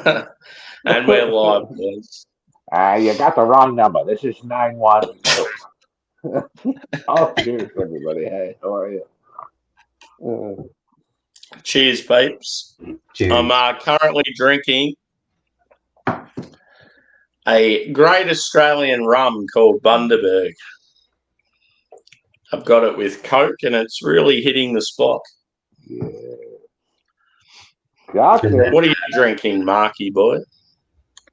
And we're live, boys. You got the wrong number. This is 912. Oh, cheers, everybody. Hey, how are you? Cheers, peeps. I'm Cheers. currently drinking a great Australian rum called Bundaberg. I've got it with Coke, and it's really hitting the spot. Yeah. Gotcha. What are you drinking, Marky boy?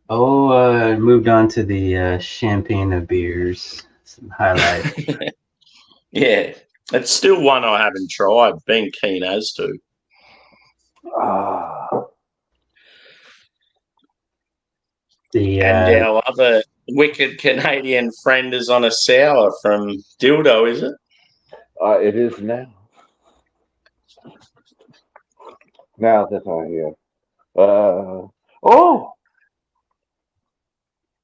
Moved on to the champagne of beers. Some highlight. Yeah, it's still one I haven't tried. Been keen as to. And our other wicked Canadian friend is on a sour from Dildo, is it? It is now. Now that I hear. Oh!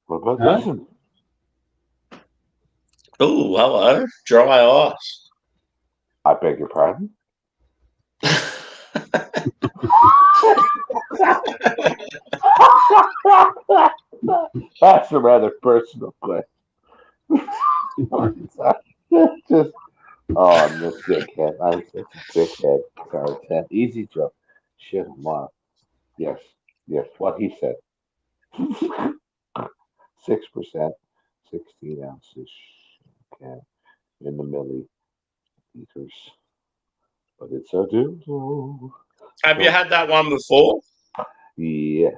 What about this one? Oh, hello. Dry ice. I beg your pardon? That's a rather personal question. Just, I'm this dickhead. I'm such a dickhead. Sorry, Ted. Easy joke. Shit him off. Yes, what he said. 6%, 16 ounces. Okay, in the milliliters. But it's a dildo. Have you had that one before? Yes.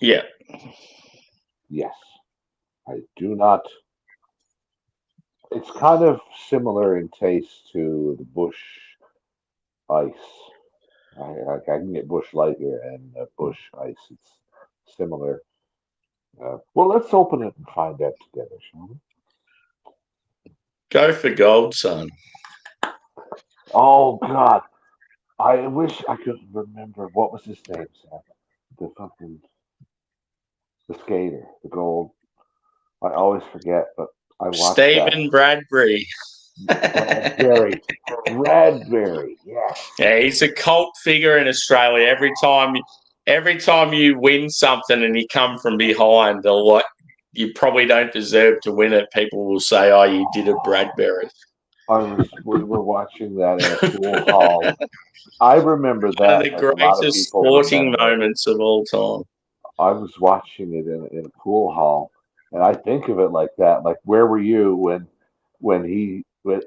Yeah. Yes. I do not. It's kind of similar in taste to the Bush Ice. I can get Bush Light here and Bush Ice. It's similar. Well, let's open it and find out together, shall we? Go for gold, son. Oh God, I wish I could remember what was his name, Sam. The skater, the gold. I always forget, but I watched Stephen Bradbury. Bradbury. Bradbury, yes. Yeah, he's a cult figure in Australia. Every time you win something and you come from behind, they'll like you probably don't deserve to win it. People will say, "Oh, you did a Bradbury." We were watching that in a pool hall. I remember One of that, the like a lot of greatest people sporting remember. moments of all time. I was watching it in a pool hall, and I think of it like that. Like, where were you when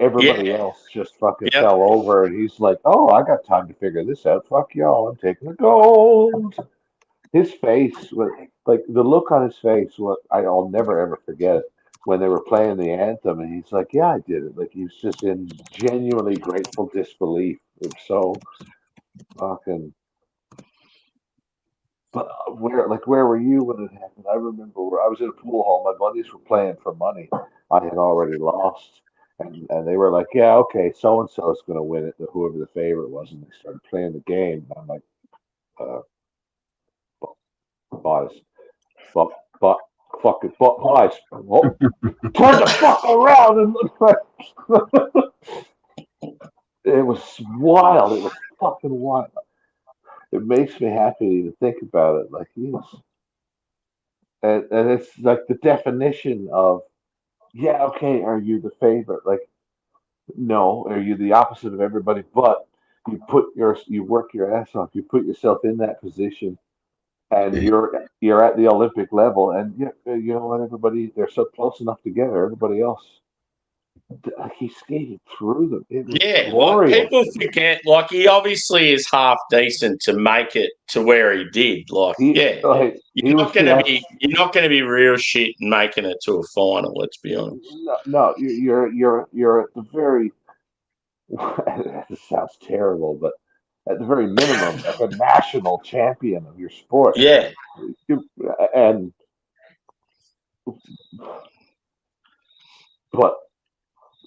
everybody else just fucking Yep. fell over, and he's like, "Oh, I got time to figure this out. Fuck y'all, I'm taking the gold." His face, like the look on his face, what I'll never ever forget it. When they were playing the anthem, and he's like, "Yeah, I did it." Like he was just in genuinely grateful disbelief. It was so fucking. But where were you when it happened? I remember where I was in a pool hall. My buddies were playing for money. I had already lost, and they were like, "Yeah, okay, so and so is going to win it." Whoever the favorite was, and they started playing the game. And I'm like, uh, "Boys, but fucking boys, oh, turn the fuck around and look like." It was wild. It was fucking wild. It makes me happy to think about it. Like he was, and it's like the definition of, yeah, okay, are you the favorite? Like, no, are you the opposite of everybody? But you work your ass off. You put yourself in that position, and you're at the Olympic level, and you know what? Everybody, they're so close enough together. Everybody else, like he skated through them. It was Like glorious. people forget. Like he obviously is half decent to make it to where he did. Like, He was you're not gonna be real shit and making it to a final. Let's be honest. No, you're at the very. This sounds terrible, but at the very minimum, like a national champion of your sport. Yeah. And but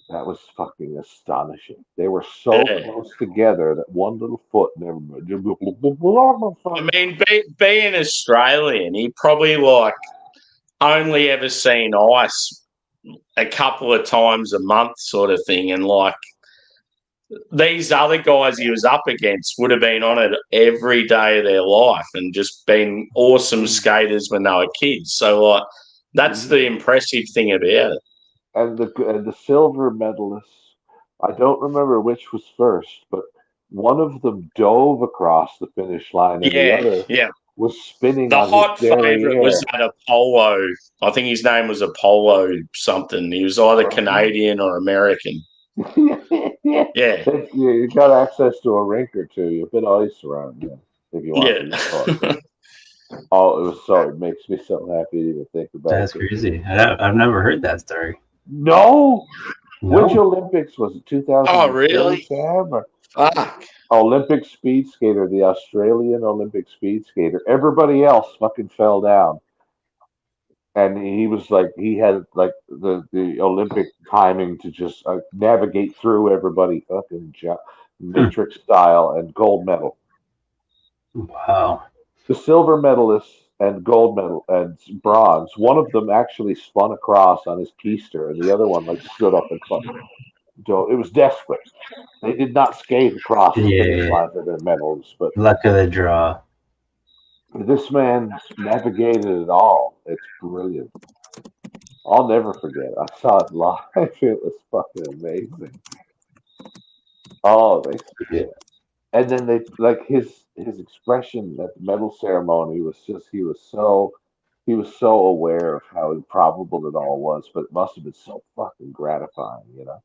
that was fucking astonishing. They were so close together that one little foot never. I mean, being Australian, he probably like only ever seen ice a couple of times a month, sort of thing, and like these other guys he was up against would have been on it every day of their life and just been awesome skaters when they were kids. So, like, that's the impressive thing about it. And the silver medalists, I don't remember which was first, but one of them dove across the finish line, and the other was spinning The on hot his favourite derriere. was that Apollo. I think his name was Apollo something. He was either Canadian or American. Yeah. You got access to a rink or two. You put ice around you if you want to be fun. Oh, it makes me so happy to even think about it. That's crazy. I've never heard that story. No? Which Olympics was it? 2000? Oh, really? Sam? Fuck. Olympic speed skater, the Australian Olympic speed skater. Everybody else fucking fell down. And he was like, he had like the Olympic timing to just navigate through everybody, fucking matrix style, and gold medal. Wow. The silver medalists and gold medal and bronze. One of them actually spun across on his keister, and the other one like stood up and fucking. It was desperate. They did not skate across the finish line for their medals, but luck of the draw. This man navigated it all. It's brilliant. I'll never forget. I saw it live. It was fucking amazing. Oh, and then they like his expression at the medal ceremony was just he was so aware of how improbable it all was, but it must have been so fucking gratifying, you know.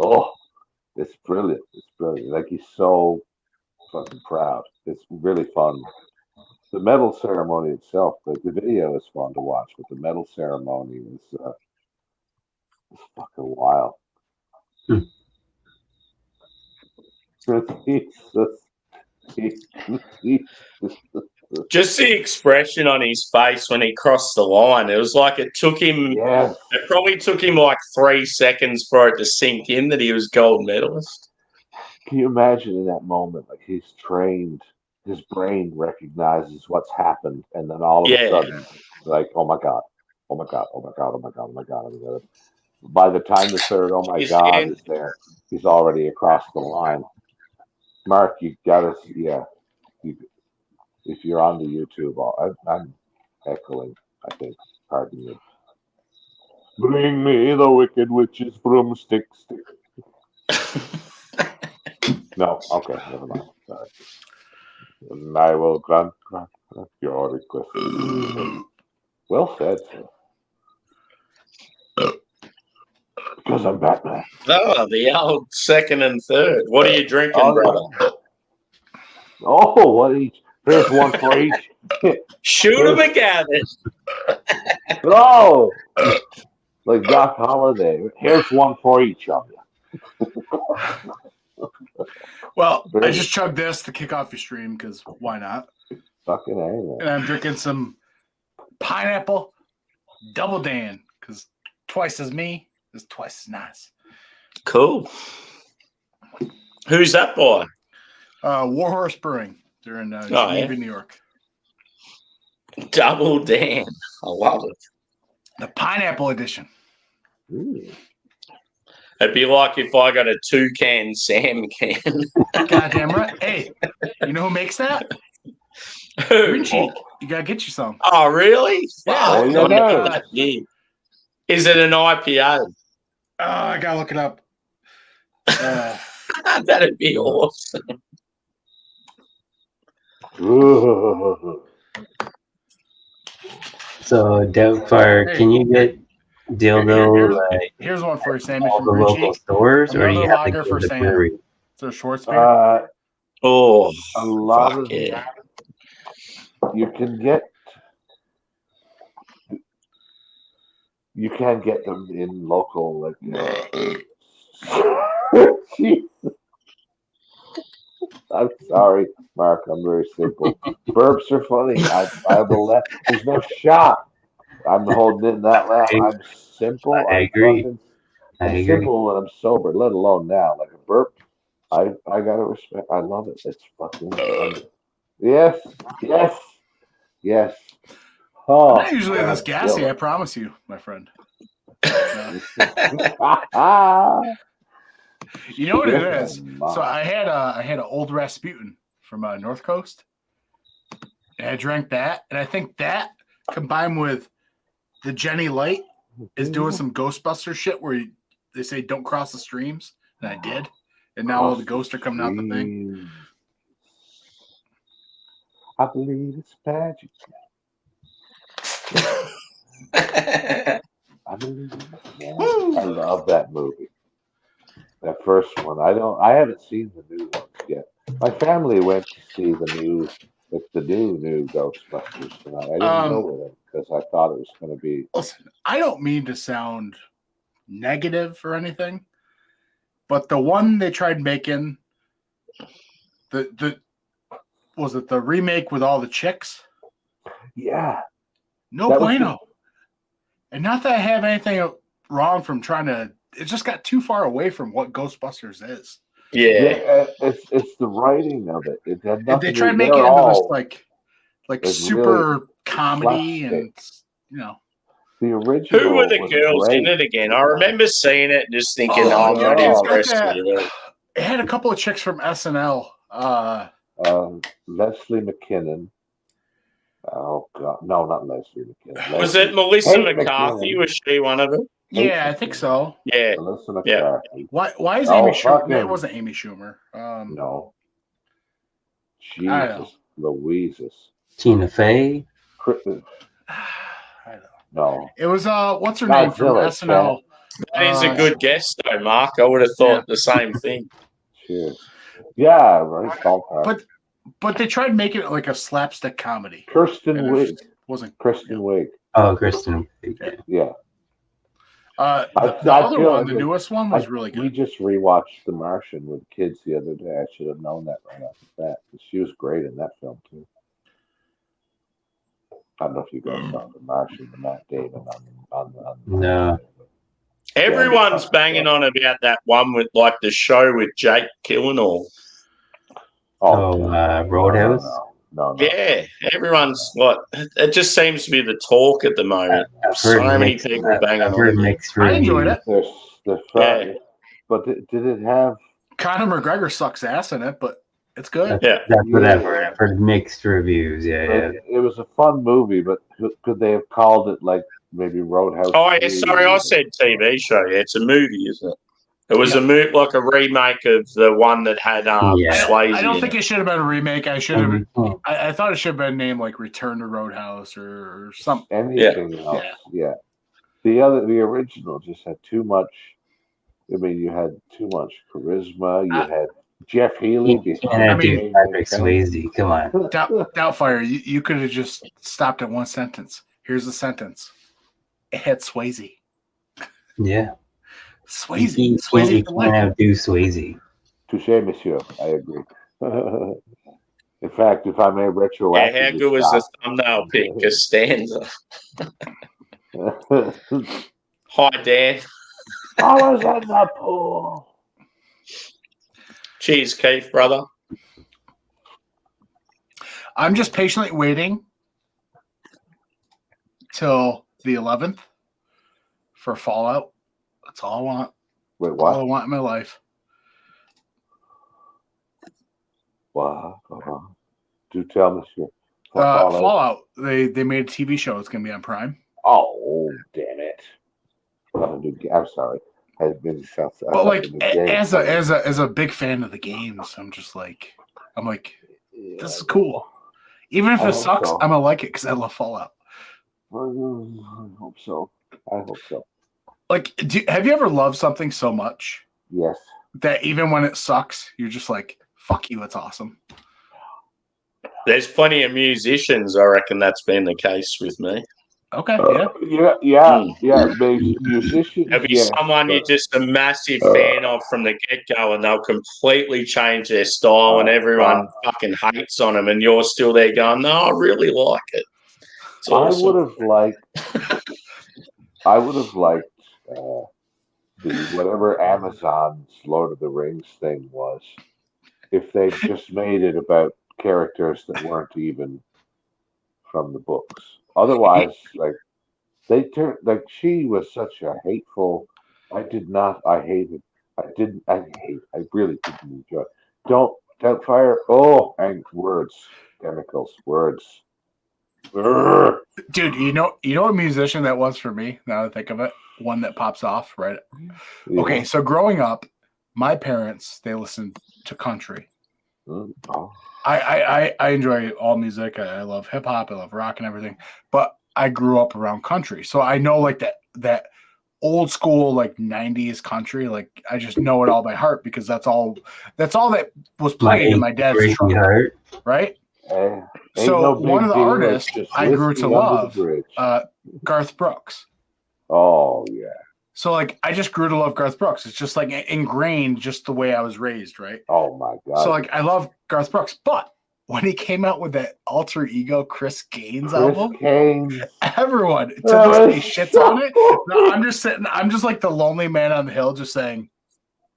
Oh, it's brilliant. It's brilliant. Like he's so fucking proud. It's really fun. The medal ceremony itself, like the video is fun to watch, but the medal ceremony was fucking wild. Just the expression on his face when he crossed the line. It was like it took him. Yes. It probably took him like 3 seconds for it to sink in that he was gold medalist. Can you imagine in that moment, like he's trained, his brain recognizes what's happened, and then all of a sudden, like, oh my god, oh my god, oh my god, oh my god, oh my god, oh my god. By the time the third, oh my god, is there, he's already across the line. Mark, you gotta, if you're on the YouTube, I'm echoing, I think, pardon me. Bring me the wicked witch's broomstick stick. No, okay, never mind. Sorry. And I will grant your request. Well said, sir. Because I'm Batman. Oh, the old second and third. What are you drinking, brother? Oh, what each? Here's one for each. Shoot him again. Oh, like Doc Holliday. Here's one for each of you. Well, I just chugged this to kick off your stream because why not? Fucking A. And I'm drinking some pineapple double Dan because twice as me is twice as nice. Cool. Who's that by? Warhorse Brewing. They're in Geneva, New York. Double Dan. I love it. The pineapple edition. Ooh. It'd be like if I got a Toucan Sam can. Goddamn right. Hey, you know who makes that? Green Cheek. You gotta get you some. Oh, really? Yeah. Is it an IPA? Oh, I gotta look it up. That'd be awesome. So, Doubtfire, can you get dildo here's one for you, Sammy, all from the Green local Cheek. stores, or do you have to Lager go for to the Sam. brewery? Is there a short beer? Oh, a lot of yeah. You can get them in local, like. I'm sorry, Mark. I'm very simple. Burps are funny. I will let. There's no shot. I'm holding in that laugh. I'm simple. I agree. I'm simple when I'm sober, let alone now. Like a burp, I gotta respect. I love it. It's fucking fun. Yes. Oh, Not usually this gassy, I promise you, my friend. You know what it is? So I had an old Rasputin from North Coast, and I drank that, and I think that combined with the Jenny Light is doing some Ghostbuster shit where they say don't cross the streams, and I did, and now all the ghosts are coming out the thing. I believe it's magic. I believe it's magic. I love that movie. That first one. I haven't seen the new ones yet. My family went to see the new Ghostbusters tonight. I didn't go with them because I thought it was going to be. Listen, I don't mean to sound negative or anything, but the one they tried making, the was it the remake with all the chicks? Yeah. No bueno. And not that I have anything wrong from trying to. It just got too far away from what Ghostbusters is. Yeah. It's the writing of it. It had nothing. They tried to make it into this like super really comedy, and the original. Who were the girls great. in it again? I remember seeing it and just thinking, I'm not interested in it. It had a couple of chicks from SNL. Leslie McKinnon. Oh God, no, not Leslie McKinnon. Was it Melissa McCarthy? Was she one of them? Yeah, I think so. Yeah. Melissa McCarthy. Why is Amy Schumer? It wasn't Amy Schumer. No. Jesus Louises. Tina Fey. I don't know. No. It was what's her name from SNL? That is a good guess, though, Mark. I would have thought the same thing. Cheers. Yeah, right. But they tried making it like a slapstick comedy. Kristen Wiig. Wasn't Kristen Wiig. Oh, Kristen Wiig. Yeah. The other one, the newest one, was really good. We just rewatched The Martian with kids the other day. I should have known that right off the bat. She was great in that film too. I don't know if you guys saw The Martian, the Matt Damon on No. Everyone's banging on about that one with like the show with Jake Gyllenhaal. Roadhouse. No. Yeah, everyone's it just seems to be the talk at the moment. So many people banging on it. I enjoyed it. But did it have Conor McGregor sucks ass in it, but it's good. That's what I've heard mixed reviews. Yeah. It was a fun movie, but could they have called it like maybe Roadhouse? Oh, yeah, sorry, I said TV show. Yeah, it's a movie, isn't it? It was a like a remake of the one that had Swayze. I don't think it should have been a remake. I thought it should have been named like Return to Roadhouse or something. Anything else? Yeah. The original just had too much. I mean, you had too much charisma. You had Jeff Healey. Patrick Swayze. Come on. Doubtfire. You could have just stopped at one sentence. Here's the sentence. It had Swayze. Yeah. Swayze. Swayze can't outdo Swayze. Touché, monsieur. I agree. In fact, if I may retroactively. Yeah, how good was the thumbnail pic? Costanza. Hi, Dan. I was in the pool. Cheers, Keith, brother. I'm just patiently waiting till the 11th for Fallout. That's all I want. Wait, what? All I want in my life. Wow. Do tell me, sure. Fallout. They made a TV show. It's going to be on Prime. Oh, damn it! I'm sorry. But like, as a big fan of the games, I'm like, this is cool. Even if it sucks, I'm gonna like it because I love Fallout. I hope so. Like, have you ever loved something so much? Yes. That even when it sucks, you're just like, fuck you, it's awesome. There's plenty of musicians, I reckon that's been the case with me. Okay, musicians. There'll be someone you're just a massive fan of from the get-go and they'll completely change their style and everyone fucking hates on them and you're still there going, no, I really like it. It's awesome. I would have liked whatever Amazon's Lord of the Rings thing was, if they just made it about characters that weren't even from the books. Otherwise, she was such a hateful. I I really didn't enjoy. Don't fire. Oh, and words, chemicals, words. Urgh. Dude, you know a musician that was for me, now that I think of it, one that pops off, right? Yeah. Okay, so growing up, my parents, they listened to country. Oh. I enjoy all music. I love hip hop, I love rock and everything. But I grew up around country. So I know like that old school like 90s country, like I just know it all by heart because that's all that was played in my dad's truck. Heart. Right? Ain't So no big one of the deal, artists it's just I grew whiskey to under love, the bridge. Garth Brooks. Oh yeah. So like I just grew to love Garth Brooks. It's just like ingrained just the way I was raised, right? Oh my God. So like I love Garth Brooks, but when he came out with that Alter Ego Chris Gaines album, everyone to this day shits on it. No, I'm just like the lonely man on the hill just saying,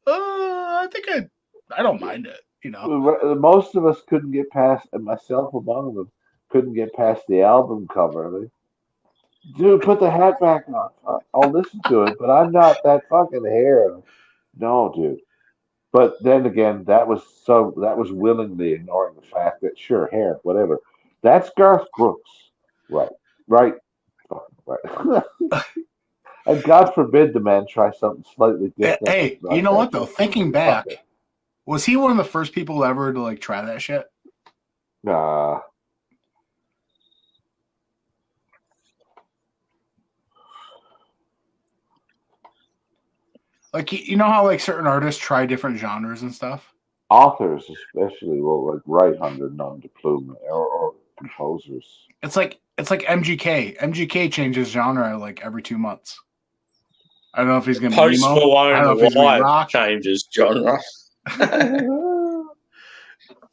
I think I don't mind it, you know. Most of us couldn't get past, and myself among them, couldn't get past the album cover. Like, dude, put the hat back on. I'll listen to it, but I'm not that fucking hair. No, dude. But then again, that was willingly ignoring the fact that sure, hair, whatever. That's Garth Brooks. Right. Right. Right. And God forbid the man try something slightly different. Hey, you know what though? Thinking back, was he one of the first people ever to like try that shit? Nah. Like you know how like certain artists try different genres and stuff? Authors especially will like write under nom de plume or composers. It's like MGK. MGK changes genre like every 2 months. I don't know if he's gonna be Post emo. I don't know if he's gonna be Malone rock. changes genre.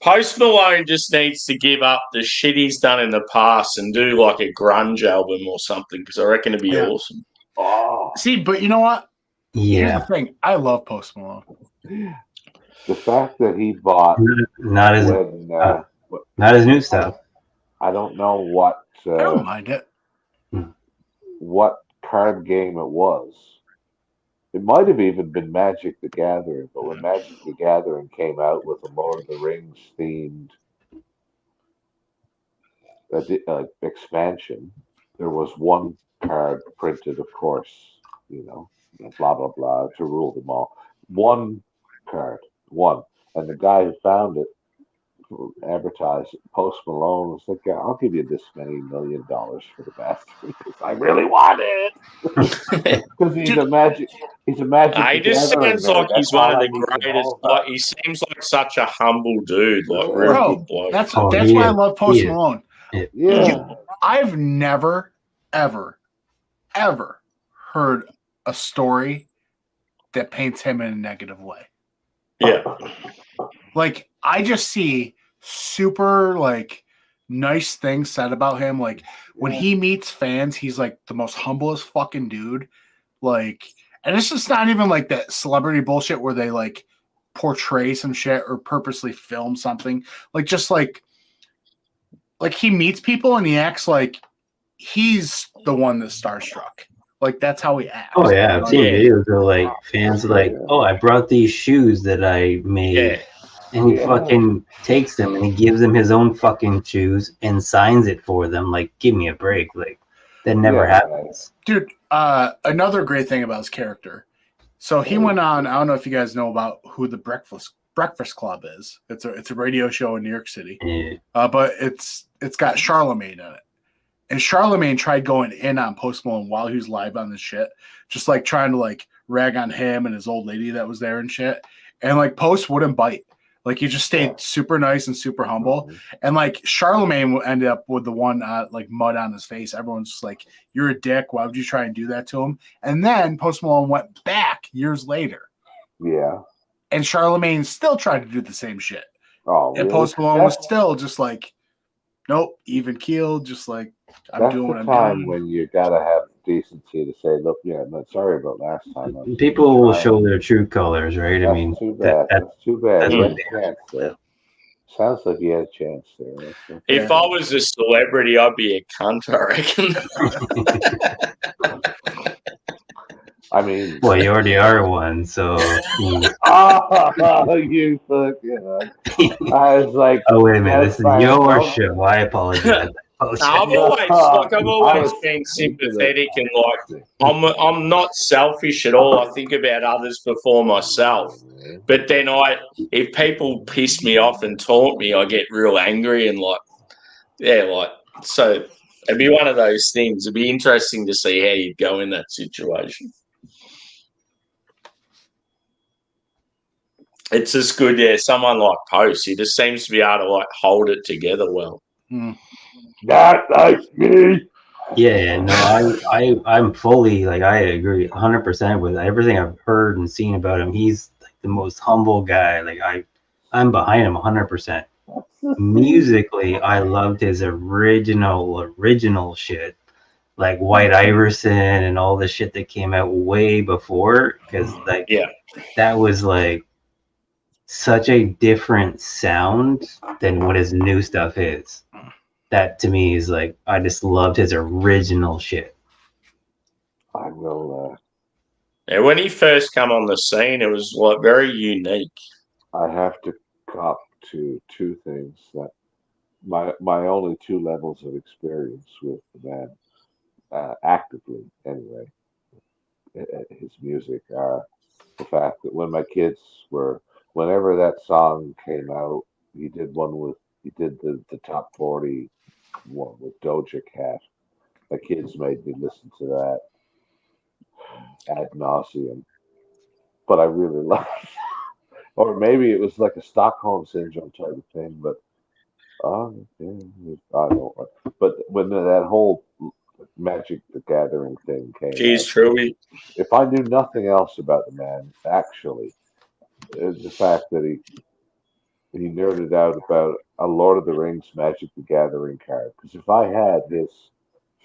Post Malone just needs to give up the shit he's done in the past and do like a grunge album or something because I reckon it'd be awesome. Oh. See, but you know what? Yeah. Here's the thing. I love Post Malone. The fact that he bought not his new stuff. I don't know what I don't mind it. What card game it was. It might have even been Magic the Gathering, but when Magic the Gathering came out with a Lord of the Rings themed expansion, there was one card printed, of course, you know, blah blah blah to rule them all. One card, one, and the guy who found it advertised it. Post Malone was like, yeah, "I'll give you this many $1 million for the bastard because I really want it." Because he's a magic. He just sounds like he's one of the greatest. Like he seems like such a humble dude, like real good bloke. That's why I love Post Malone. Yeah. I've never, ever heard a story that paints him in a negative way. Yeah. Like I just see super like nice things said about him. Like when he meets fans, he's like the most humblest fucking dude. Like, and it's just not even like that celebrity bullshit where they like portray some shit or purposely film something. Like just like he meets people and he acts like he's the one that's starstruck. Like that's how he acts. Oh yeah, I've seen videos where like fans like, "Oh, I brought these shoes that I made." Yeah. And he fucking takes them and he gives them his own fucking shoes and signs it for them. Like, give me a break. Like, that never happens. Dude, another great thing about his character. So he went on, I don't know if you guys know about who the Breakfast Club is. It's a radio show in New York City. Yeah. But it's got Charlemagne in it. And Charlemagne tried going in on Post Malone while he was live on this shit. Just like trying to like rag on him and his old lady that was there and shit. And like Post wouldn't bite. Like he just stayed super nice and super humble. And like Charlemagne ended up with the one like mud on his face. Everyone's just like, "You're a dick. Why would you try and do that to him?" And then Post Malone went back years later. Yeah. And Charlemagne still tried to do the same shit. Oh, and Post Malone was still just like, nope, even keeled, just like I'm doing what I'm doing. That's the time when you gotta have decency to say, "Look, yeah, I'm sorry about last time." People will show their true colors, right? That's I mean, too bad. That's too bad. That's He had a chance there. Sounds like he had a chance there. If I was a celebrity, I'd be a cunt, I reckon. I mean, Well, you already are one, so. you fucking. I was like, Oh, wait a minute. that's This is your fine. show. I apologize. I've No, always I was been thinking sympathetic and of- I'm not selfish at all. I think about others before myself. But then if people piss me off and taunt me, I get real angry and so it'd be one of those things. It'd be interesting to see how you'd go in that situation. It's just good, someone like Post, he just seems to be able to hold it together well. Not like me. Yeah, no, I'm fully I agree 100% with everything I've heard and seen about him. He's like the most humble guy. I'm behind him 100%. Musically, I loved his original shit, like White Iverson and all the shit that came out way before, because that was such a different sound than what his new stuff is. That to me is I just loved his original shit. I will. And when he first come on the scene, it was very unique. I have to cop to two things that my only two levels of experience with the man, actively anyway, his music are the fact that when my kids whenever that song came out, he did the top 40 one with Doja Cat. My kids made me listen to that ad nauseum, but I really loved it. Or maybe it was like a Stockholm syndrome type of thing, but yeah, I don't know. But when that whole Magic the Gathering thing came Jeez, out, truly. if I knew nothing else about the man, actually, is the fact that he nerded out about a Lord of the Rings Magic the Gathering card. Because if I had his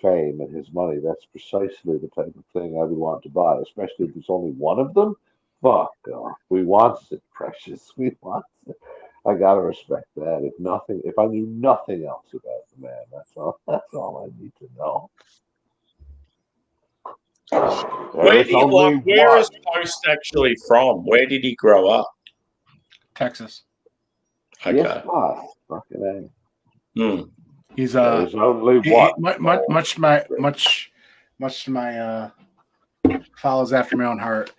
fame and his money, that's precisely the type of thing I would want to buy, especially if there's only one of them. Fuck off. We want it, precious. We want it. I gotta respect that. If I knew nothing else about the man, that's all. That's all I need to know. Where is Post actually from? Where did he grow up? Texas. Okay. Yes, boss. Fucking A. He's There's only one. Much to my follows after my own heart.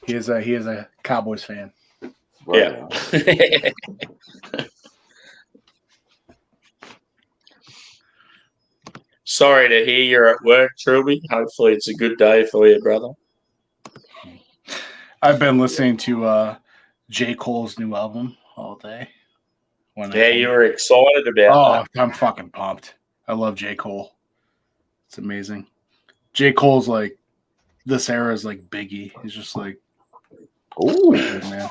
He is a Cowboys fan. Yeah. Sorry to hear you're at work, Trilby. Hopefully it's a good day for you, brother. I've been listening to J. Cole's new album all day. You were excited about that. I'm fucking pumped. I love J. Cole. It's amazing. J. Cole's this era is like Biggie. He's just ooh, man.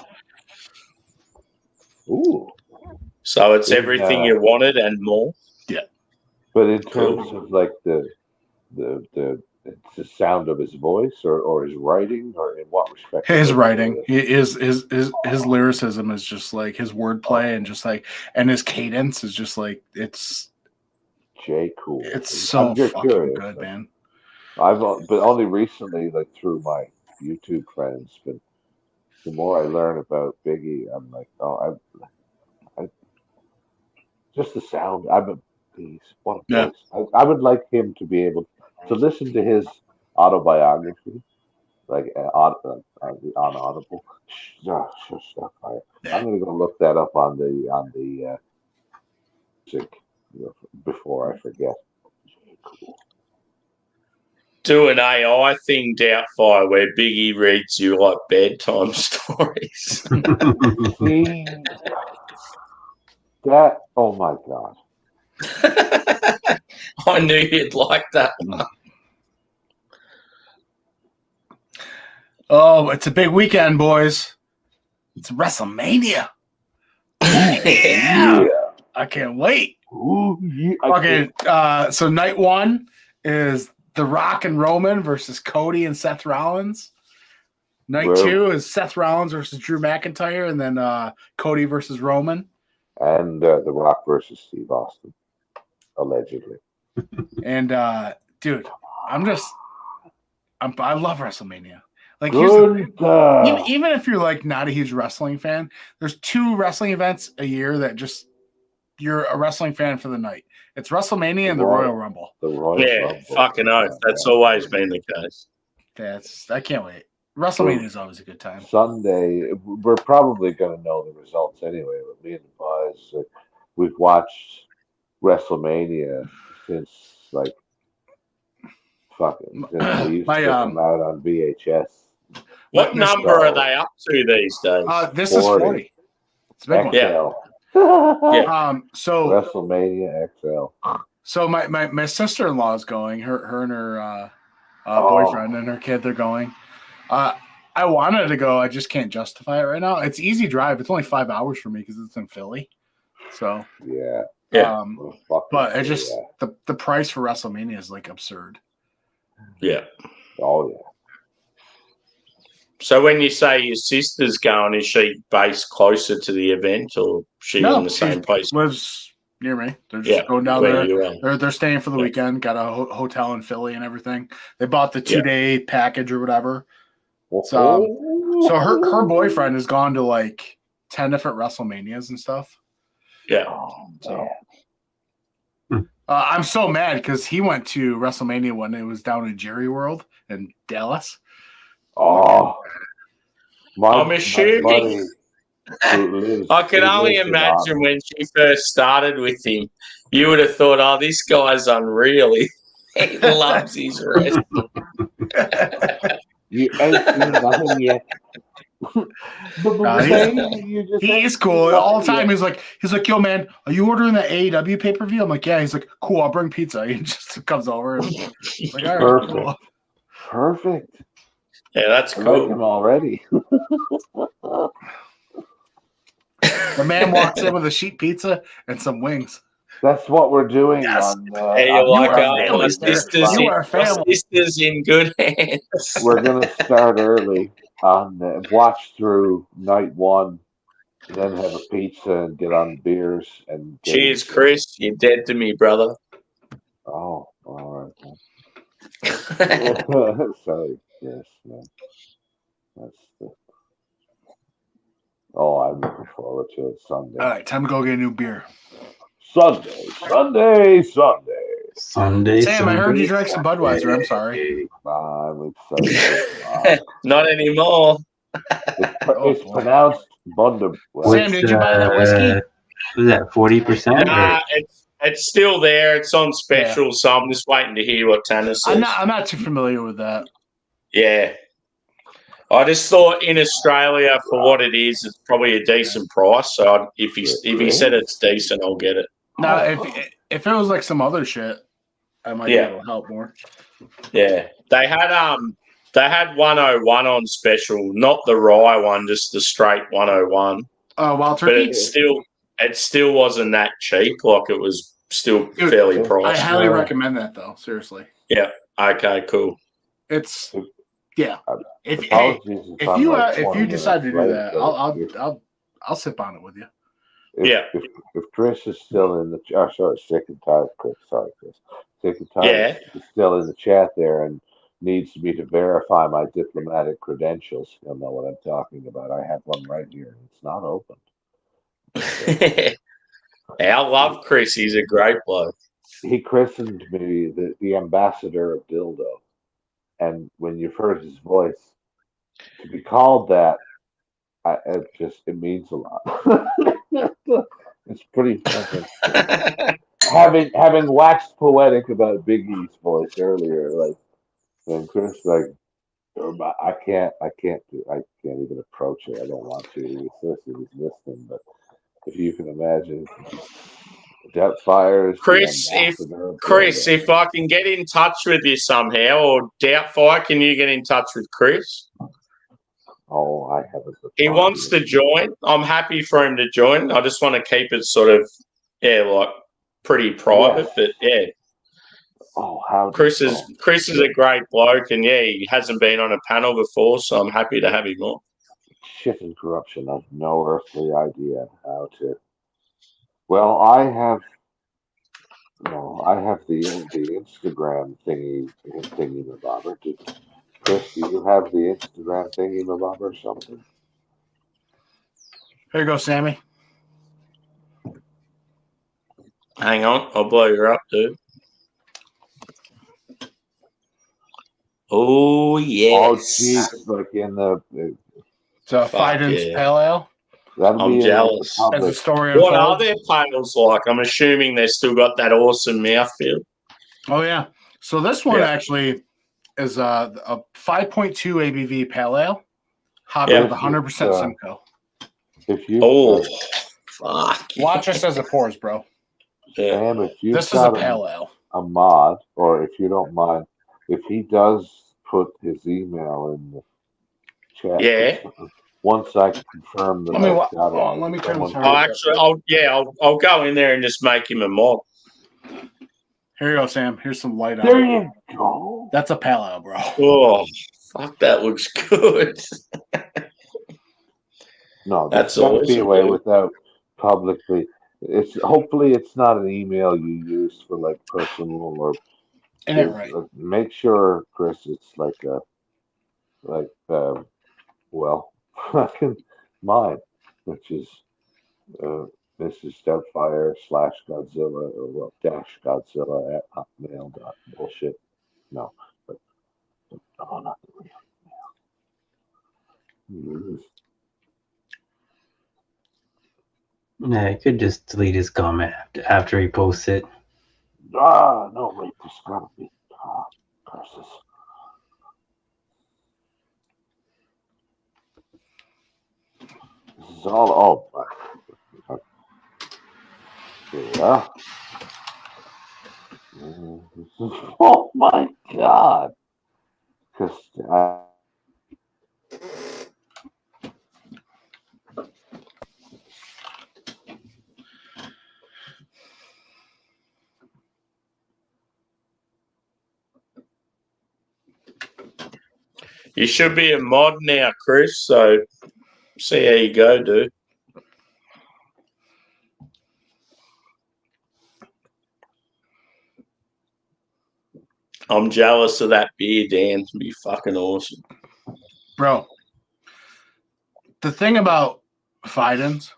Ooh. So it's everything you wanted and more. Yeah. But in terms of the sound of his voice or his writing, or in what respect? His writing, his lyricism is just his wordplay and just and his cadence is just it's J. Cool. It's so fucking good, man. But only recently, through my YouTube friends, but the more I learn about Biggie, I'm I just the sound. What a voice! I would like him to be able to listen to his autobiography, on Audible. I'm gonna go look that up on the music before I forget. Do an AI thing, Doubtfire, where Biggie reads you bedtime stories. That, oh my God. I knew you'd like that one. Oh, it's a big weekend, boys. It's WrestleMania. Yeah. I can't wait. Ooh, yeah. Okay, so night one is The Rock and Roman versus Cody and Seth Rollins. Night two is Seth Rollins versus Drew McIntyre, and then Cody versus Roman. And The Rock versus Steve Austin, allegedly. And dude, I love WrestleMania. Like here's the Good. even if you're like not a huge wrestling fan, there's 2 wrestling events a year that just you're a wrestling fan for the night. It's WrestleMania and the Royal Rumble. The Royal Yeah, Rumble. fucking oath. That's always been the case. I can't wait. WrestleMania is always a good time. Sunday, we're probably going to know the results anyway. But me and the boys, we've watched WrestleMania since like fucking since they used to get them out on VHS. What number are they up to these days? This is 40. It's a big one. XL. Yeah. So WrestleMania XL. So my sister-in-law is going. Her and her boyfriend and her kid, they're going. I wanted to go. I just can't justify it right now. It's easy drive. It's only 5 hours for me because it's in Philly. So yeah. But it just the price for WrestleMania is like absurd. Yeah. Oh yeah. So when you say your sister's going, is she based closer to the event, or she in the same place? Lives near me. They're just going down there. They're staying for the weekend. Got a hotel in Philly and everything. They bought the 2-day package or whatever. So her boyfriend has gone to like 10 different WrestleManias and stuff. Yeah. So I'm so mad because he went to WrestleMania when it was down in Jerry World in Dallas. Oh, I'm assuming. I can only imagine when she first started with him, you would have thought, "Oh, this guy's unreal. He loves his wrestling." You ain't seen nothing yet. He is cool all the time. He's like, yo, man, are you ordering the AEW pay-per-view? I'm like, yeah. He's like, cool, I'll bring pizza. He just comes over and like, all right, cool. Perfect. Yeah, that's cool. I like him already. The man walks in with a sheet pizza and some wings. That's what we're doing. Yes. My sister's in good hands. We're gonna start early on watch through night 1, and then have a pizza and get on beers and. Cheers, Chris. You're dead to me, brother. Oh, all right. Sorry. Yes, man. That's the. Oh, I'm looking forward to it Sunday. All right, time to go get a new beer. Sunday. Sam, I heard you drank some Budweiser. I'm sorry. I'm excited. Not anymore. It's pronounced Bunda. Sam, did you buy that whiskey? Was that 40%? It's still there. It's on special, so I'm just waiting to hear what Tanner says. I'm not too familiar with that. Yeah. I just thought in Australia, for what it is, it's probably a decent price. So if he said it's decent, I'll get it. Now, if it was like some other shit, I might be able to help more. Yeah, they had 101 on special, not the rye one, just the straight 101. Wild turkey. But it still wasn't that cheap. Like it was still fairly pricey. I highly recommend that though. Seriously. Yeah. Okay. Cool. It's. Yeah. If you decide to do that, I'll sip on it with you. If Chris is still in the Sick and Tired Chris. Sorry, Chris. Sick and Tired is still in the chat there and needs me to verify my diplomatic credentials. He'll know what I'm talking about. I have one right here. It's not open. I love Chris. He's a great bloke. He christened me the ambassador of dildo. And when you've heard his voice, to be called that, it means a lot. It's pretty fucking. having waxed poetic about Big E's voice earlier, and Chris, I can't even approach it. I don't want to. He says he was listening, but if you can imagine. Doubtfire. Chris, if I can get in touch with you somehow, or Doubtfire, can you get in touch with Chris? Oh, I haven't. He wants to join. I'm happy for him to join. I just want to keep it sort of, pretty private. But yeah. Oh, Chris is a great bloke, and he hasn't been on a panel before, so I'm happy to have him on. Shit and corruption. I've no earthly idea how to. Well, I have the Instagram thingy, Robert. Chris, do you have the Instagram thingy-mabob or something? Here you go, Sammy. Hang on, I'll blow you up, dude. Oh, yes. Oh, jeez, like in the It's a Fuck 5-inch yeah. pale ale. that'll I'm be jealous. in the As the public. story What are unfolds. their panels like? I'm assuming they've still got that awesome mouthfeel. Oh yeah. So this one Yeah. actually is a 5.2 ABV pale ale, hopped Yeah. with 100% Simcoe. If you Oh, fuck. Watch this as it pours, bro. Yeah. Sam, if you've This is a got pale ale. a mod, or if you don't mind, if he does put his email in the chat, Yeah. once I confirm that Let me I've wa- got it, oh, let me turn someone this Oh, on. actually, I'll go in there and just make him a mod. Here you go, Sam. Here's some light There on. you go. That's a pale ale, bro. Oh, fuck, that looks good. No, That's there's got to be a awesome, way dude. without publicly. It's hopefully it's not an email you use for like personal or. Ain't it right? Make sure, Chris, it's like well, fucking mine, which is Mrs. Doubtfire / Godzilla or well dash Godzilla at hotmail dot bullshit. No, but oh, not the real. Yeah, he could just delete his comment after he posts it. No, wait, there's gotta be curses. This is all yeah. Oh my god. Because You should be a mod now, Chris, so see how you go, dude. I'm jealous of that beer, Dan. It'd be fucking awesome. Bro, the thing about Fidens,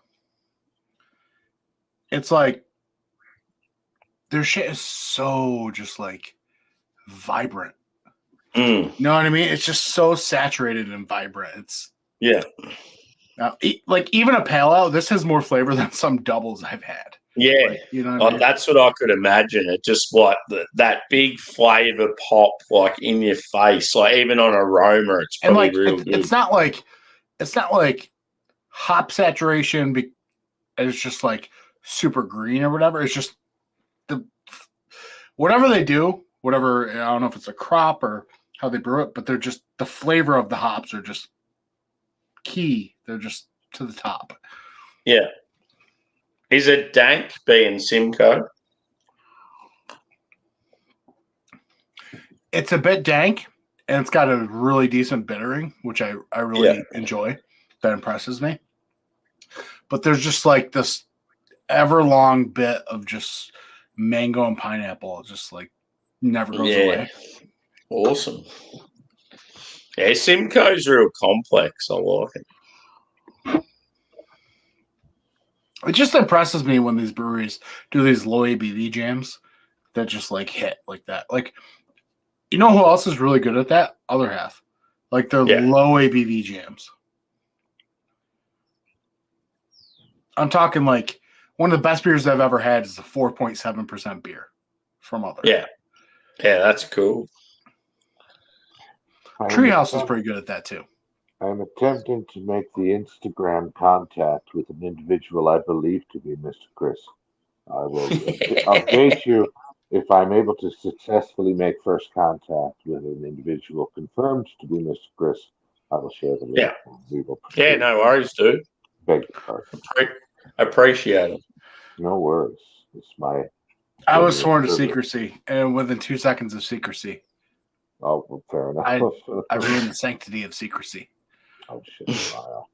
it's like their shit is so just like vibrant. Mm, You know what I mean? It's just so saturated and vibrant. It's yeah. like even a pale ale, this has more flavor than some doubles I've had. Yeah. Like, you know what I mean? That's what I could imagine. It just like that big flavour pop like in your face. Like even on aroma, it's And probably like real good. it's not like hop saturation it's just like super green or whatever. It's just whatever they do, whatever, I don't know if it's a crop or how they brew it, but they're just the flavor of the hops are just key. They're just to the top. Yeah. Is it dank being Simcoe? It's a bit dank and it's got a really decent bittering, which I really enjoy. That impresses me. But there's just like this ever long bit of just mango and pineapple. It just like never goes away. Awesome. Yeah, Simcoe's real complex. I like it. It just impresses me when these breweries do these low ABV jams that just like hit like that. Like, you know who else is really good at that? Other half. Like their low ABV jams. I'm talking like one of the best beers I've ever had is a 4.7% beer from Other. Yeah. Yeah, that's cool. Treehouse is pretty good at that too. I'm attempting to make the Instagram contact with an individual I believe to be Mr. Chris. I will update you if I'm able to successfully make first contact with an individual confirmed to be Mr. Chris. I will share the link. Yeah. We will Yeah, no worries, dude. Beg your pardon. I appreciate it. No worries. It's my. I was sworn to secrecy, and within 2 seconds of secrecy, oh, well, fair enough. I ruined the sanctity of secrecy. Oh shit! Wow.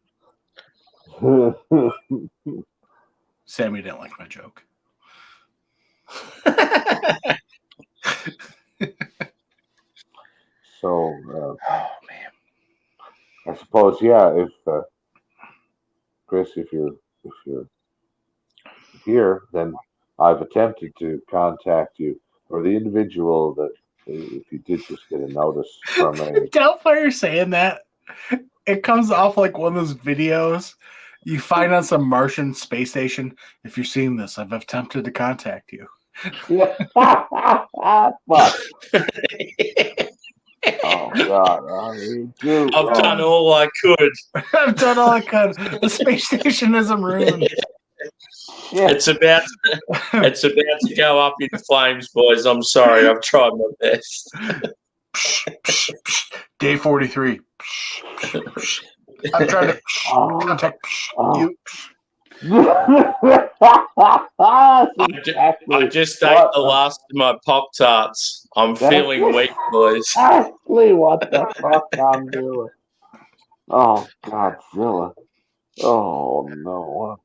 Sammy didn't like my joke. So I suppose, yeah. If Chris, if you're here, then I've attempted to contact you, or the individual that, if you did just get a notice from a. Tell why you're saying that. It comes off like one of those videos you find on some Martian space station. If you're seeing this, I've attempted to contact you. Yeah. Fuck. Oh God! I mean, dude, I've done all I could. I've done all I could. The space station is ruined. shit. It's about to go up in flames, boys. I'm sorry. I've tried my best. Day 43. I'm trying to contact you. I just ate the last of my Pop-Tarts. I'm feeling weak, boys. Exactly what the fuck I'm doing. Oh, Godzilla. Oh, no.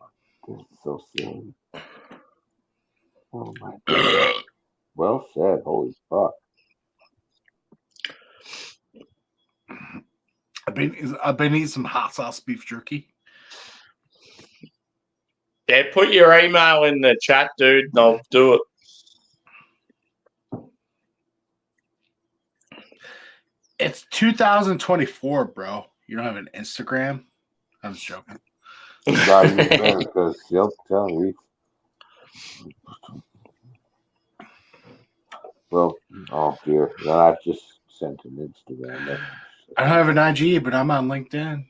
This is so silly. Oh, my God. Well said. Holy fuck. I've been eating some hot sauce beef jerky. Yeah, put your email in the chat, dude, and I'll do it. It's 2024, bro. You don't have an Instagram? I'm just joking. No, you better, because you'll tell me. Well, oh dear. Then I've just sent an Instagram message. I don't have an IG, but I'm on LinkedIn.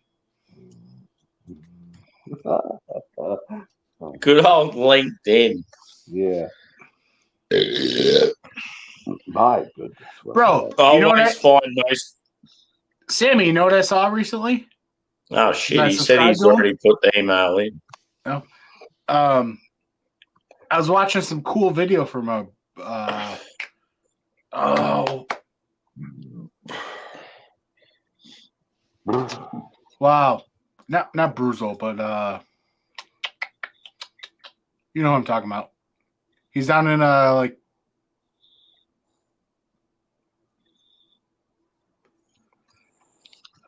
Good old LinkedIn. Yeah. My goodness. Bro, I you know always find most. Sammy, you know what I saw recently? Oh shit! Did I He said subscribe he's to him? already put the email in. No. I was watching some cool video from a wow. Not Bruzel, but you know what I'm talking about. He's down in like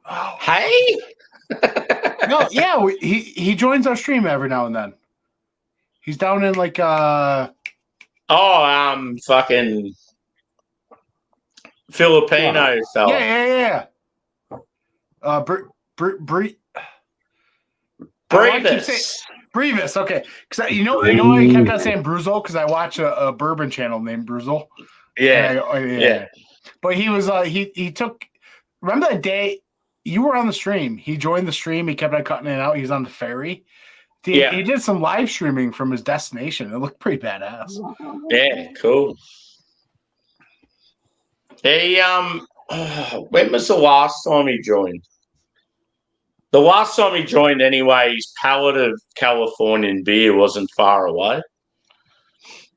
Hey. no, yeah, he joins our stream every now and then. He's down in like fucking Filipino fella. yeah. Brevis, okay. Because you know why I kept on saying Bruzel? Because I watch a bourbon channel named Bruzel. Yeah. But he was he took. Remember that day you were on the stream? He joined the stream. He kept on cutting it out. He was on the ferry. He did some live streaming from his destination. It looked pretty badass. Yeah, cool. He when was the last time he joined? The last time he joined, anyway, his pallet of Californian beer wasn't far away.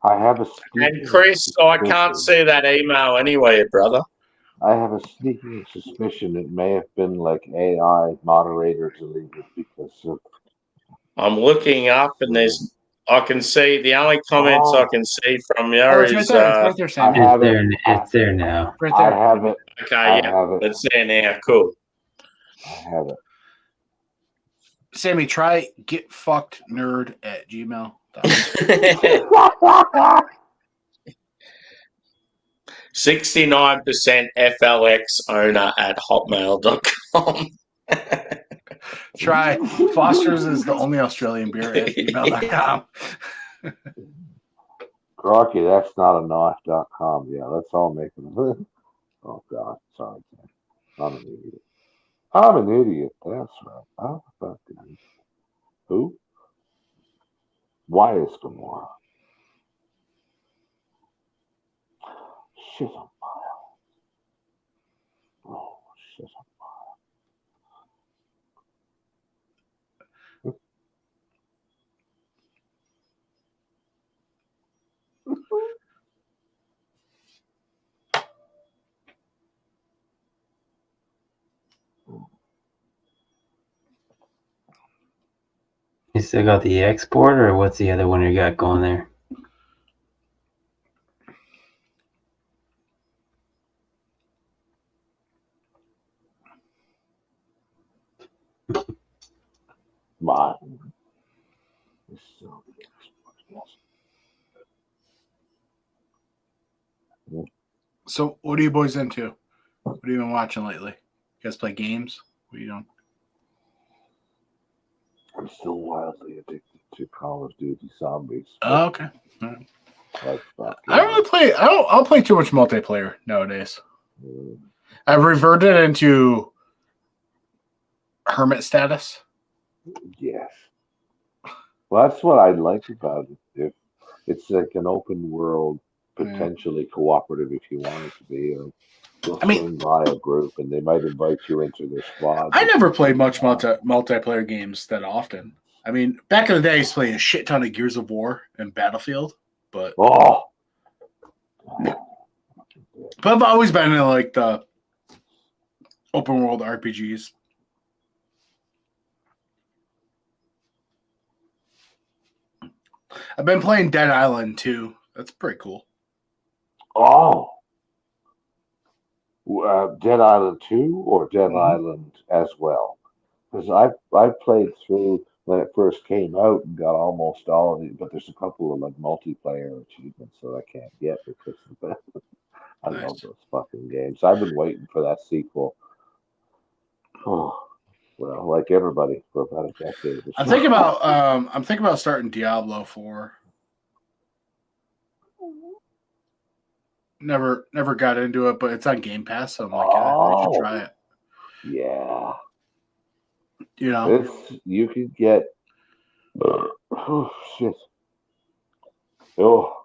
I have a And Chris, I can't see that email anywhere, brother. I have a sneaking suspicion it may have been like AI moderator deleted because of. I'm looking up, and I can see the only comments I can see from you it's is. right there, Sam. It's there now. Right there. I have it. Okay, I have it. It's there now. Cool. I have it. Sammy, try getfuckednerd@gmail.com. 69% FLX owner at hotmail.com. Try Foster's is the only Australian beer at gmail.com. Crocky, that's not a knife.com. Yeah, let's all make it. Oh, God. Sorry, Sam. I'm an idiot. That's right. Oh, fucking. Who? Why is Gamora? Shit on fire. Oh, shit on You still got the export, or what's the other one you got going there? My. It's so good. So, what are you boys into? What have you been watching lately? You guys play games? What are you doing? I'm still wildly addicted to Call of Duty Zombies. Oh, okay. All right. Like fucking, I don't really play. I don't play too much multiplayer nowadays. mm, I've reverted into hermit status. yes. Well, that's what I like about it. If it's like an open world, potentially cooperative if you want it to be. Or you'll swing by a group and they might invite you into their squad. I never played much multiplayer games that often. I mean, back in the day, I used to play a shit ton of Gears of War and Battlefield, but I've always been in like the open world RPGs. I've been playing Dead Island too. That's pretty cool. Oh. Dead Island 2 or Dead Island as well? Because I played through when it first came out and got almost all of it, but there's a couple of like multiplayer achievements that I can't get because of that. I love those fucking games. I've been waiting for that sequel. Oh, well, like everybody for about a decade. I'm thinking about starting Diablo 4. Never got into it, but it's on Game Pass, so I'm like, I should try it. Yeah. You know, you could get. Oh shit. Oh,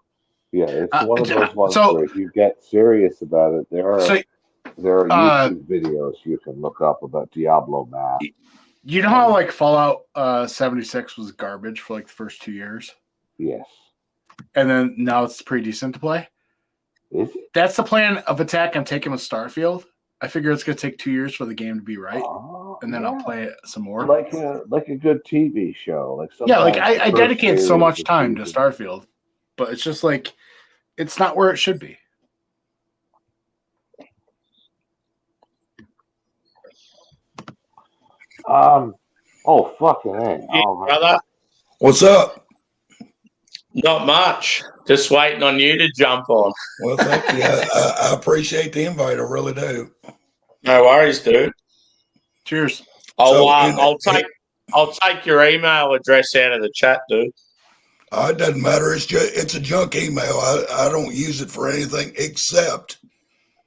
yeah. It's one of those ones where if you get serious about it, there are YouTube videos you can look up about Diablo Math. You know how like Fallout 76 was garbage for like the first 2 years? Yes. And then now it's pretty decent to play. Is it? That's the plan of attack I'm taking with Starfield. I figure it's going to take 2 years for the game to be right, and then I'll play it some more. Like a good TV show, like I dedicate so much time to Starfield, but it's just like it's not where it should be. Oh fucking hey, brother. What's up? Not much. Just waiting on you to jump on. Well, thank you. I appreciate the invite. I really do. No worries, dude. Cheers. I'll take your email address out of the chat, dude. It doesn't matter. It's a junk email. I don't use it for anything except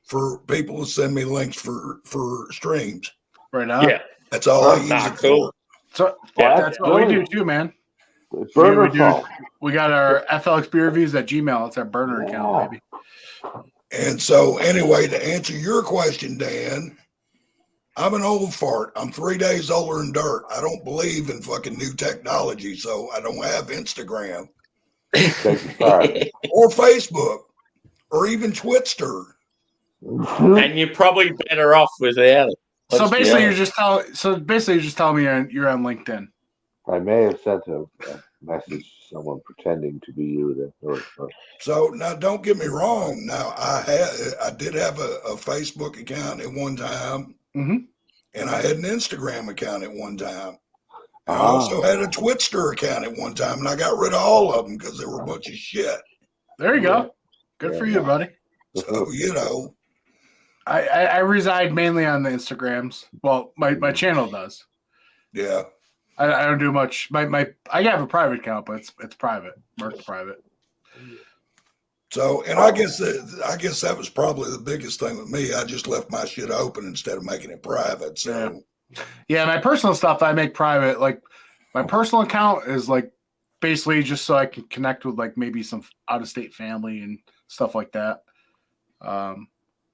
for people to send me links for streams. Right now. Yeah. That's all I use it for. So that's what we do too, man. We got our FLX beer reviews at Gmail. It's our burner account, baby. And so, anyway, to answer your question, Dan, I'm an old fart. I'm 3 days older than dirt. I don't believe in fucking new technology, so I don't have Instagram or Facebook or even Twitster. And you're probably better off without it. So basically, you're just telling me you're on LinkedIn. I may have sent a message to someone pretending to be you. So now, don't get me wrong. Now, I did have a Facebook account at one time, and I had an Instagram account at one time. I also had a Twitster account at one time, and I got rid of all of them because they were a bunch of shit. There you go. Good for you, buddy. So I reside mainly on the Instagrams. Well, my channel does. Yeah. I don't do much. I have a private account, but it's private, marked private. So, and I guess that was probably the biggest thing with me. I just left my shit open instead of making it private. So, yeah, my personal stuff I make private. Like my personal account is like basically just so I can connect with like maybe some out of state family and stuff like that.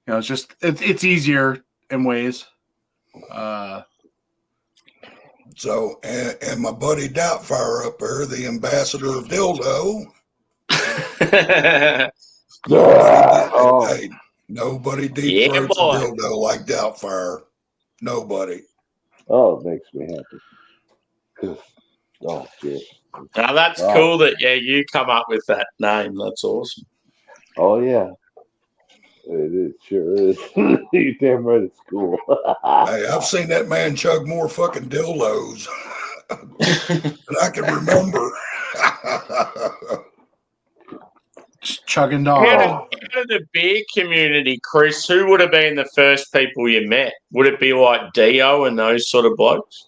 It's just it's easier in ways. So, and my buddy Doubtfire up there, the ambassador of dildo. Hey, nobody deep throats a dildo like Doubtfire. Nobody. Oh, it makes me happy. Oh, shit. Now that's cool that you come up with that name. That's awesome. Oh yeah. It sure is. You damn right it's cool. Hey, I've seen that man chug more fucking dildos And I can remember. Just chugging dog. Out of the beer community, Chris, who would have been the first people you met? Would it be like Dio and those sort of blokes?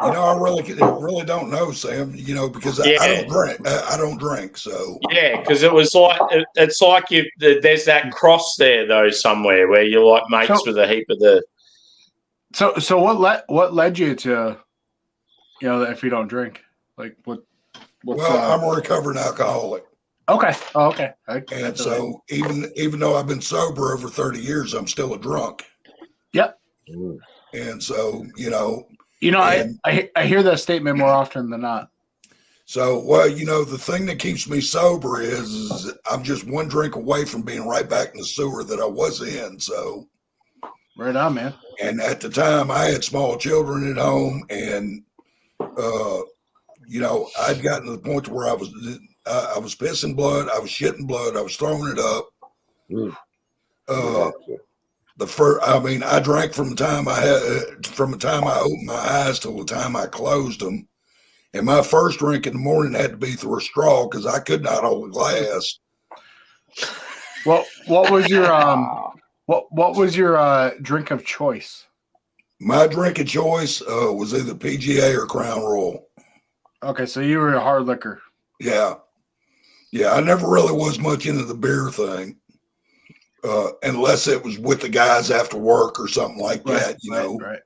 I really don't know, Sam. Because I don't drink. I don't drink, so yeah. Because it's like there's that cross there though somewhere where you're like mates with a heap of the. So what led you to, if you don't drink, like what? I'm a recovering alcoholic. Okay. Oh, okay. And so even though I've been sober over 30 years, I'm still a drunk. Yep. And so I hear that statement more often than not. So, the thing that keeps me sober is I'm just one drink away from being right back in the sewer that I was in. So, right on, man. And at the time, I had small children at home, and I'd gotten to the point where I was pissing blood, I was shitting blood, I was throwing it up. I drank from the time I opened my eyes till the time I closed them. And my first drink in the morning had to be through a straw because I could not hold a glass. What was your what was your drink of choice? My drink of choice was either PGA or Crown Royal. Okay, so you were a hard liquor. Yeah. I never really was much into the beer thing. Unless it was with the guys after work or something like that, Right.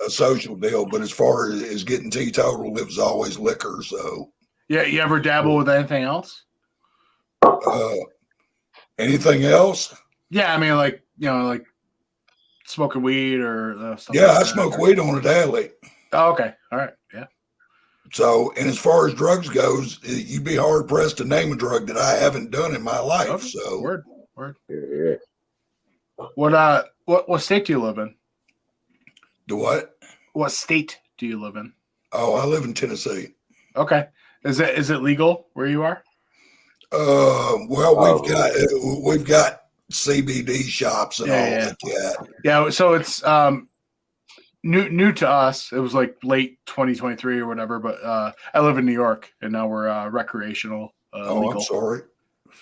A social deal. But as far as getting teetotal, it was always liquor. So, yeah, you ever dabble with anything else? Anything else? Yeah, I mean, like smoking weed or stuff. Yeah, I smoke weed on a daily. Oh, okay, all right, yeah. So, and as far as drugs goes, you'd be hard pressed to name a drug that I haven't done in my life. Okay. So, Word. Yeah. What state do you live in? Do what? What state do you live in? Oh, I live in Tennessee. Okay. Is it legal where you are? Well, we've got CBD shops and all like that. Yeah, so it's new to us. It was like late 2023 or whatever, but I live in New York and now we're recreational legal. I'm sorry.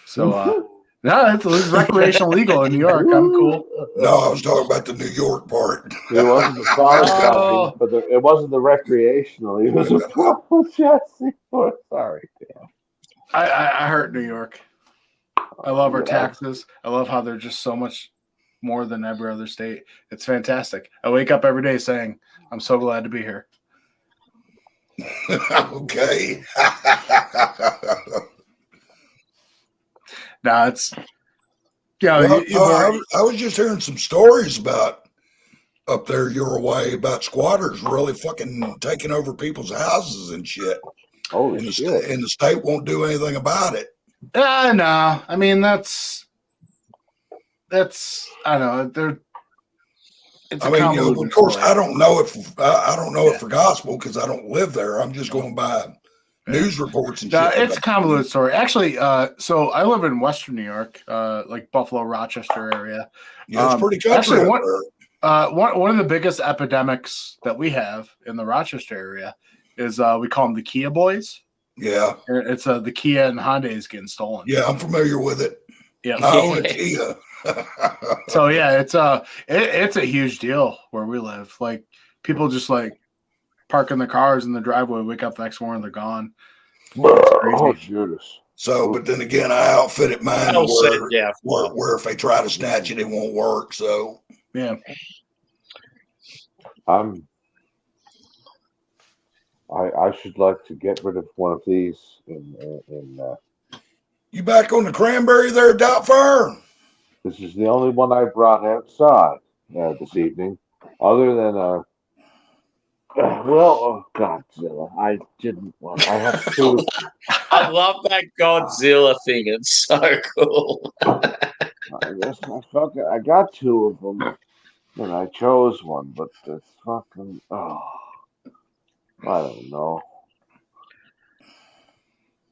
So no, it's recreational legal in New York. I'm cool. No, I was talking about the New York part. It wasn't the farm company, but it wasn't the recreational. It was a problem, Jesse. Sorry. Damn. I hurt New York. I love our taxes. I love how they're just so much more than every other state. It's fantastic. I wake up every day saying, I'm so glad to be here. Okay. No, it's I was just hearing some stories about up there your way about squatters really fucking taking over people's houses and shit. Holy shit. And the state won't do anything about it. No. I mean that's I don't know. Of course, I don't know if it for gospel because I don't live there. I'm just going by news reports and shit. It's a convoluted story. Actually, so I live in Western New York, like Buffalo, Rochester area. Yeah, it's pretty country. Actually, one of the biggest epidemics that we have in the Rochester area is we call them the Kia boys. Yeah, it's the Kia and Hyundai's getting stolen. Yeah, I'm familiar with it. Yeah, I own a Kia. So yeah, it's a huge deal where we live. Like people just like parking the cars in the driveway, wake up the next morning, they're gone. Oh, Judas. So, but then again, I outfitted mine where if they try to snatch it, it won't work. So, yeah. I should like to get rid of one of these. You back on the cranberry there, Dot Fire? This is the only one I brought outside this evening, other than Godzilla. I didn't want. I have two. I love that Godzilla thing. It's so cool. I got two of them, and I chose one, but it's fucking. I don't know.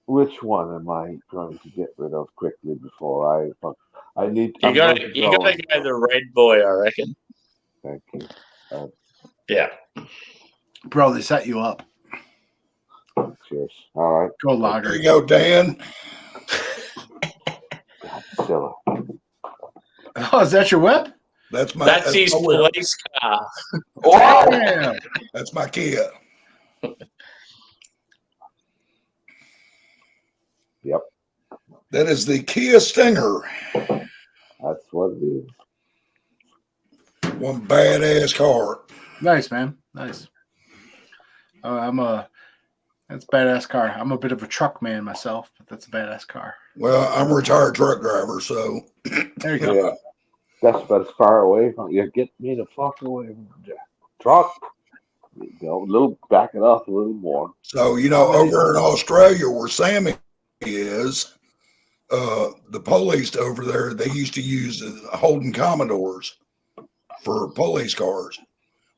Which one am I going to get rid of quickly before I need? You gotta go the red boy, I reckon. Thank you. Yeah. Bro, they set you up. Cheers. All right. Go lager. There you go, Dan. Godzilla. Oh, is that your whip? That's his my whip. police car. Oh! Damn. That's my Kia. Yep. That is the Kia Stinger. That's what it is. One badass car. Nice, man. Nice. That's a badass car. I'm a bit of a truck man myself, but that's a badass car. Well, I'm a retired truck driver, so There you go. Yeah. That's about as far away from you. Get me the fuck away from the truck. You know, a little, back it up a little more. So, over in Australia where Sammy is, the police over there, they used to use Holden Commodores for police cars.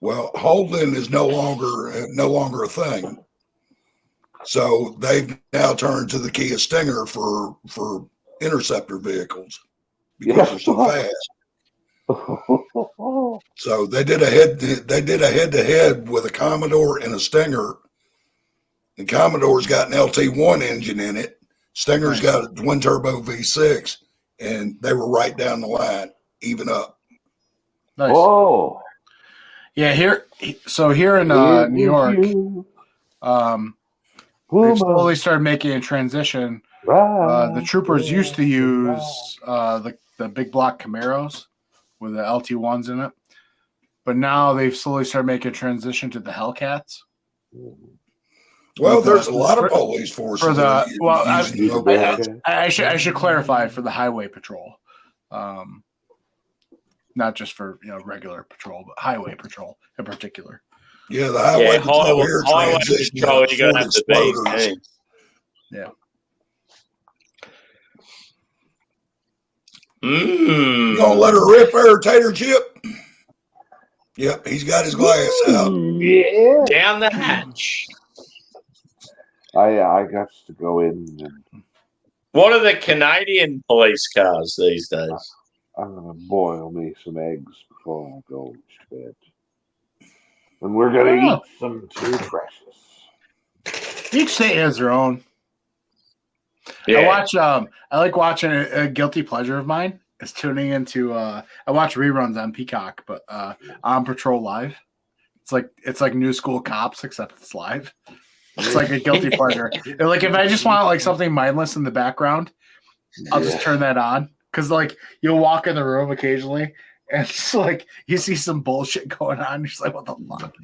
Well, Holden is no longer a thing. So they've now turned to the Kia Stinger for interceptor vehicles because they're so fast. So they did a head-to-head with a Commodore and a Stinger. And Commodore's got an LT1 engine in it. Stinger's got a twin turbo V6, and they were right down the line, even up. Nice. Whoa. Yeah, here in New York, they've slowly started making a transition. The troopers used to use the big block Camaros with the LT1s in it, but now they've slowly started making a transition to the Hellcats. Well, there's a lot of police forces for the. Well, I should clarify for the highway patrol, not just for regular patrol, but highway patrol in particular. Yeah, the highway patrol here transitioned. You're gonna have to be. Yeah. You gonna let her rip there, Tater Chip? Yep, he's got his glass out. Yeah. Down the hatch. I got to go in. And what are the Canadian police cars these days? I'm gonna boil me some eggs before I go to bed, and we're gonna eat some too precious. Each state has their own. Yeah. I like watching a guilty pleasure of mine is tuning into. I watch reruns on Peacock, but on Patrol Live. It's like New School Cops, except it's live. It's like a guilty pleasure. Like if I just want like something mindless in the background, I'll just turn that on because like you'll walk in the room occasionally and it's like you see some bullshit going on. You're just like, what the fuck,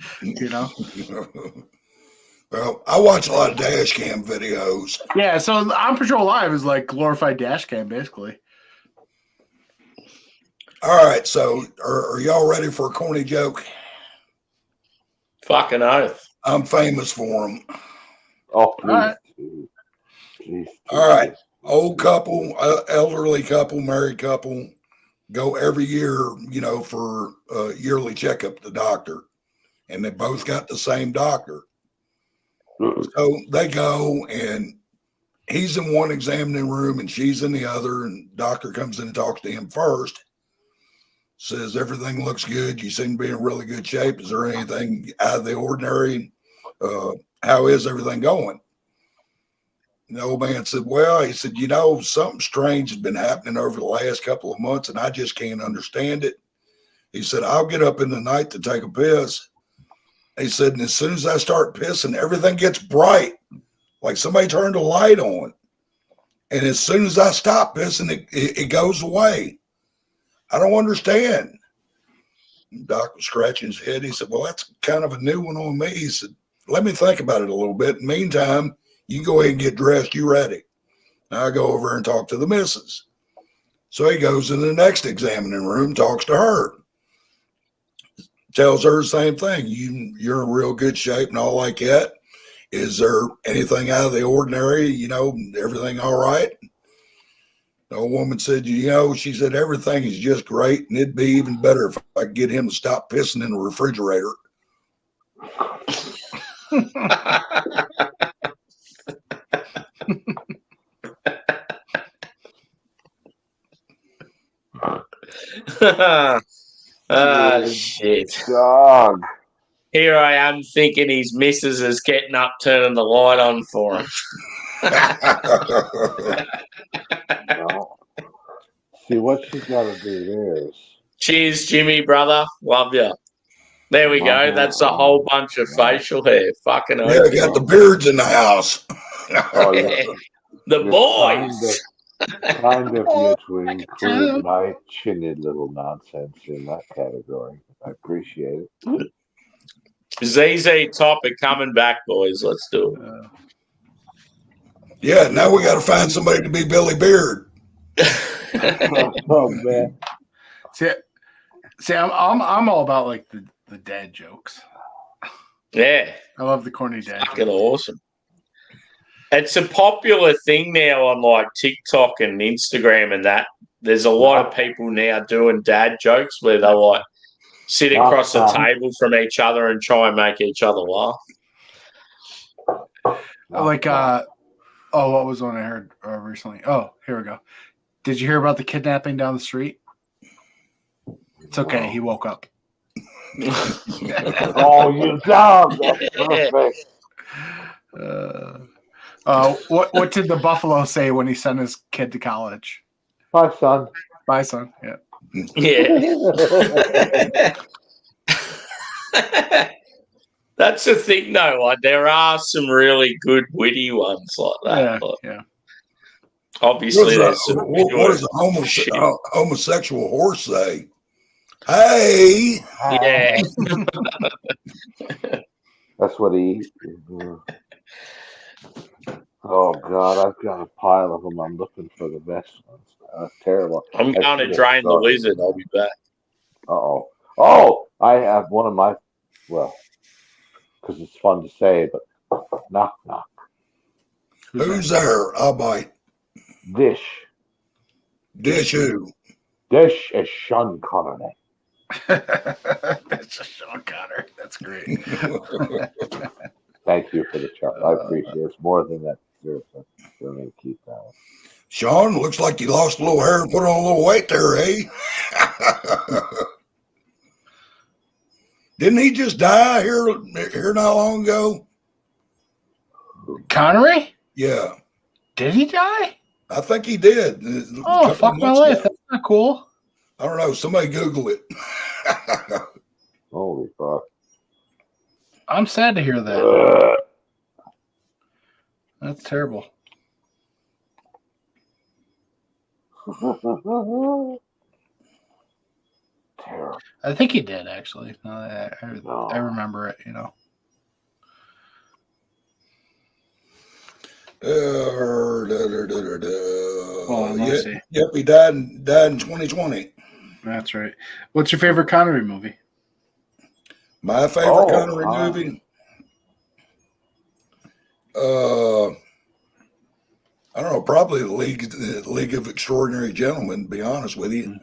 Well, I watch a lot of dash cam videos. Yeah, so on Patrol Live is like glorified dash cam, basically. All right, so are y'all ready for a corny joke? Fucking oath. I'm famous for them. Oh, please. All right. Please. All right. Old couple, elderly couple, married couple, go every year, for a yearly checkup to the doctor. And they both got the same doctor. So they go, and he's in one examining room, and she's in the other. And doctor comes in and talks to him first. Says, everything looks good. You seem to be in really good shape. Is there anything out of the ordinary? How is everything going? And the old man said, well, he said, something strange has been happening over the last couple of months, and I just can't understand it. He said, I'll get up in the night to take a piss. He said, and as soon as I start pissing, everything gets bright, like somebody turned a light on. And as soon as I stop pissing, it goes away. I don't understand. The doc was scratching his head. He said, well, that's kind of a new one on me. He said, let me think about it a little bit. In the meantime, you go ahead and get dressed. You ready? Now I go over and talk to the missus. So he goes in the next examining room, talks to her. Tells her the same thing. You're in real good shape and all like that. Is there anything out of the ordinary? Everything all right? The old woman said, she said, everything is just great, and it'd be even better if I could get him to stop pissing in the refrigerator. Shit. Dog. here I am thinking his missus is getting up, turning the light on for him. No. See, what she's got to do there is. Cheers, Jimmy, brother. Love you. There we go. That's a whole bunch of facial hair. Fucking Yeah, we got the beards in the house. Oh, the boys. Kind of you to include my chinny little nonsense in that category. I appreciate it. ZZ Topper coming back, boys. Let's do it. Yeah, now we got to find somebody to be Billy Beard. Oh man. See, I'm all about like the dad jokes. Yeah, I love the corny dad fucking jokes. awesome. It's a popular thing now on like TikTok and Instagram and that. There's a lot of people now doing dad jokes where they like sit across the table from each other and try and make each other laugh. Like what was one I heard recently? Oh, here we go. Did you hear about the kidnapping down the street? It's okay. He woke up. Oh, you dog! That's perfect. What did the buffalo say when he sent his kid to college? Bye, son. Bye, son. Yeah. Yeah. That's the thing, though. Like, there are some really good, witty ones like that. Yeah. Obviously, what does a homosexual horse say? Hey. Yeah. That's what he. Oh God, I've got a pile of them. I'm looking for the best ones. That's terrible. I'm going to drain the wizard. I'll be back. Oh, I have one of my. Well, because it's fun to say, but knock knock. Who's there? I'll bite. Dish who? Dish is Sean Connery. That's just Sean Connery. That's great. Thank you for the chart. I appreciate it. It's more than that. Seriously, we're going to keep that. Sean, looks like you lost a little hair and put on a little weight there, eh? Didn't he just die here not long ago? Connery? Yeah. Did he die? I think he did. Oh, fuck my life. That's not cool. I don't know. Somebody Google it. Holy fuck. I'm sad to hear that. That's terrible. Terrible. I think he did, actually. I remember it, you know. Yep, he died in 2020. That's right. What's your favorite Connery movie? My favorite Connery movie? I don't know, probably the League of Extraordinary Gentlemen, to be honest with you.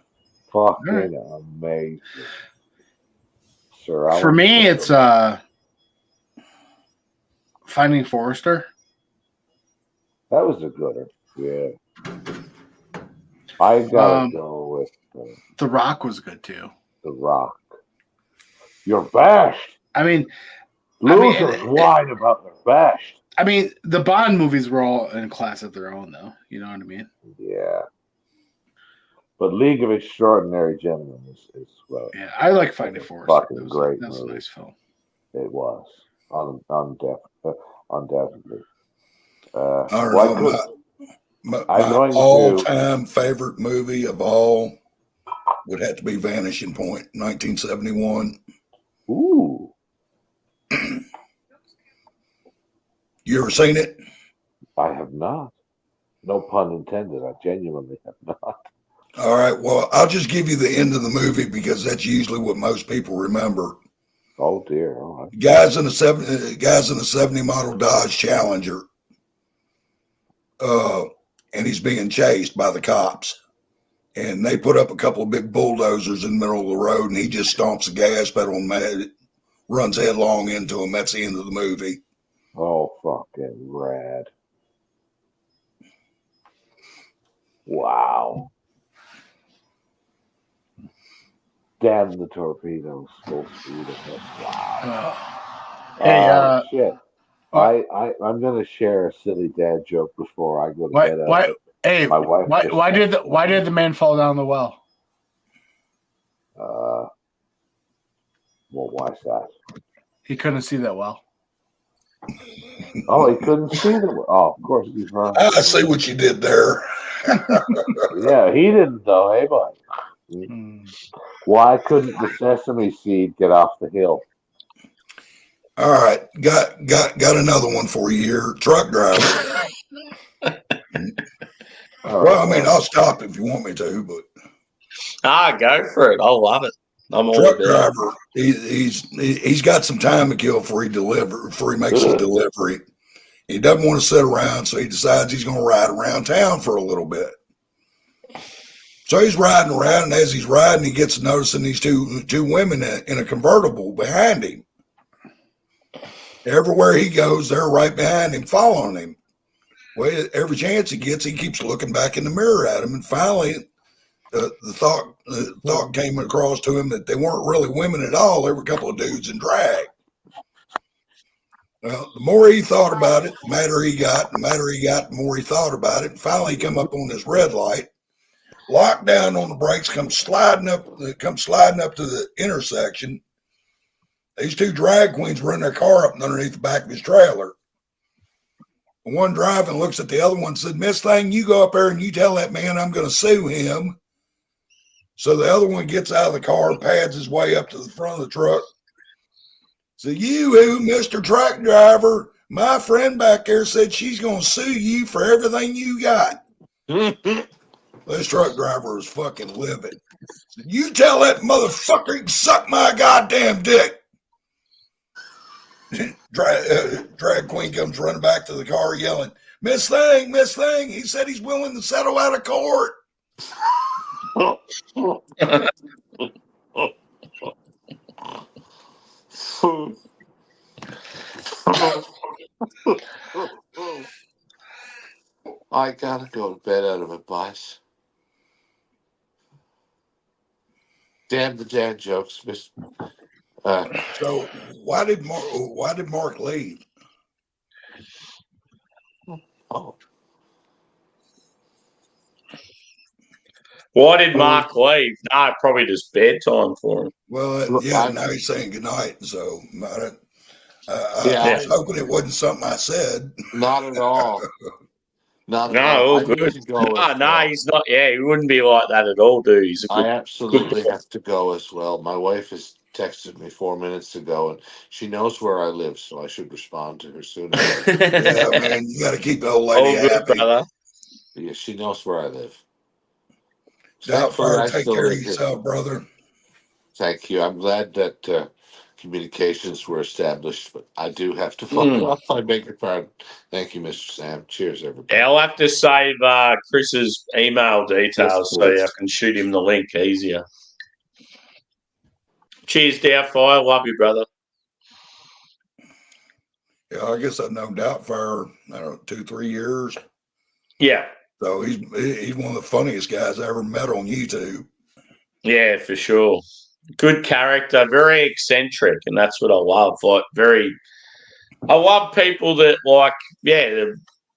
Fucking amazing. Sir, for me, it's Finding Forrester. That was a gooder. Yeah. I gotta go with The Rock was good too. The Rock. You're bashed. I mean, losers whine about their bashed. I mean, the Bond movies were all in class of their own, though. You know what I mean? Yeah. But League of Extraordinary Gentlemen is well. Yeah, I like Finding Forrester. Fucking great. That was a nice film. It was undoubtedly. I don't know. My all-time favorite movie of all would have to be Vanishing Point, 1971. Ooh. You ever seen it? I have not. No pun intended. I genuinely have not. All right. Well, I'll just give you the end of the movie because that's usually what most people remember. Oh dear. All right. Guys in a 70 model Dodge Challenger. And he's being chased by the cops. And they put up a couple of big bulldozers in the middle of the road, and he just stomps the gas pedal and runs headlong into him. That's the end of the movie. Oh, fucking rad. Wow. Damn the torpedoes, full speed ahead. Wow. Hey, Shit. I'm gonna share a silly dad joke before I go to bed. My wife. Why did the man fall down the well? Well, why's that? He couldn't see that well. Oh, he couldn't see the. Oh, of course he's wrong. I see what you did there. Yeah, he didn't though. Hey, buddy. Why couldn't the sesame seed get off the hill? All right, got another one for you here, truck driver. Well, I mean, I'll stop if you want me to, but go for it. I love it. I'm all truck about it. driver. He's got some time to kill before he makes his delivery. He doesn't want to sit around, so he decides he's going to ride around town for a little bit. So he's riding around, and as he's riding, he gets noticing these two women in a convertible behind him. Everywhere he goes, they're right behind him, following him. Well, every chance he gets, he keeps looking back in the mirror at him, and finally, the thought came across to him that they weren't really women at all. They were a couple of dudes in drag. Well, the more he thought about it, the madder he got, the more he thought about it. And finally, he come up on this red light, locked down on the brakes, come sliding up to the intersection. These two drag queens run their car up underneath the back of his trailer. The one driving looks at the other one and said, "Miss Thing, you go up there and you tell that man I'm going to sue him." So the other one gets out of the car, pads his way up to the front of the truck. So you, Mr. Truck Driver, my friend back there said she's going to sue you for everything you got. This truck driver was fucking livid. You tell that motherfucker he can suck my goddamn dick. Drag queen comes running back to the car yelling, Miss Thing, he said he's willing to settle out of court. I gotta go to bed out of advice. Damn the dad jokes, Miss. So why did Mark leave? Oh, Why did Mark leave? No, probably just bedtime for him. Well, yeah, now he's saying goodnight. So I was hoping it wasn't something I said. Not at all. Not at No, all. all good. He's not. Yeah, he wouldn't be like that at all, dude. He's a good. I absolutely have to go as well. My wife has texted me 4 minutes ago, and she knows where I live, so I should respond to her soon. Yeah, man, you got to keep the old lady happy. Brother. Yeah, she knows where I live. Doubtfire, take care of yourself, brother. Thank you. I'm glad that communications were established, but I do have to follow up. I beg your pardon. Thank you, Mr. Sam. Cheers, everybody. Yeah, I'll have to save Chris's email details so I can shoot him the link easier. Cheers, Doubtfire. Love you, brother. Yeah, I guess I've known Doubtfire, I don't know, 2-3 years. Yeah. So he's one of the funniest guys I ever met on YouTube. Yeah, for sure. Good character, very eccentric, and that's what I love. I love people that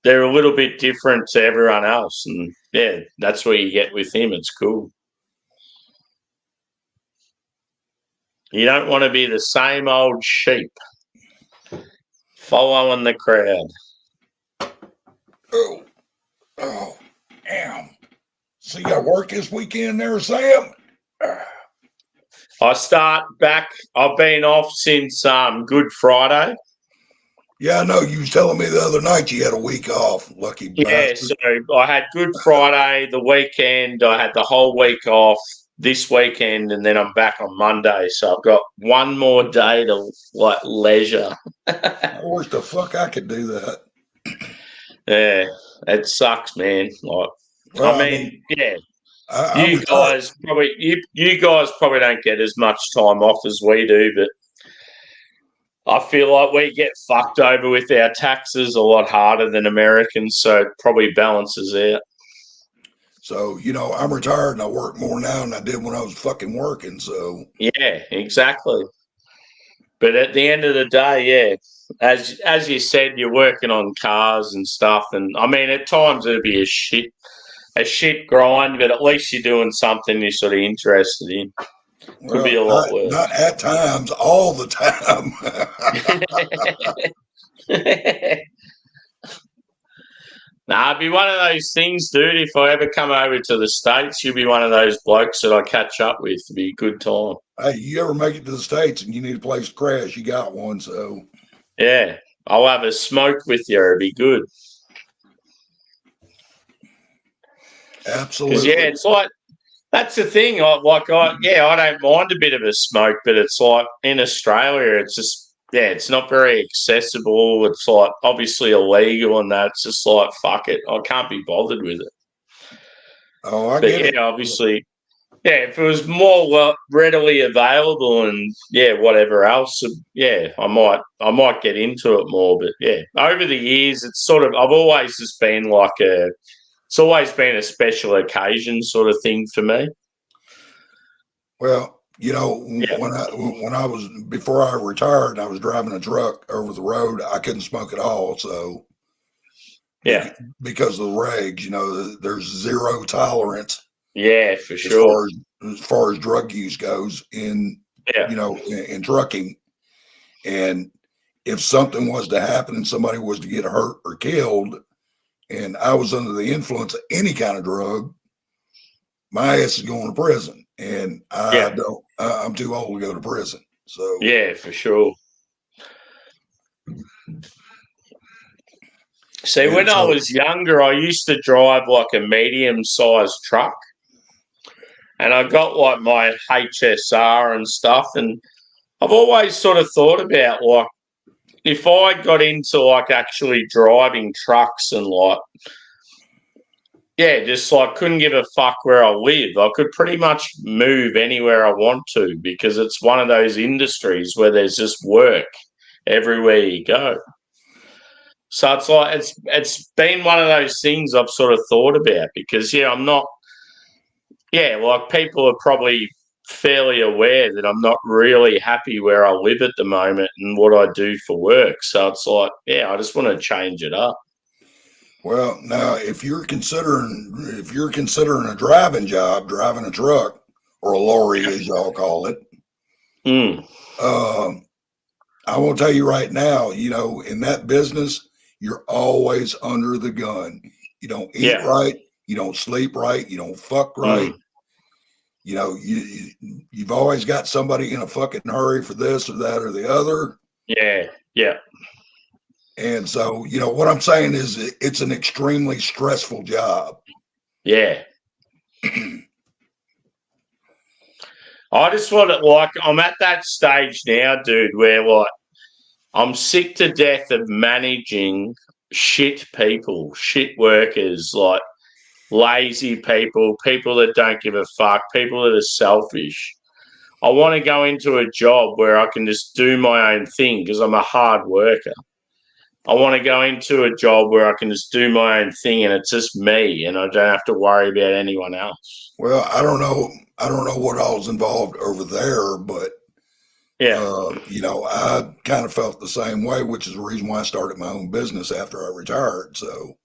they're a little bit different to everyone else, and yeah, that's what you get with him. It's cool. You don't want to be the same old sheep following the crowd. Oh, damn. So you got work this weekend there, Sam? I start back. I've been off since Good Friday. Yeah, I know. You was telling me the other night you had a week off. Lucky bastard. So I had Good Friday, the weekend. I had the whole week off this weekend, and then I'm back on Monday. So I've got one more day to leisure. I wish the fuck I could do that. Yeah, it sucks, man. You guys probably don't get as much time off as we do, but I feel like we get fucked over with our taxes a lot harder than Americans, so it probably balances out. So, I'm retired and I work more now than I did when I was fucking working. So, yeah, exactly. But at the end of the day, yeah, as you said, you're working on cars and stuff, and I mean, at times it'll be a shit grind, but at least you're doing something you're sort of interested in. Could be well, a lot worse. not at times, all the time. Nah, it'd be one of those things, dude. If I ever come over to the States, you'll be one of those blokes that I catch up with. It'd be a good time. Hey, you ever make it to the States and you need a place to crash, you got one. So, Yeah, I'll have a smoke with you. It'd be good. absolutely. Because, yeah, it's like, that's the thing. I don't mind a bit of a smoke, but it's like in Australia, it's just, yeah, it's not very accessible. It's like obviously illegal and that. It's just like, fuck it. I can't be bothered with it. Oh, I But get it. yeah, obviously, yeah, if it was more readily available and yeah, whatever else, yeah, I might get into it more. But yeah, over the years, it's sort of I've always just been like it's always been a special occasion sort of thing for me. Well, Yeah. when I was before I retired, I was driving a truck over the road. I couldn't smoke at all. So, Yeah. because of the regs, there's zero tolerance. Yeah, for sure. As far as drug use goes in trucking. And if something was to happen and somebody was to get hurt or killed, and I was under the influence of any kind of drug, my ass is going to prison. And I'm too old to go to prison. So yeah, for sure. See, when I was younger, I used to drive like a medium-sized truck. And I got like my HSR and stuff. And I've always sort of thought about like, if I got into like actually driving trucks and like, yeah, just like couldn't give a fuck where I live, I could pretty much move anywhere I want to because it's one of those industries where there's just work everywhere you go. So it's like it's been one of those things I've sort of thought about because like people are probably fairly aware that I'm not really happy where I live at the moment and what I do for work. So it's like, yeah, I just want to change it up. Well, now if you're considering a driving job, driving a truck or a lorry, as y'all call it, I will tell you right now, in that business, you're always under the gun. You don't eat right, you don't sleep right, you don't fuck right. You've always got somebody in a fucking hurry for this or that or the other. Yeah, yeah. And so, what I'm saying is it's an extremely stressful job. Yeah. I just want to, I'm at that stage now, dude, where I'm sick to death of managing shit people, shit workers, like lazy people, people that don't give a fuck, people that are selfish. I want to go into a job where I can just do my own thing because I'm a hard worker. I want to go into a job where I can just do my own thing and it's just me and I don't have to worry about anyone else. Well, I don't know what all's involved over there, but I kind of felt the same way, which is the reason why I started my own business after I retired. So,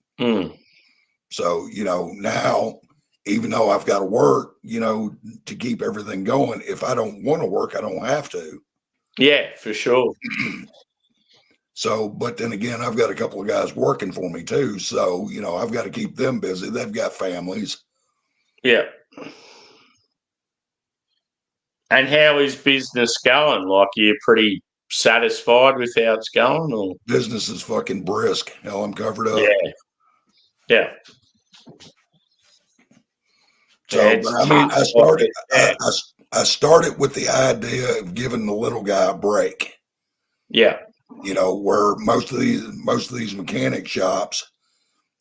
now, even though I've got to work, to keep everything going, if I don't want to work, I don't have to. Yeah, for sure. So, but then again, I've got a couple of guys working for me too. So, I've got to keep them busy. They've got families. Yeah. And how is business going? Like, are you pretty satisfied with how it's going? Or business is fucking brisk. Hell, I'm covered up. Yeah. Yeah. So, but I mean, I started with the idea of giving the little guy a break. Yeah. Where most of these mechanic shops,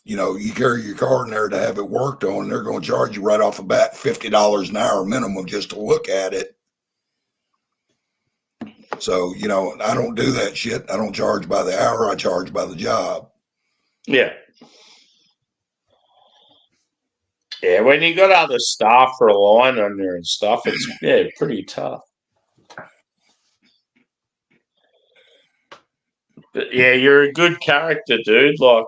you carry your car in there to have it worked on, they're going to charge you right off the bat $50 an hour minimum just to look at it. So, I don't do that shit. I don't charge by the hour. I charge by the job. Yeah. Yeah, when you got other staff relying on you and stuff, it's pretty tough. But yeah, you're a good character, dude. Like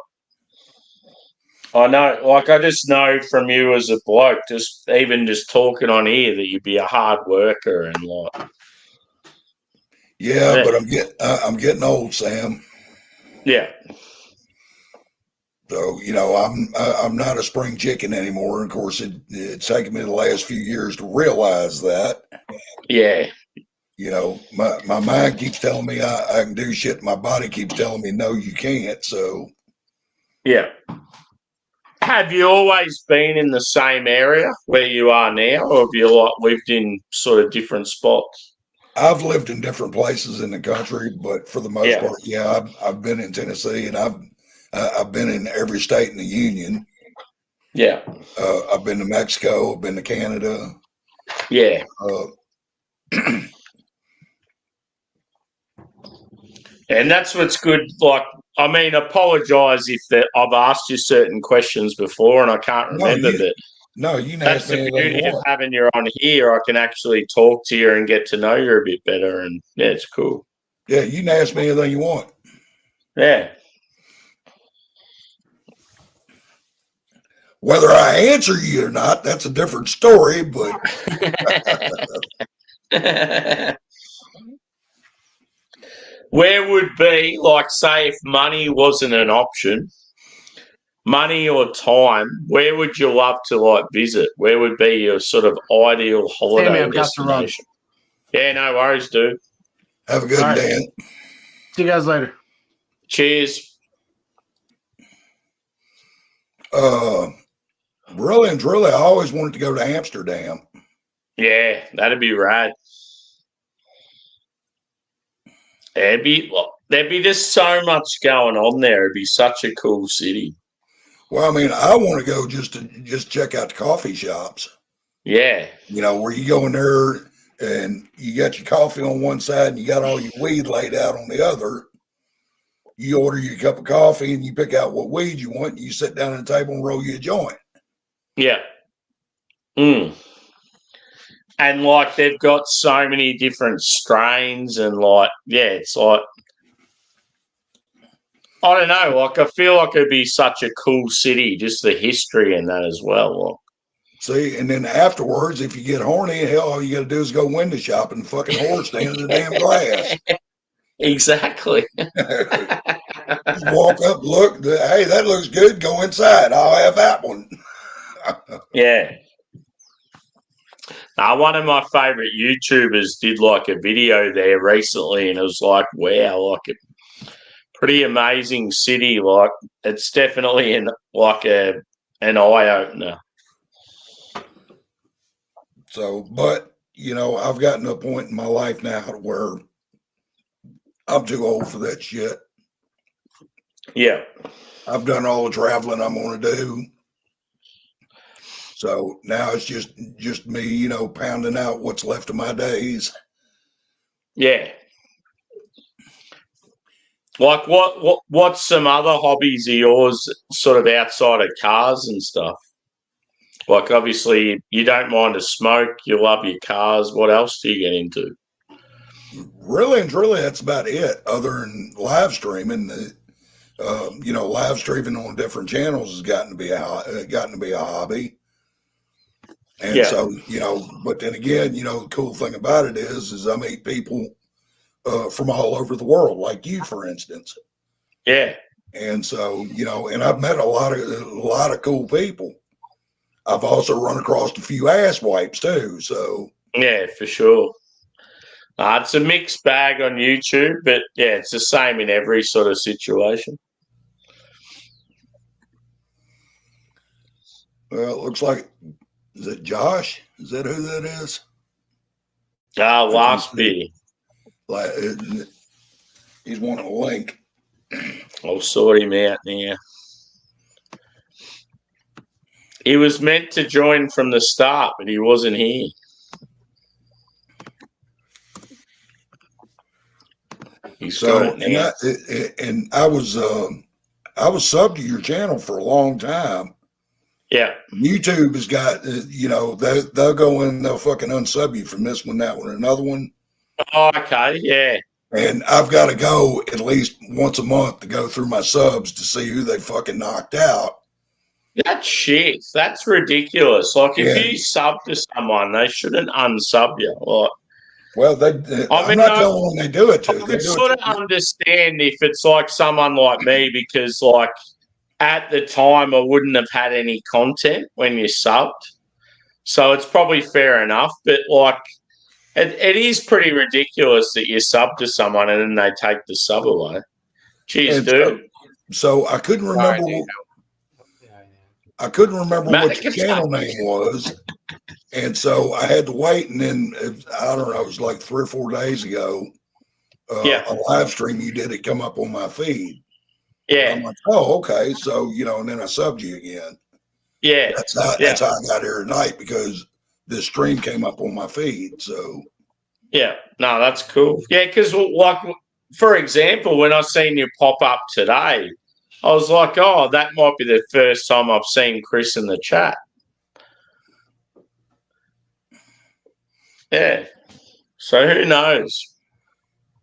I know, like I just know from you as a bloke, just even just talking on here, that you'd be a hard worker and like. Yeah, but I'm getting old, Sam. Yeah. So I'm not a spring chicken anymore. Of course, it's taken me the last few years to realize that. Yeah. My mind keeps telling me I can do shit. My body keeps telling me no, you can't. So yeah. Have you always been in the same area where you are now, or have you like lived in sort of different spots? I've lived in different places in the country, but for the most part, yeah, I've been in Tennessee, and I've been in every state in the union. Yeah. I've been to Mexico. I've been to Canada. Yeah. And that's what's good. Like, I mean, apologise if I've asked you certain questions before and I can't remember, but you can that's ask the me anything beauty you of want. having you on here. I can actually talk to you and get to know you a bit better, and yeah, it's cool. Yeah, you can ask me anything you want. Yeah. Whether I answer you or not, that's a different story, but where would be, like, say, if money wasn't an option, money or time, where would you love to, like, visit? Where would be your sort of ideal holiday Sammy, I've got to run. destination? Yeah, no worries, dude. have a good All right. day. See you guys later. Cheers. Really and truly, I always wanted to go to Amsterdam. Yeah, that'd be rad. There'd be just so much going on there. It'd be such a cool city. Well, I mean, I want to go just to check out the coffee shops. Yeah. Where you go in there and you got your coffee on one side and you got all your weed laid out on the other. You order your cup of coffee and you pick out what weed you want. And you sit down at the table and roll you a joint. Yeah. And like they've got so many different strains and like, yeah, it's like, I don't know, like I feel like it'd be such a cool city, just the history and that as well. Like. See, and then afterwards, if you get horny, hell, all you got to do is go window shop and fucking horse stand in the damn glass. Exactly. Just walk up, look, hey, that looks good. Go inside. I'll have that one. Yeah. One of my favorite YouTubers did like a video there recently, and it was like, wow, like a pretty amazing city. Like it's definitely an eye opener. So, but I've gotten to a point in my life now where I'm too old for that shit. Yeah. I've done all the traveling I'm going to do. So now it's just me, pounding out what's left of my days. Yeah. Like what's some other hobbies of yours sort of outside of cars and stuff? Like obviously you don't mind to smoke, you love your cars. What else do you get into? Really and truly, that's about it. Other than live streaming, live streaming on different channels has gotten to be a hobby. And so, but then again, the cool thing about it is I meet people from all over the world, like you, for instance. Yeah. And so, and I've met a lot of cool people. I've also run across a few ass wipes too. So yeah, for sure. It's a mixed bag on YouTube, but yeah, it's the same in every sort of situation. Well, it looks like, is it Josh? Is that who that is? Last bit. Like, he's wanting a link. I'll sort him out now. He was meant to join from the start, but he wasn't here. He's got it now. I was subbed to your channel for a long time. Yeah. YouTube has got, they'll go in, they'll fucking unsub you from this one, that one, another one. Oh, okay. Yeah. And I've got to go at least once a month to go through my subs to see who they fucking knocked out. That's shit. That's ridiculous. Like, if Yeah. you sub to someone, they shouldn't unsub you. Like, Well, I'm not telling them they do it to. I could sort of understand if it's like someone like me, because, like, at the time, I wouldn't have had any content when you subbed. So it's probably fair enough. But, like, it is pretty ridiculous that you sub to someone and then they take the sub away. Jeez, dude. So I couldn't remember. I couldn't remember what your channel name was. And so I had to wait. And then, I don't know, it was like 3 or 4 days ago. A live stream you did, it come up on my feed. Yeah. I'm like, oh, okay. So, and then I subbed you again. Yeah. That's how I got here tonight, because this stream came up on my feed. So. Yeah. No, that's cool. Yeah, because, like, for example, when I seen you pop up today, I was like, oh, that might be the first time I've seen Chris in the chat. Yeah. So who knows?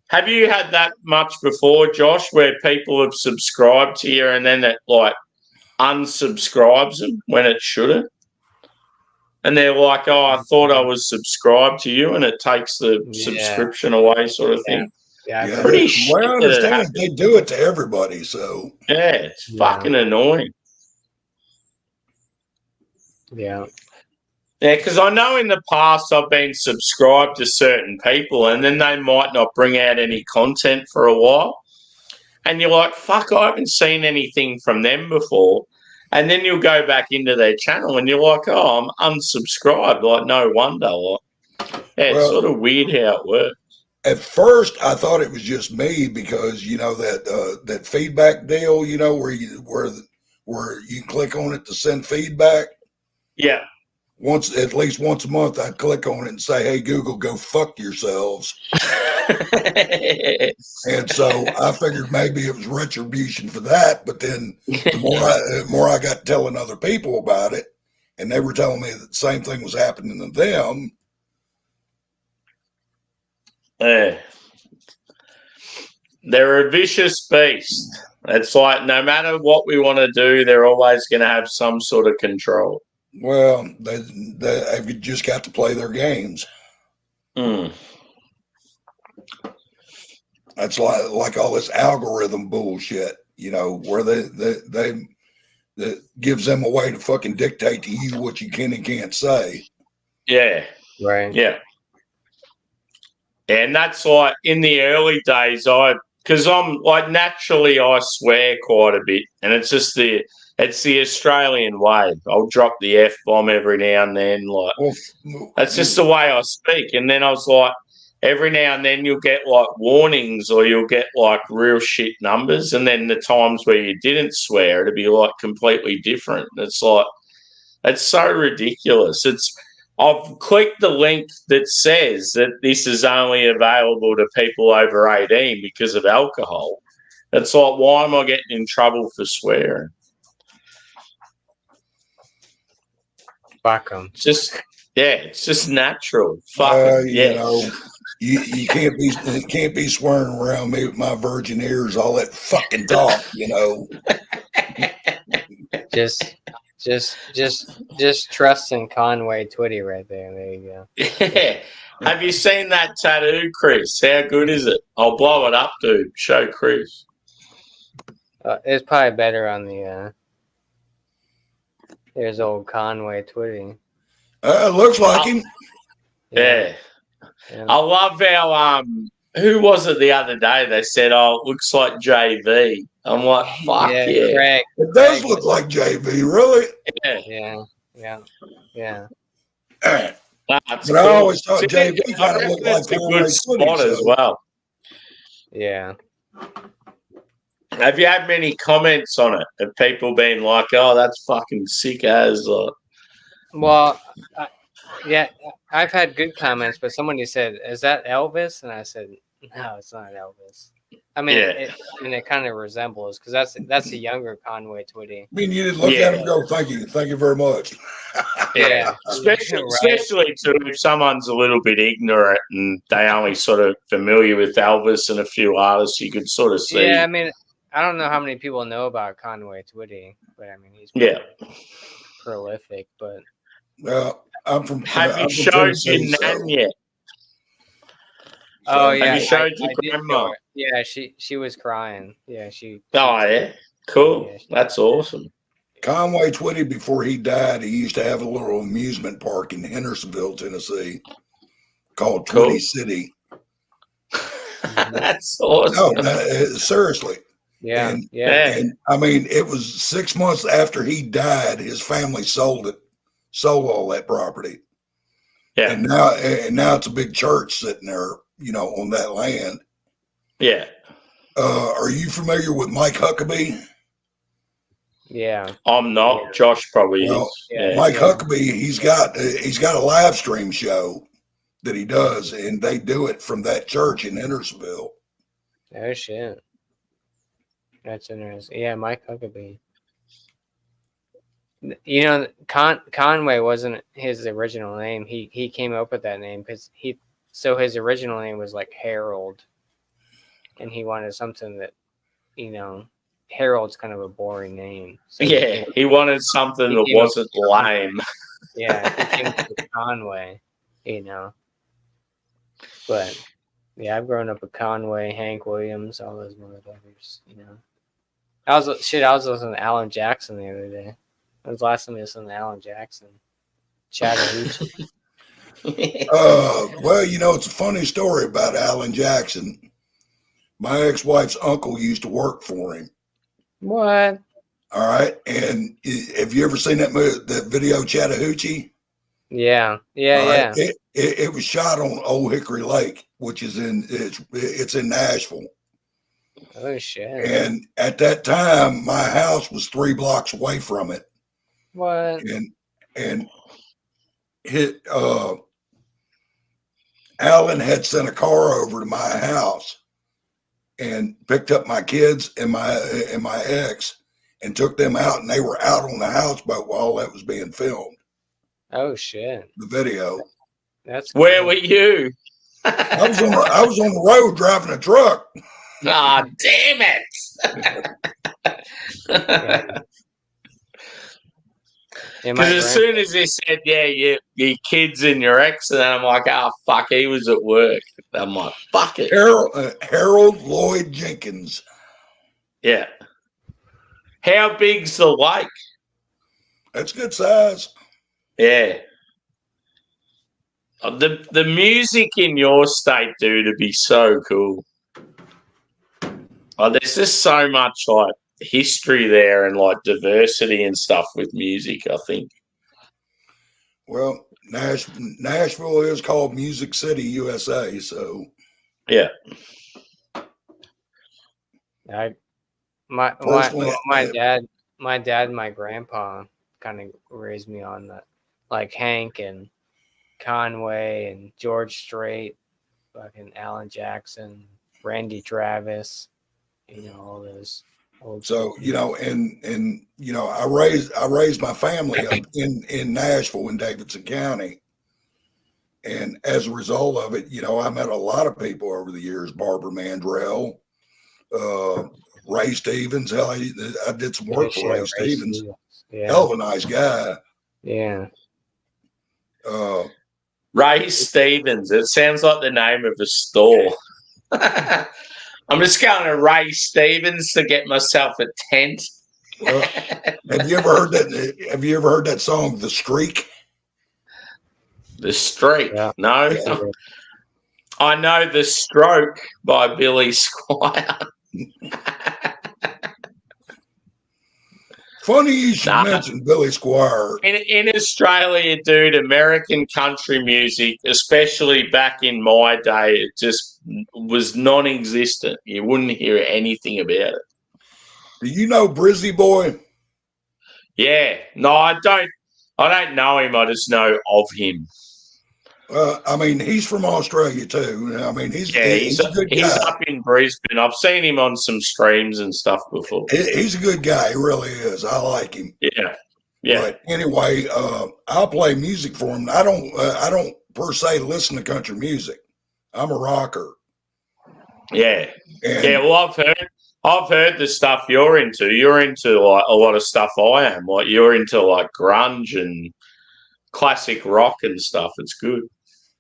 Have you had that much before, Josh, where people have subscribed to you and then it, like, unsubscribes them when it shouldn't? And they're like, oh, I thought I was subscribed to you, and it takes the subscription away, sort of thing. Yeah, pretty shit. Well, I understand they do it to everybody, so. Yeah, it's fucking annoying. Yeah. Yeah, because I know in the past I've been subscribed to certain people, and then they might not bring out any content for a while. And you're like, fuck, I haven't seen anything from them before. And then you'll go back into their channel and you're like, oh, I'm unsubscribed. Like, no wonder. Like, yeah, it's sort of weird how it works. At first, I thought it was just me because, that feedback deal, where you click on it to send feedback. Yeah. At least once a month, I'd click on it and say, hey, Google, go fuck yourselves. And so I figured maybe it was retribution for that. But then the more I got telling other people about it, and they were telling me that the same thing was happening to them. They're a vicious beast. It's like no matter what we want to do, they're always going to have some sort of control. Well, they've just got to play their games. That's like all this algorithm bullshit, where they gives them a way to fucking dictate to you what you can and can't say. Yeah. Right. Yeah. And that's like in the early days, because I'm like naturally I swear quite a bit, and it's just it's the Australian way. I'll drop the F-bomb every now and then. Like, that's just the way I speak. And then I was like, every now and then you'll get like warnings or you'll get like real shit numbers. And then the times where you didn't swear, it'd be like completely different. It's like, it's so ridiculous. I've clicked the link that says that this is only available to people over 18 because of alcohol. It's like, why am I getting in trouble for swearing? Fuck them. It's just natural. Fuck you can't be swearing around me with my virgin ears, all that fucking talk, Just trust in Conway Twitty right there. There you go. Yeah. Have you seen that tattoo, Chris? How good is it? I'll blow it up, dude. Show Chris. It's probably better on the. There's old Conway Twitty. Looks like him. Yeah. I love how who was it the other day? They said, "Oh, it looks like JV." I'm like, "Fuck yeah!" Craig. It does look like JV, really. Yeah. But cool. I always thought JV kind of looked like a good spot as well. Yeah. Have you had many comments on it? Have people been like, "Oh, that's fucking sick as"? Well, yeah, I've had good comments, but somebody said, "Is that Elvis?" And I said, "No, it's not Elvis." I mean, Yeah. it kind of resembles because that's a younger Conway Twitty. I mean, you didn't look at him and go, thank you very much. Yeah, especially too if someone's a little bit ignorant and they only sort of familiar with Elvis and a few artists, you could sort of see. Yeah, I mean, I don't know how many people know about Conway Twitty, but I mean, he's prolific. But I'm from. Have you showed your nan yet? Oh yeah, have you showed your grandma? Yeah, she was crying. Yeah, she. Oh yeah, cool. Yeah, that's awesome. Conway Twitty, before he died, he used to have a little amusement park in Hendersonville, Tennessee, called Twitty City. That's awesome. No, seriously. Yeah, and I mean, it was 6 months after he died, his family sold all that property. Yeah, and now it's a big church sitting there, on that land. Yeah. Are you familiar with Mike Huckabee? Yeah, I'm not. Yeah. Josh probably is. Yeah. Mike Huckabee, he's got a live stream show that he does, and they do it from that church in Hendersonville. Oh shit, that's interesting. Yeah, Mike Huckabee. Conway wasn't his original name. He came up with that name because his original name was like Harold, and he wanted something that, Harold's kind of a boring name. So he wanted something that wasn't lame. Yeah, he came up with Conway, But yeah, I've grown up with Conway, Hank Williams, all those motherfuckers. I was listening to Alan Jackson the other day. That was the last time I listened to Alan Jackson. Chattahoochee. Well, it's a funny story about Alan Jackson. My ex-wife's uncle used to work for him. What? All right. And have you ever seen that video Chattahoochee? Yeah. It was shot on Old Hickory Lake, which is it's in Nashville. Oh shit. And at that time, my house was 3 blocks away from it. What? And Alan had sent a car over to my house and picked up my kids and my ex and took them out, and they were out on the houseboat while that was being filmed. Oh shit. The video. That's where were you? I was on the road driving a truck. Ah, oh, damn it. Because as soon as he said, your kids and your ex, and then I'm like, oh, fuck, he was at work. I'm like, fuck it. Harold Lloyd Jenkins. Yeah. How big's the lake? That's good size. Yeah. The music in your state, dude, would be so cool. There's just so much, history there and diversity and stuff with music, I think. Well, Nashville is called Music City, USA, so yeah. My dad and my grandpa kind of raised me on that, like Hank and Conway and George Strait, fucking Alan Jackson, Randy Travis, all those. So I raised my family up in Nashville in Davidson County, and as a result of it, I met a lot of people over the years. Barbara Mandrell, Ray Stevens. Hell, I did some work for Ray Stevens. Yeah. Hell of a nice guy. Yeah. Ray Stevens. It sounds like the name of a store. I'm just going to Ray Stevens to get myself a tent. Have you ever heard that? Have you ever heard that song, "The Streak"? The Streak? Yeah. No. Yeah. I know "The Stroke" by Billy Squire. Funny you should mention Billy Squire. In Australia, dude, American country music, especially back in my day, it just was non-existent. You wouldn't hear anything about it. Do you know Brizzy Boy? Yeah. No, I don't know him. I just know of him. I mean, he's from Australia too. I mean, he's a good guy. He's up in Brisbane. I've seen him on some streams and stuff before. He's a good guy. He really is. I like him. Yeah. Yeah. But anyway, I'll play music for him. I don't per se listen to country music. I'm a rocker. Yeah. Well, I've heard the stuff you're into. You're into like a lot of stuff I am. Like you're into like grunge and classic rock and stuff. It's good.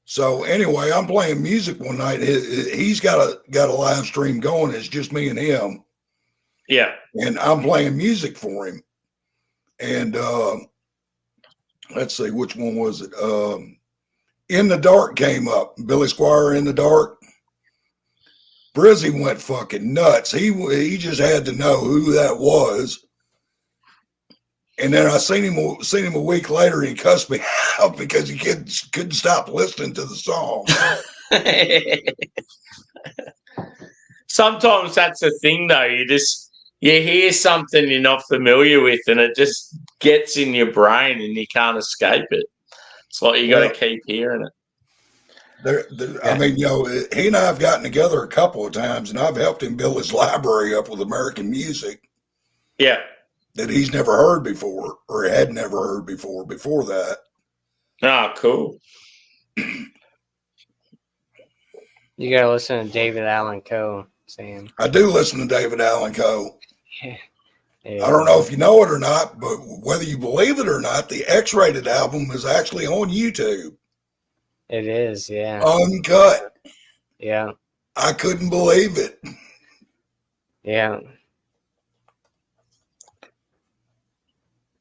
So anyway, I'm playing music one night. He's got a live stream going. It's just me and him. Yeah. And I'm playing music for him. And let's see, which one was it? In the Dark came up. Billy Squire, In the Dark. Brizzy went fucking nuts. He just had to know who that was. And then I seen him a week later, and he cussed me out because he couldn't stop listening to the song. Sometimes that's the thing, though. You hear something you're not familiar with, and it just gets in your brain, and you can't escape it. It's like you got to keep hearing it. I mean, you know, he and I have gotten together a couple of times, and I've helped him build his library up with American music. Yeah. That he's never heard before, or had never heard before that. Oh, cool. You got to listen to David Allan Coe, Sam. I do listen to David Allan Coe. Yeah. I don't know if you know it or not, but whether you believe it or not, the X-rated album is actually on YouTube. It is, yeah. Uncut. Yeah. I couldn't believe it. Yeah.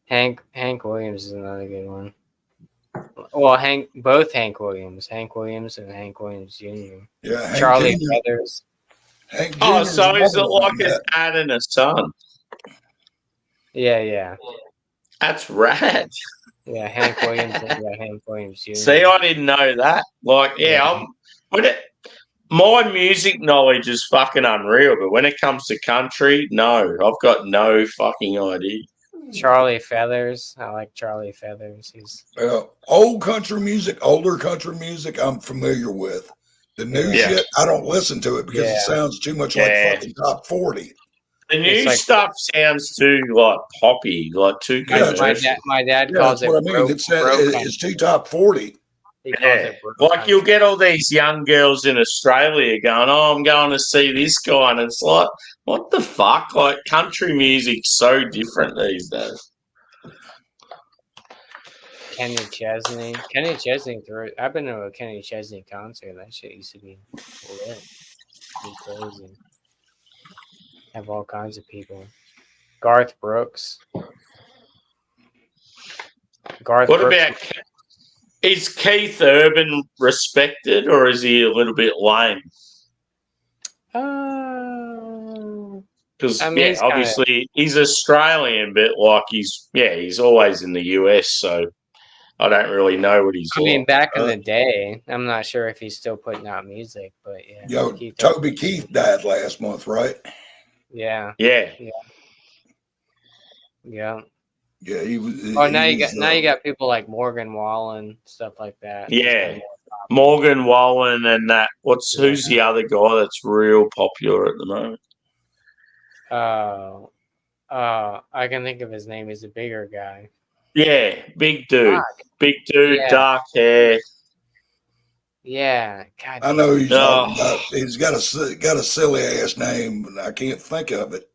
Hank Williams is another good one. Well, both Hank Williams and Hank Williams Jr. Yeah, Hank Charlie Jr. Feathers. Hank Oh, Jr. so is it like an dad and a son? Yeah. That's rad. Yeah, Hank Williams Jr. See, I didn't know that. Like, my music knowledge is fucking unreal, but when it comes to country, no, I've got no fucking idea. Charlie Feathers. I like Charlie Feathers. He's older country music, I'm familiar with. The new shit, I don't listen to it because it sounds too much like fucking top 40. The new stuff sounds too like poppy, like too good. My dad calls it. What I mean, it's too top 40. Like you'll get all these young girls in Australia going, "Oh, I'm going to see this guy," and it's like, what the fuck? Like country music's so different these days. Kenny Chesney I've been to a Kenny Chesney concert. That shit used to be lit. Be crazy. Have all kinds of people. Garth Brooks. Is Keith Urban respected, or is he a little bit lame? Because obviously he's Australian, but like he's always in the US, so I don't really know what he's. I mean, back in the day, I'm not sure if he's still putting out music, but yeah. Yo, Toby Keith died last month, right? Yeah. Yeah, he was. Now you got people like Morgan Wallen, stuff like that. Yeah, Morgan Wallen and that. Who's the other guy that's real popular at the moment? I can think of his name. He's a bigger guy. Yeah, big dude, dark hair. Yeah, God. I know he's talking about. He's got a silly ass name, but I can't think of it.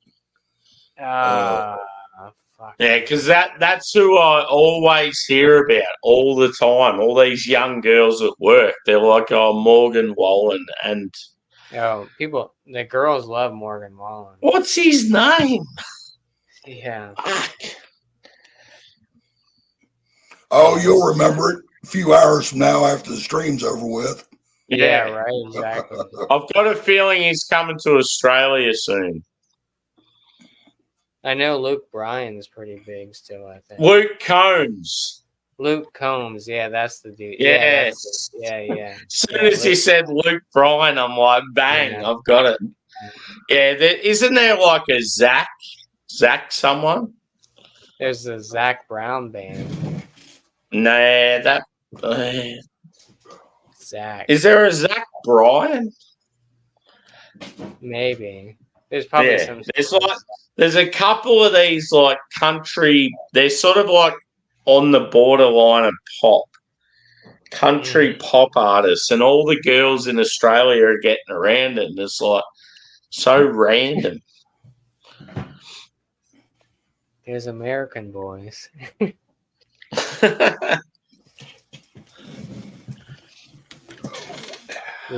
Fuck. Yeah, because that's who I always hear about all the time. All these young girls at work, they're like, "Oh, Morgan Wallen," and the girls love Morgan Wallen. What's his name? Yeah. Fuck. Oh, you'll remember it a few hours from now after the stream's over with. Yeah, right. Exactly. I've got a feeling he's coming to Australia soon. I know Luke Bryan's pretty big still, I think. Luke Combs. Yeah, that's the dude. Yes. Yeah. As soon as you said Luke Bryan, I'm like, bang, I've got it. Yeah, isn't there like a Zach someone? There's the Zach Brown band. Nah, that... Zach. Is there a Zach Bryan? Maybe. There's probably some. There's a couple of these like country. They're sort of like on the borderline of pop, country pop artists, and all the girls in Australia are getting around it, and it's like so random. There's American boys. We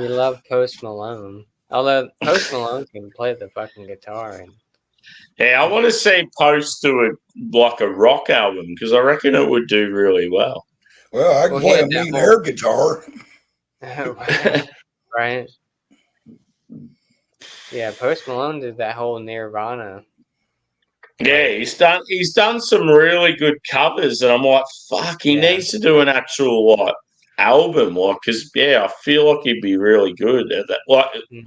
love Post Malone. Although Post Malone can play the fucking guitar. And yeah, I want to see Post do a rock album because I reckon it would do really well. Well, I can play a mean air guitar. Right? Yeah, Post Malone did that whole Nirvana. Yeah, he's done some really good covers, and I'm like, fuck, he needs to do an actual like album, like, because I feel like he'd be really good at that,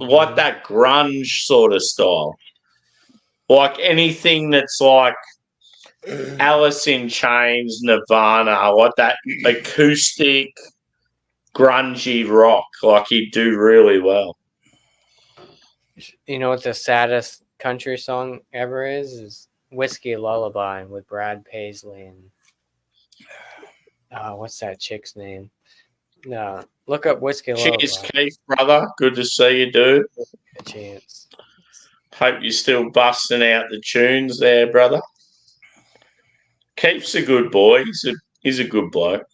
like that grunge sort of style, like anything that's like Alice in Chains, Nirvana, like that acoustic, grungy rock, like he'd do really well. You know what the saddest country song ever is Whiskey Lullaby with Brad Paisley and what's that chick's name? No, look up Whiskey Lullaby. Cheers, Keith, brother. Good to see you, dude. A chance. Hope you're still busting out the tunes there, brother. Keith's a good boy. He's a good bloke.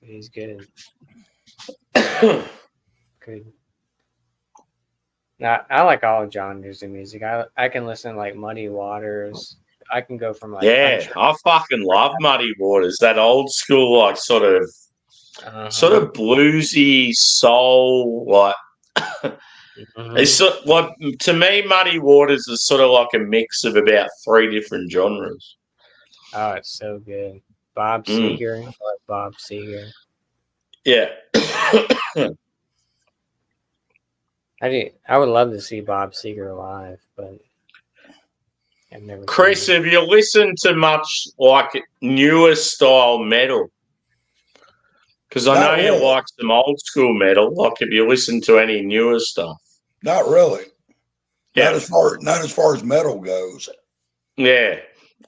He's good. Good. Now, I like all genres of music. I can listen to like Muddy Waters. I can go from like country. I fucking love Muddy Waters. That old school, like sort of bluesy soul, like. It's like, to me, Muddy Waters is sort of like a mix of about 3 different genres. Oh, it's so good. Bob Seger. I like Bob Seger. Yeah. I would love to see Bob Seger live, but I've never. Chris, have you listened to much like newer style metal? Because I know you like some old school metal. Like, have you listened to any newer stuff? Not really. Yeah. Not as far as metal goes. Yeah.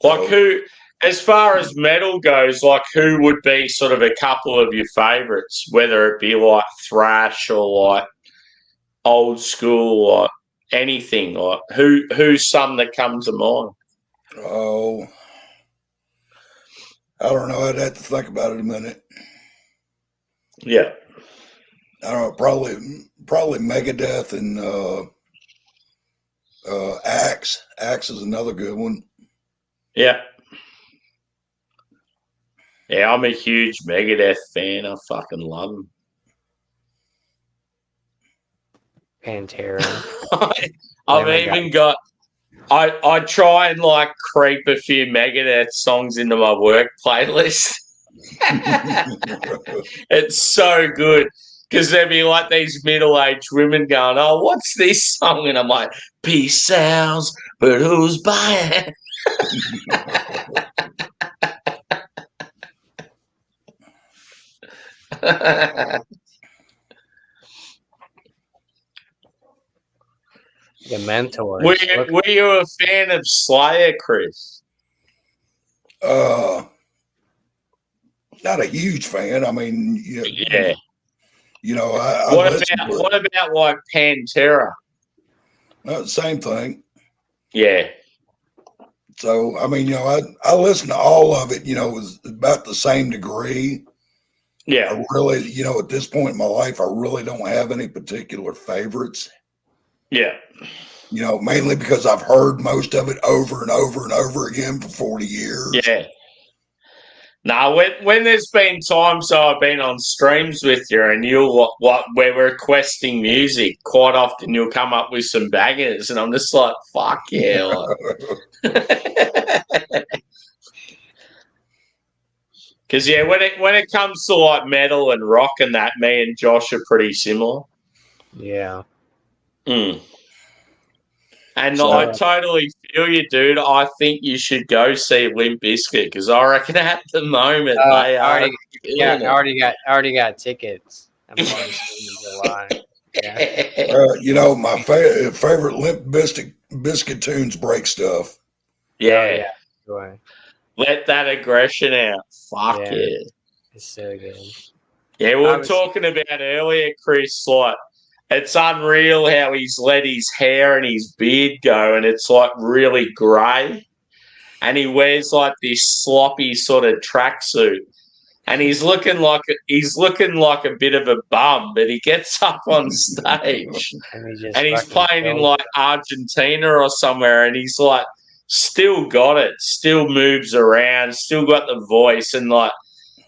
Like who, as far as metal goes, like who would be sort of a couple of your favourites, whether it be like thrash or like old school or anything? Like who's some that come to mind? Oh, I don't know. I'd have to think about it a minute. Yeah. I don't know, probably Megadeth and Axe. Axe is another good one. Yeah. Yeah, I'm a huge Megadeth fan. I fucking love them. Pantera. I've even got. I try and like creep a few Megadeth songs into my work playlist. It's so good because there'd be like these middle-aged women going, "Oh, what's this song?" And I'm like, "Peace sells, but who's buying?" The Mentors. Were you a fan of Slayer, Chris? Not a huge fan. I mean, yeah. You know, what about like Pantera? Same thing. Yeah. So I mean, you know, I listen to all of it. You know, it was about the same degree. Yeah. I really, you know, at this point in my life, I really don't have any particular favorites. Yeah. You know, mainly because I've heard most of it over and over and over again for 40 years. Yeah. Now, when there's been times I've been on streams with you and we're requesting music, quite often you'll come up with some bangers, and I'm just like, fuck yeah. Because, when it comes to like metal and rock and that, me and Josh are pretty similar. Yeah. And So- I totally feel you, dude. I think you should go see Limp Bizkit because I reckon at the moment they are. I already got tickets. I'm going to see them in July. Yeah. You know, my favorite Limp Biscuit tunes, Break Stuff. Yeah. Go ahead. Let that aggression out. Fuck yeah. It's so good. Yeah, we were talking about earlier, Chris, like, it's unreal how he's let his hair and his beard go, and it's like really grey. And he wears like this sloppy sort of tracksuit. And he's looking like a bit of a bum, but he gets up on stage and he's playing in like Argentina or somewhere, and he's like still got it, still moves around, still got the voice, and like,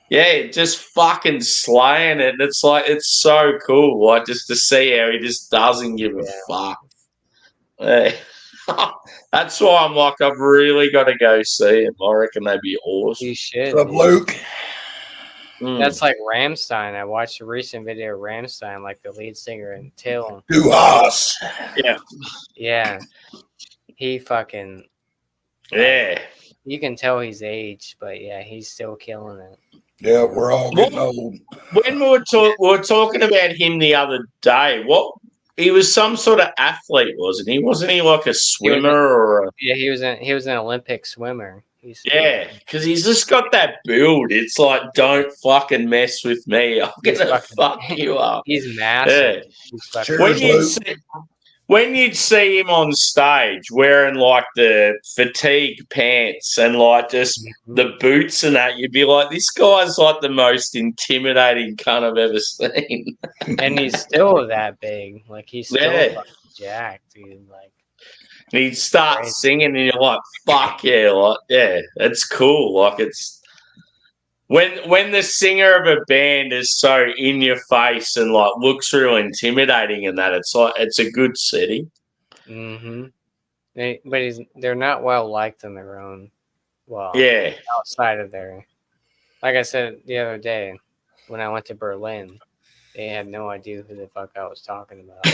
yeah, just fucking slaying it. And it's like, it's so cool, like, just to see how he just doesn't give a fuck. Yeah. That's why I'm like, I've really got to go see him. I reckon they'd be awesome. You should. What's up, Luke? That's like Rammstein. I watched a recent video of Rammstein, like the lead singer and Till. Du hast. Yeah. Yeah. He fucking. Yeah. You can tell he's aged, but yeah, he's still killing it. Yeah, we're all getting old. When we were talking about him the other day, he was some sort of athlete, wasn't he? Wasn't he like a swimmer Yeah, he was an Olympic swimmer. Because he's just got that build. It's like, don't fucking mess with me. I'm gonna fuck you up. He's massive. Yeah. He's When you'd see him on stage wearing like the fatigue pants and like just the boots and that, you'd be like, this guy's like the most intimidating cunt I've ever seen. And he's still that big. Like he's still fucking jacked, dude. Like, and he'd start singing and you're like, fuck yeah, like, yeah, it's cool. Like, it's when the singer of a band is so in your face and like looks real intimidating and that, it's like, it's a good setting. But they're not well liked in their own. Well, outside of their, like I said the other day, when I went to Berlin, they had no idea who the fuck I was talking about.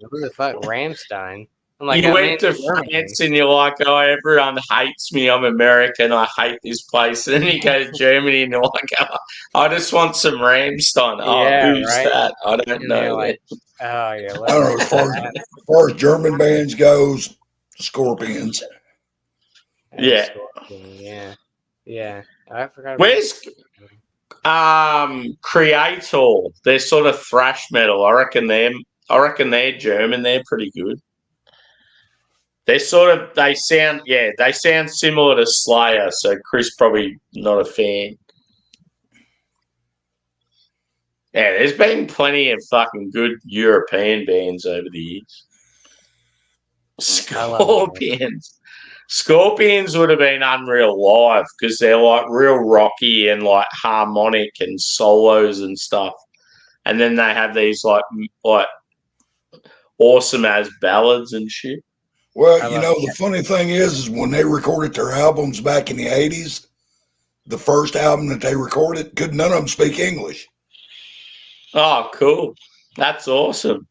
Who the fuck, Rammstein? I'm like, you went to France and you're like, oh, everyone hates me. I'm American. I hate this place. And then you go to Germany and you're like, oh, I just want some Rammstein. Oh, who's that? I don't know. Like, oh, yeah. I don't know. As far as German bands goes, Scorpions. Yeah. Yeah. I forgot. Where's Creator? They're sort of thrash metal. I reckon they're German. They're pretty good. They sound similar to Slayer, so Chris probably not a fan. Yeah, there's been plenty of fucking good European bands over the years. Scorpions would have been unreal live because they're like real rocky and like harmonic and solos and stuff. And then they have these like awesome as ballads and shit. Well, you know, the funny thing is when they recorded their albums back in the 80s, the first album that they recorded, none of them speak English. Oh, cool. That's awesome.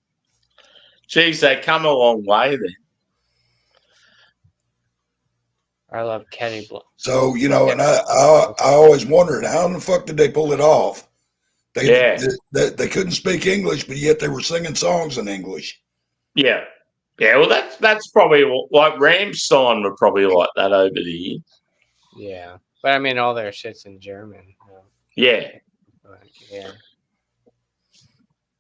Jeez, they come a long way then. I love Kenny Blood. So, you know, and I always wondered, how in the fuck did they pull it off? They couldn't speak English, but yet they were singing songs in English. Yeah. Yeah, well, that's probably like Rammstein were probably like that over the years. Yeah, but I mean, all their shit's in German. Yeah. But, yeah.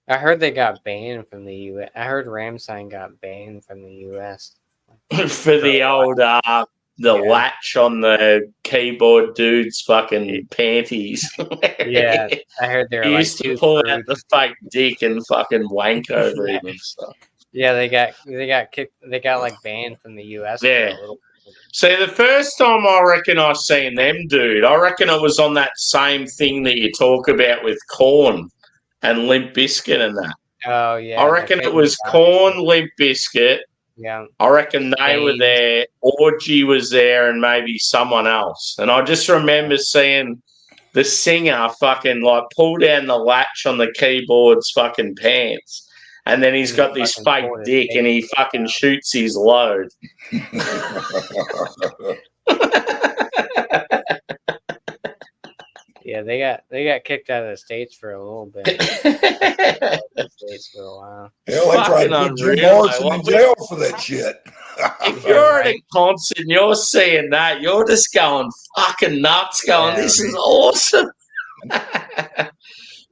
I heard they got banned from the U.S. I heard Rammstein got banned from the U.S. For the old latch on the keyboard dude's fucking panties. Yeah, I heard they're he like used to pull out the fake dick and fucking wank over him and stuff. Yeah, they got kicked. They got like banned from the U.S. Yeah. See, the first time I reckon I seen them, dude, I reckon it was on that same thing that you talk about with Korn and Limp Bizkit and that. Oh yeah. I reckon it was Korn, Limp Bizkit. Yeah. I reckon they were there. Orgy was there, and maybe someone else. And I just remember seeing the singer fucking like pull down the latch on the keyboard's fucking pants. and then he's got this fucking fake pulled his dick, and he face fucking out. shoots his load. Yeah, they got kicked out of the States for a little bit. States for a while. Hell, they tried to put Jim unreal, Morrison like, in jail for that shit. if Yeah, you're at right. a concert and you're seeing that, you're just going fucking nuts, going, Yeah, this is right. awesome.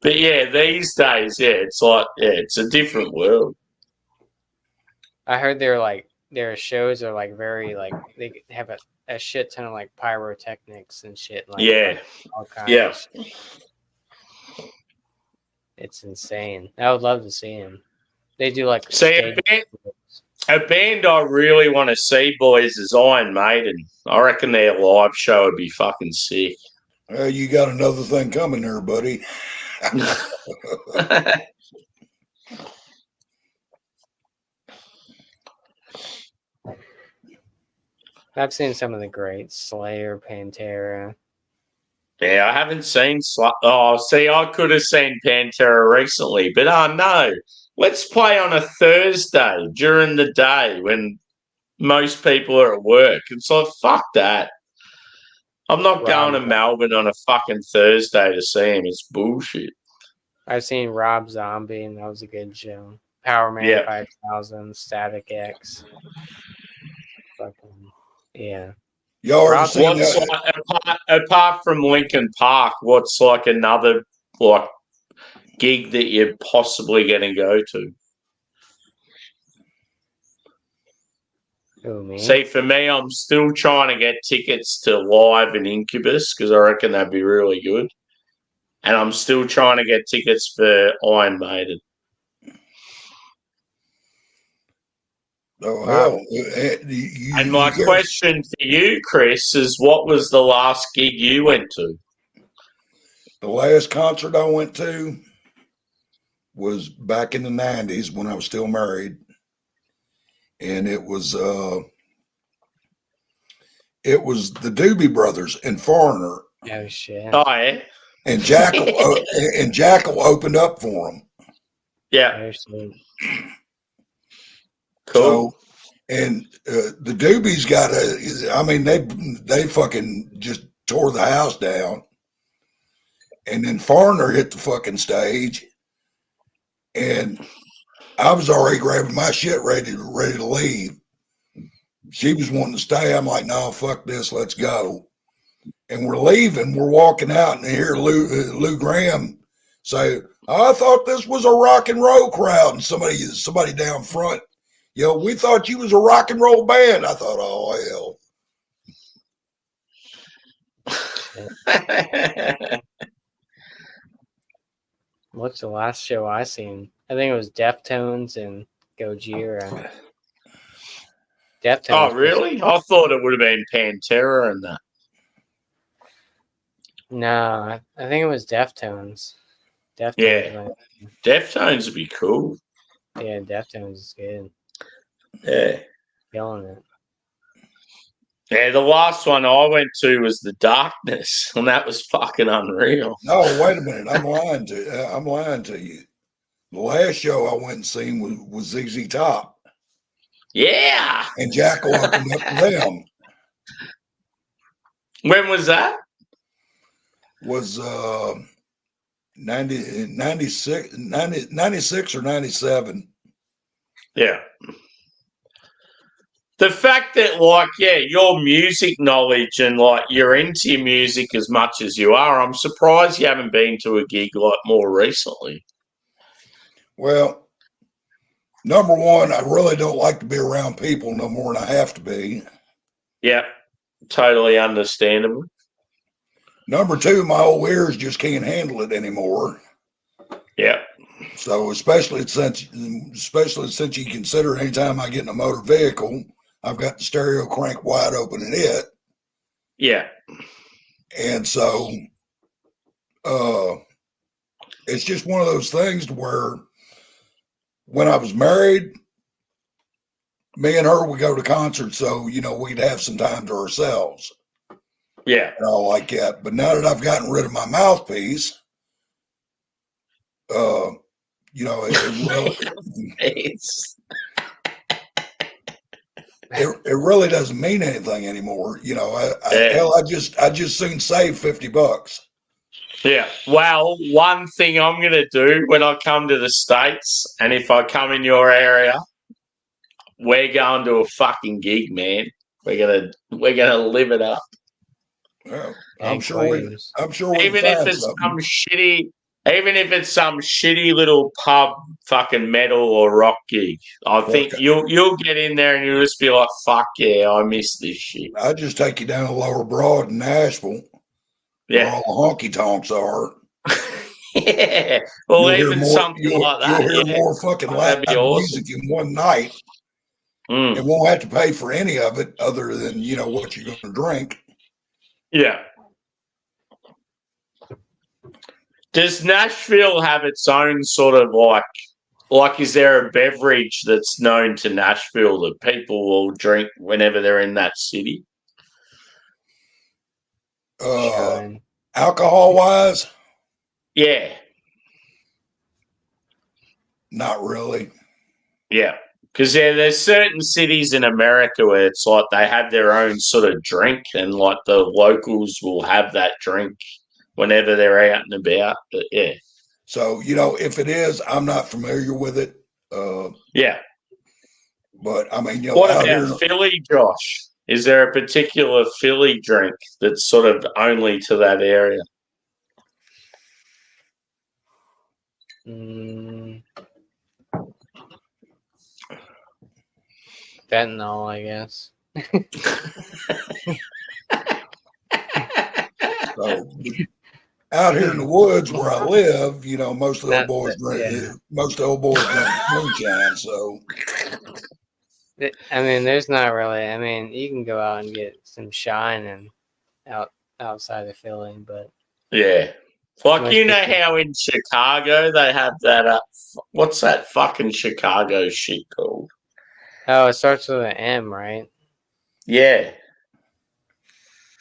But yeah, these days, yeah, it's like, yeah, it's a different world. I heard their shows are like very like they have a shit ton of like pyrotechnics and shit, like Yeah. fucking all kinds Yeah. of shit. It's insane. I would love to see him. They do like See, a band I really want to see, boys, is Iron Maiden. I reckon their live show would be fucking sick. You got another thing coming there, buddy. I've seen some of the greats, Slayer, Pantera. Yeah, I haven't seen. I could have seen Pantera recently, but no. Let's play on a Thursday during the day when most people are at work. It's like, fuck that. I'm not going to Melbourne on a fucking Thursday to see him. It's bullshit. I've seen Rob Zombie, and that was a good show. Power Man 5000, Static X. Fucking, yeah. Y'all ever seen that? Apart from Linkin Park, what's like another like gig that you're possibly going to go to? Who, me? See, for me, I'm still trying to get tickets to Live and Incubus because I reckon that'd be really good. And I'm still trying to get tickets for Iron Maiden. Oh, hell. And my question for you, Chris, is what was the last gig you went to? The last concert I went to was back in the 90s when I was still married. And it was the Doobie Brothers and Foreigner. Oh shit! Oh yeah. And Jackal opened up for them. Yeah. Oh, cool. So, and the Doobies got they fucking just tore the house down. And then Foreigner hit the fucking stage, and I was already grabbing my shit ready to leave. She was wanting to stay. I'm like, no, fuck this, let's go. And we're leaving. We're walking out, and I hear Lou Graham say, "I thought this was a rock and roll crowd." And somebody down front, we thought you was a rock and roll band. I thought, oh hell. What's the last show I seen? I think it was Deftones and Gojira. Deftones. Oh, really? I thought it would have been Pantera and that. No, I think it was Deftones. Yeah. Deftones would be cool. Yeah, Deftones is good. Yeah. Killing it. Yeah, the last one I went to was The Darkness, and that was fucking unreal. No, wait a minute. I'm lying to you. The last show I went and seen was ZZ Top. Yeah. And Jackal opened up for them. When was that? Was 96 or 97. Yeah. The fact that, your music knowledge and, you're into your music as much as you are, I'm surprised you haven't been to a gig, more recently. Well, number one, I really don't like to be around people no more than I have to be. Yeah, totally understandable. Number two, my old ears just can't handle it anymore. Yeah. So especially since you consider anytime I get in a motor vehicle, I've got the stereo crank wide open in it. Yeah. And so it's just one of those things to where when I was married, me and her would go to concerts, so we'd have some time to ourselves. Yeah. And all like that. But now that I've gotten rid of my mouthpiece, You know, it really doesn't mean anything anymore. You know, I just soon save $50. Yeah. Well, one thing I'm going to do when I come to the States, and if I come in your area, we're going to a fucking gig, man. We're gonna live it up. Well, I'm sure we even if it's some shitty little pub fucking metal or rock gig, I think you'll get in there and you'll just be like, fuck yeah, I miss this shit. I'll just take you down to Lower Broad in Nashville. Yeah. Where all the honky tonks are. Yeah. Well, you'll even something like that. You'll hear more fucking loud music in one night. And won't have to pay for any of it other than, you know, what you're going to drink. Yeah. Does Nashville have its own sort of like is there a beverage that's known to Nashville that people will drink whenever they're in that city? Alcohol wise? Yeah. Not really. Yeah. Because there's certain cities in America where it's like they have their own sort of drink and like the locals will have that drink whenever they're out and about. But yeah. So, you know, if it is, I'm not familiar with it. Yeah. But I mean, you know, what about Philly, Josh? Is there a particular Philly drink that's sort of only to that area? Fentanyl, I guess. So, out here in the woods where I live, you know, most of the old boys drink moonshine. So, I mean, there's not really. I mean, you can go out and get some shine and outside of Philly, but yeah, like you know how in Chicago they have that. What's that fucking Chicago shit called? Oh, it starts with an M, right? Yeah.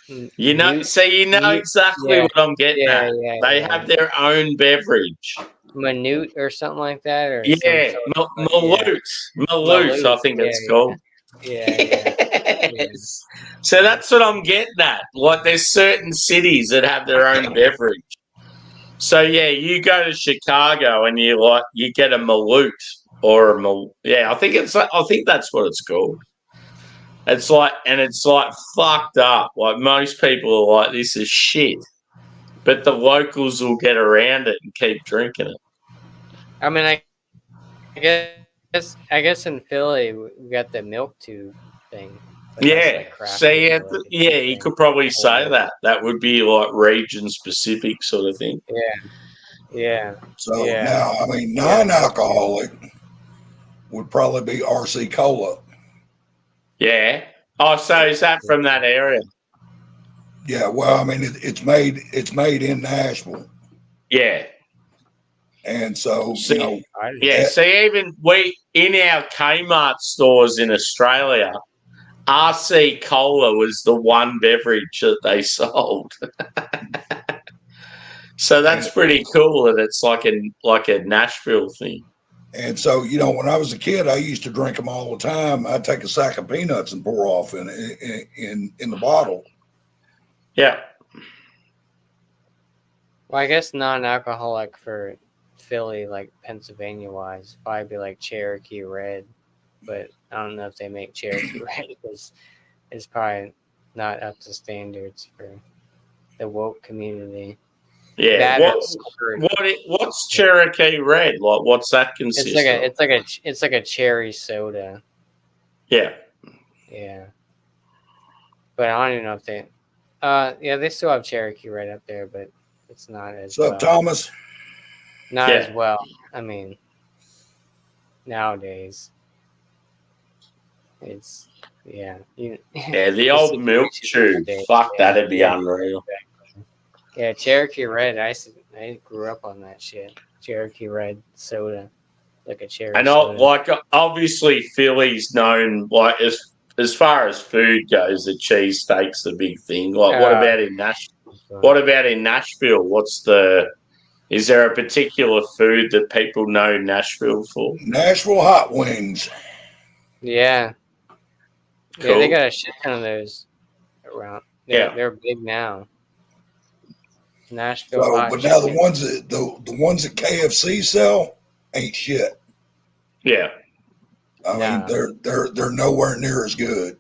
You know exactly what I'm getting at. They have their own beverage. Minute or something like that, or Malute, I think it's called. Yeah. So that's what I'm getting at. Like, there's certain cities that have their own beverage. So yeah, you go to Chicago and you get a Malute or I think that's what it's called. It's like fucked up. Like, most people are like, this is shit. But the locals will get around it and keep drinking it. I mean, I guess in Philly we got the milk tube thing. Yeah. You could probably say that. That would be like region specific sort of thing. Yeah. So now, I mean, non-alcoholic would probably be RC Cola. Yeah. Oh, so is that from that area? Yeah. Well, I mean, it's made in Nashville. Yeah. And so, you know. Yeah. See, even in our Kmart stores in Australia, RC Cola was the one beverage that they sold. So that's pretty cool that it's like a Nashville thing. And so, you know, when I was a kid, I used to drink them all the time. I'd take a sack of peanuts and pour off in the bottle. Yeah. Well, I guess non-alcoholic for Philly, like Pennsylvania wise, probably be like Cherokee Red, but I don't know if they make Cherokee Red because it's probably not up to standards for the woke community. Yeah, what's Cherokee Red? Like, what's that consist of? It's like a cherry soda. Yeah. Yeah. But I don't even know if they they still have Cherokee Red up there, but it's not as What's up, Thomas? Not as well. I mean, nowadays it's the old milk tube. Fuck, that'd be unreal. Yeah, Cherokee Red. I grew up on that shit. Cherokee Red soda, like a cherry. And soda. Obviously, Philly's known like as far as food goes, the cheesesteak's the big thing. Like, what about in Nashville? What about in Nashville? What's the Is there a particular food that people know Nashville for? Nashville hot wings. Yeah. Cool. Yeah, they got a shit ton of those around. Yeah. They're big now. Nashville So, hot but now chicken. the ones that KFC sell ain't shit. Yeah. I mean, they're nowhere near as good.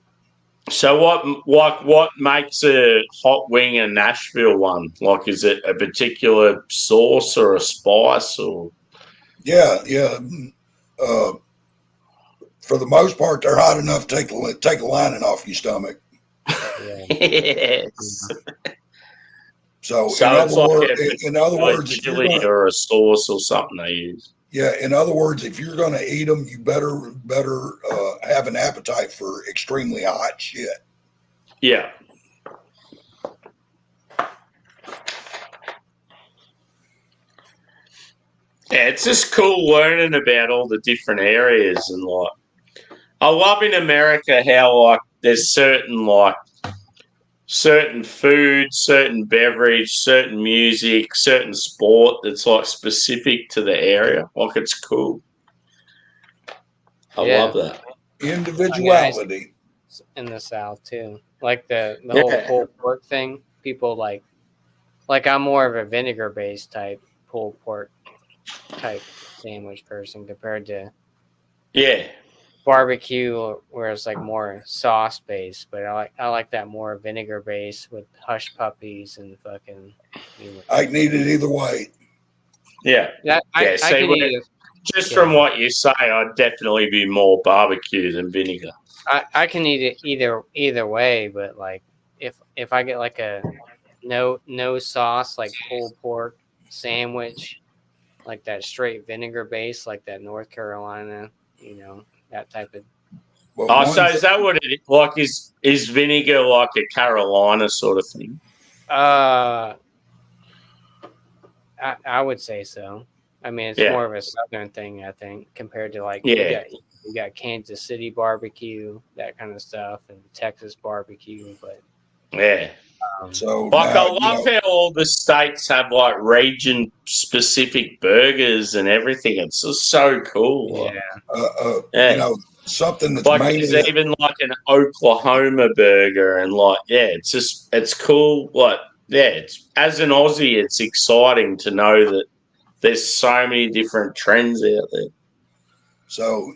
So what makes a hot wing a Nashville one? Like, is it a particular sauce or a spice or? Yeah. For the most part, they're hot enough to take a lining off your stomach. Yeah. Yes. So So in it's other like words, a if you're chili gonna, or a sauce or something they use. yeah, in other words, if you're going to eat them, you better have an appetite for extremely hot shit. Yeah. Yeah, it's just cool learning about all the different areas and like I love in America how like there's certain food, certain beverage, certain music, certain sport that's like specific to the area. Like it's cool. I love that. Individuality. In the South too. Like the whole pulled pork thing. People like I'm more of a vinegar based type pulled pork type sandwich person compared to barbecue where it's like more sauce based, but I like that more vinegar based with hush puppies and fucking. I can eat it either way. Yeah. I can eat it. Just from what you say, I'd definitely be more barbecue than vinegar. I can eat it either way, but like if I get like a no sauce like pulled pork sandwich, like that straight vinegar base, like that North Carolina, that type of. So is that what it is? Like is vinegar like a Carolina sort of thing? I would say so. I mean, it's more of a Southern thing, I think, compared to like you got Kansas City barbecue, that kind of stuff, and Texas barbecue, but so like now, I love how all the states have like region specific burgers and everything. It's just so cool. Something that's like there's even like an Oklahoma burger and like it's cool. Like it's as an Aussie, it's exciting to know that there's so many different trends out there. So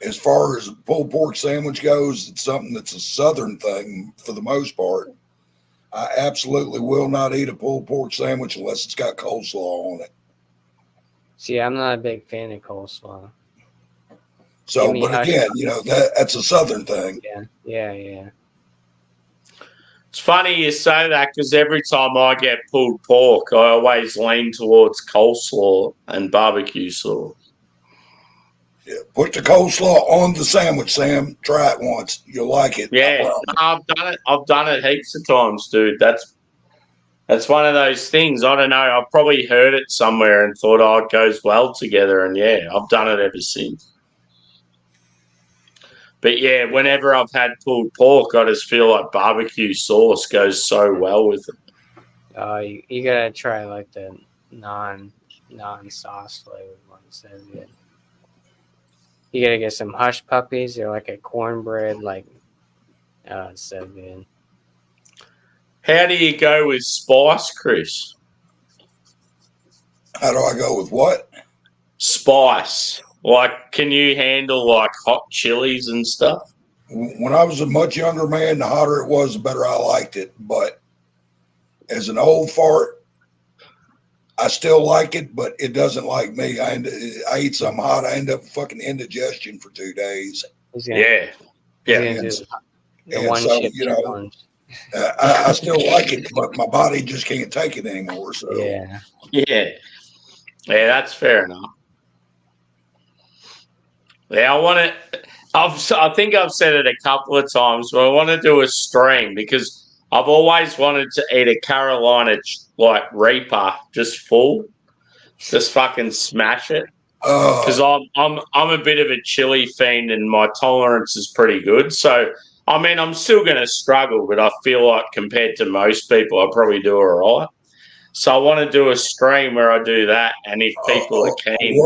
as far as pulled pork sandwich goes, it's something that's a Southern thing for the most part. I absolutely will not eat a pulled pork sandwich unless it's got coleslaw on it. See, I'm not a big fan of coleslaw. So, but again, that's a Southern thing. Yeah. It's funny you say that because every time I get pulled pork, I always lean towards coleslaw and barbecue sauce. Yeah, put the coleslaw on the sandwich, Sam. Try it once. You'll like it. Yeah, I've done it. I've done it heaps of times, dude. That's one of those things. I don't know. I've probably heard it somewhere and thought, it goes well together. And I've done it ever since. But whenever I've had pulled pork, I just feel like barbecue sauce goes so well with it. You gotta try like the non sauce flavored ones. So good. You gotta get some hush puppies or like a cornbread. It's so good. How do you go with spice, Chris? How do I go with what? Spice. Like, can you handle like hot chilies and stuff? When I was a much younger man, the hotter it was, the better I liked it. But as an old fart, I still like it, but it doesn't like me. I eat something hot, I end up fucking indigestion for 2 days. Yeah. And so, I still like it, but my body just can't take it anymore. So yeah, that's fair enough. Yeah, I think I've said it a couple of times, but I want to do a stream because I've always wanted to eat a Carolina like Reaper, just full, just fucking smash it. Because I'm a bit of a chili fiend and my tolerance is pretty good. So I mean, I'm still going to struggle, but I feel like compared to most people, I probably do all right. So I want to do a stream where I do that, and if people are keen,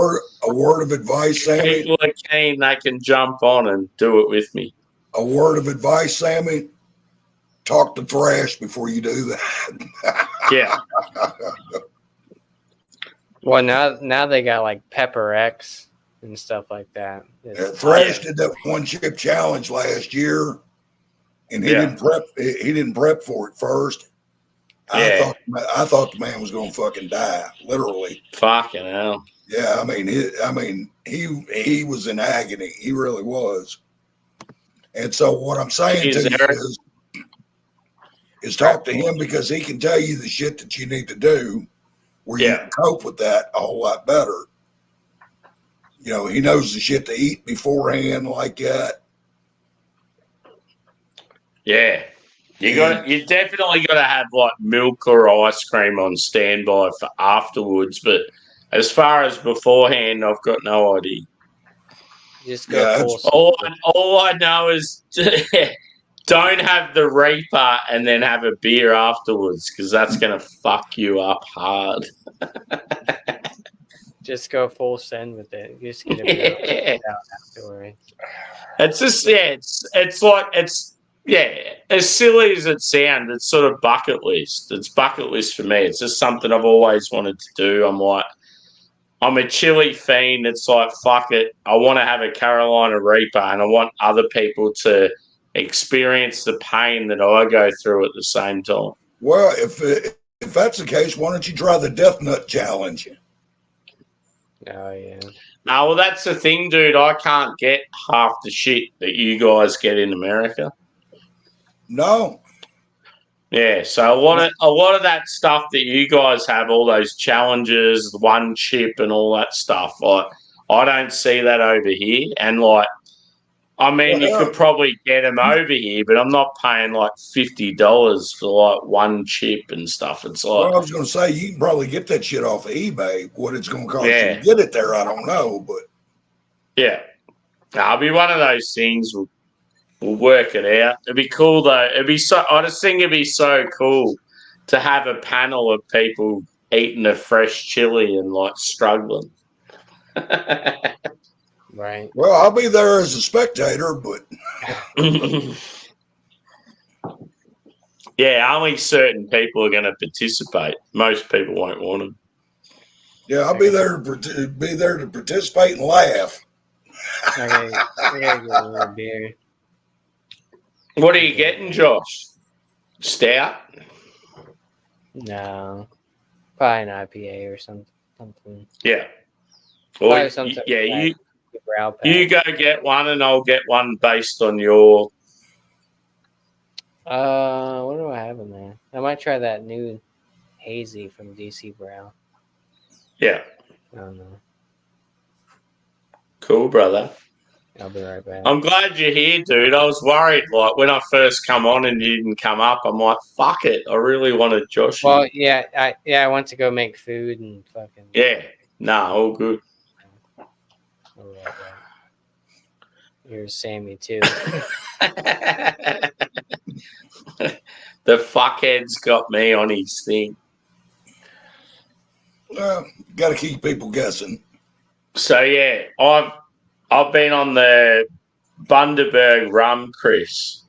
a word of advice, Sammy. People are keen, they can jump on and do it with me. A word of advice, Sammy. Talk to Thrash before you do that. Yeah. Well, now they got like Pepper X and stuff like that. Thrash did that one chip challenge last year, and he didn't prep. He didn't prep for it first. I thought the man was going to fucking die, literally. Fucking hell. Yeah, he was in agony. He really was. And so what I'm saying to you is talk to him, because he can tell you the shit that you need to do where you can cope with that a whole lot better. You know, he knows the shit to eat beforehand like that. Yeah. You definitely got to have like milk or ice cream on standby for afterwards. But as far as beforehand, I've got no idea. Just go all I know is don't have the Reaper and then have a beer afterwards, because that's going to fuck you up hard. Just go full send with it. Just get it out afterwards. It's just as silly as it sounds, it's sort of bucket list. It's bucket list for me. It's just something I've always wanted to do. I'm a chili fiend. It's like, fuck it. I want to have a Carolina Reaper, and I want other people to experience the pain that I go through at the same time. Well, if that's the case, why don't you try the Death Nut Challenge? Oh, yeah. No, well, that's the thing, dude. I can't get half the shit that you guys get in America. No. Yeah, so a lot of that stuff that you guys have, all those challenges, the one chip and all that stuff, I don't see that over here. And you could probably get them over here, but I'm not paying like $50 for like one chip and stuff. It's like, well, I was going to say, you can probably get that shit off of eBay. What it's going to cost you to get it there, I don't know, but yeah, it'll be one of those things. We'll work it out. It'd be cool though. I just think it'd be so cool to have a panel of people eating a fresh chili and like struggling. Right. Well, I'll be there as a spectator, but yeah, only certain people are going to participate. Most people won't want them. Yeah, I'll be there to participate and laugh. I gotta get a little beer. What are you getting, Josh? Stout? No, probably an IPA or something. Yeah. Well, something. You go get one, and I'll get one based on your. What do I have in there? I might try that new hazy from DC Brown. Yeah. I don't know. Cool, brother. I'll be right back. I'm glad you're here, dude. I was worried, like, when I first come on and you didn't come up, I'm like, fuck it. I really wanted Josh. Well, I went to go make food and fucking. Yeah. Nah, all good. Here's Sammy, too. The fuckhead's got me on his thing. Well, got to keep people guessing. So, yeah, I've been on the Bundaberg rum, Chris.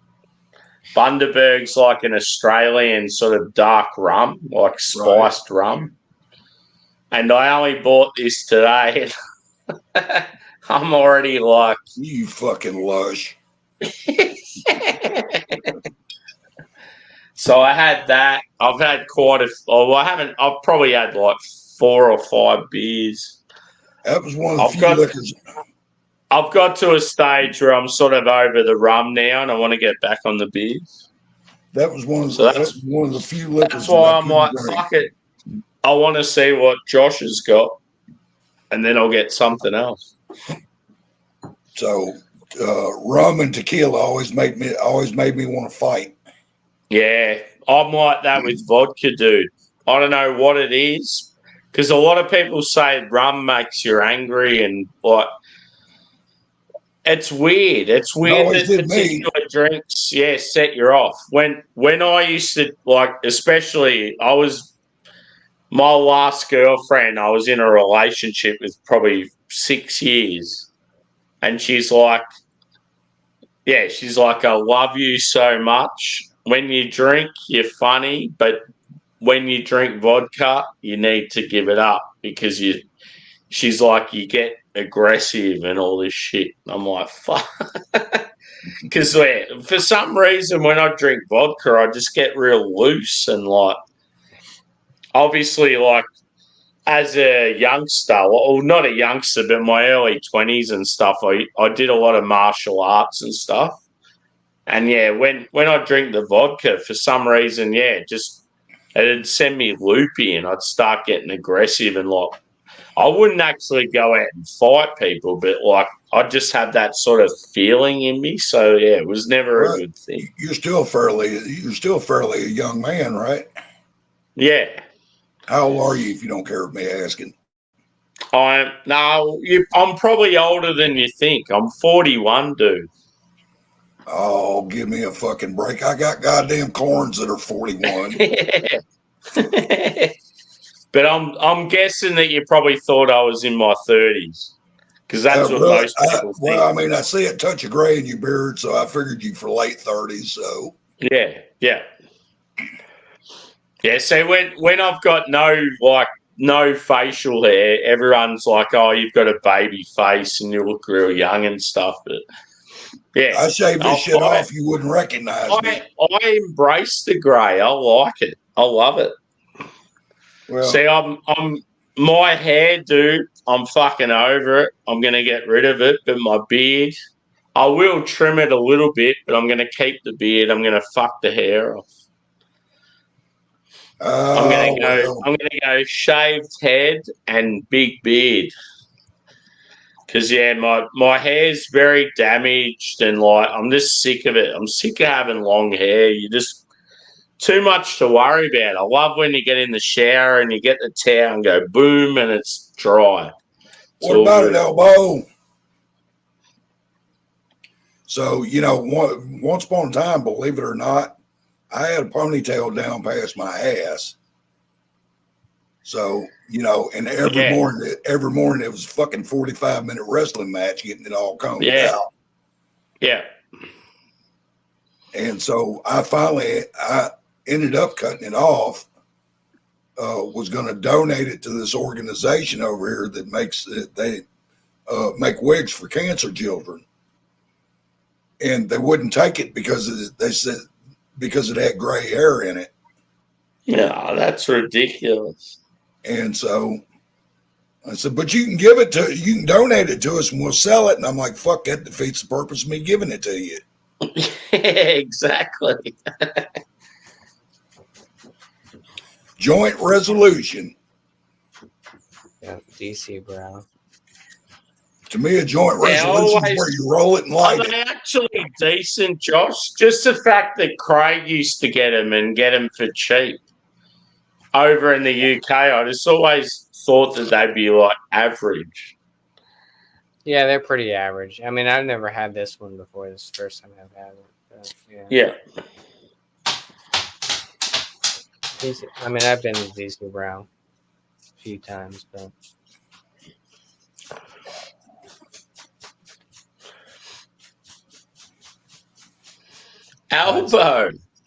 Bundaberg's like an Australian sort of dark rum, like spiced rum. And I only bought this today. I'm already like... You fucking lush. So I had that. I've had I've probably had like 4 or 5 beers. That was one of the few liquors. I've got to a stage where I'm sort of over the rum now, and I want to get back on the beers. That was one of the few liquors. That's why I'm like, fuck it. I want to see what Josh has got, and then I'll get something else. So, rum and tequila always made me want to fight. Yeah, I'm like that with vodka, dude. I don't know what it is, because a lot of people say rum makes you angry, and like, it's weird. It's weird that particular drinks, set you off. When I used to, like, especially, I was my last girlfriend, I was in a relationship with probably 6 years, and she's like, I love you so much. When you drink, you're funny, but when you drink vodka, you need to give it up because she's like, you get aggressive and all this shit. I'm like, fuck. Because for some reason, when I drink vodka, I just get real loose and like, obviously, like as a youngster, well, not a youngster, but my early 20s and stuff, I did a lot of martial arts and stuff. And yeah, when I drink the vodka, for some reason, just it'd send me loopy and I'd start getting aggressive and like, I wouldn't actually go out and fight people, but like I'd just have that sort of feeling in me. So yeah, it was never a good thing. You're still fairly a young man, right? Yeah. How old are you, if you don't care me asking? I'm probably older than you think. I'm 41, dude. Oh, give me a fucking break. I got goddamn corns that are 41. But I'm guessing that you probably thought I was in my 30s. Because that's what most people think. Well, I mean, I see a touch of gray in your beard, so I figured you for late 30s. So yeah. So when I've got no facial hair, everyone's like, "Oh, you've got a baby face and you look real young and stuff." But yeah, I shaved this shit off, you wouldn't recognize me. I embrace the grey. I like it. I love it. Well, see, I'm my hair, dude. I'm fucking over it. I'm gonna get rid of it. But my beard, I will trim it a little bit, but I'm gonna keep the beard. I'm gonna fuck the hair off. I'm gonna go shaved head and big beard. Because my hair's very damaged and like I'm just sick of it. I'm sick of having long hair. You just too much to worry about. I love when you get in the shower and you get the towel and go boom and it's dry. What about an elbow? So, once upon a time, believe it or not, I had a ponytail down past my ass. So, and every morning it was a fucking 45-minute wrestling match getting it all combed out. Yeah. And so I ended up cutting it off, was going to donate it to this organization over here that they make wigs for cancer children. And they wouldn't take it because they said, because it had gray hair in it. Yeah, that's ridiculous. And so I said, but you can donate it to us and we'll sell it. And I'm like, fuck, that defeats the purpose of me giving it to you. Exactly. Joint resolution. Yeah, DC Brown. To me, a joint resolution is where you roll it and light it. Are they actually decent, Josh? Just the fact that Craig used to get them and get them for cheap over in the UK, I just always thought that they'd be like average. Yeah, they're pretty average. I mean, I've never had this one before. This is the first time I've had it. But, yeah. I mean, I've been to DC Brown a few times, but.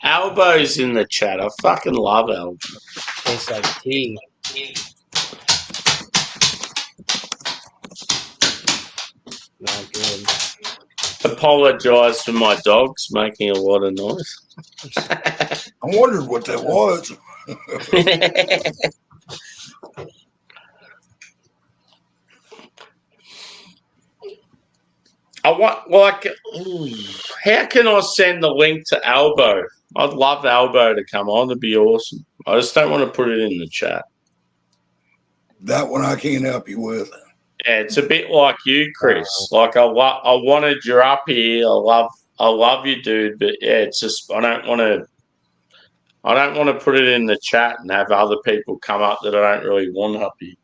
Albo's in the chat. I fucking love Albo. Tastes like tea. Not good. Apologise for my dogs making a lot of noise. I wondered what that was. How can I send the link to Albo? I'd love Albo to come on. It'd be awesome. I just don't want to put it in the chat. That one I can't help you with. Yeah, it's a bit like you, Chris. Like I wanted you up here. I love you, dude. But yeah, it's just I don't want to put it in the chat and have other people come up that I don't really want up here.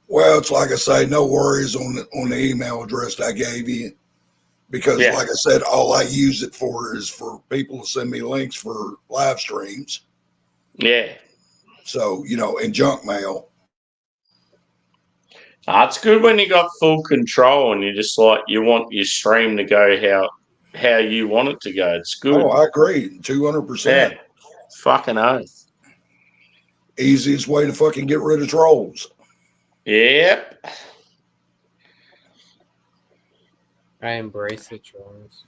Well, it's like I say, no worries on the email address I gave you, because like I said, all I use it for is for people to send me links for live streams. Yeah. So, in junk mail. It's good when you got full control and you just like you want your stream to go how you want it to go. It's good. Oh, I agree. 200%. Yeah. Fucking oath. Easiest way to fucking get rid of trolls. Yep. I embrace the trolls.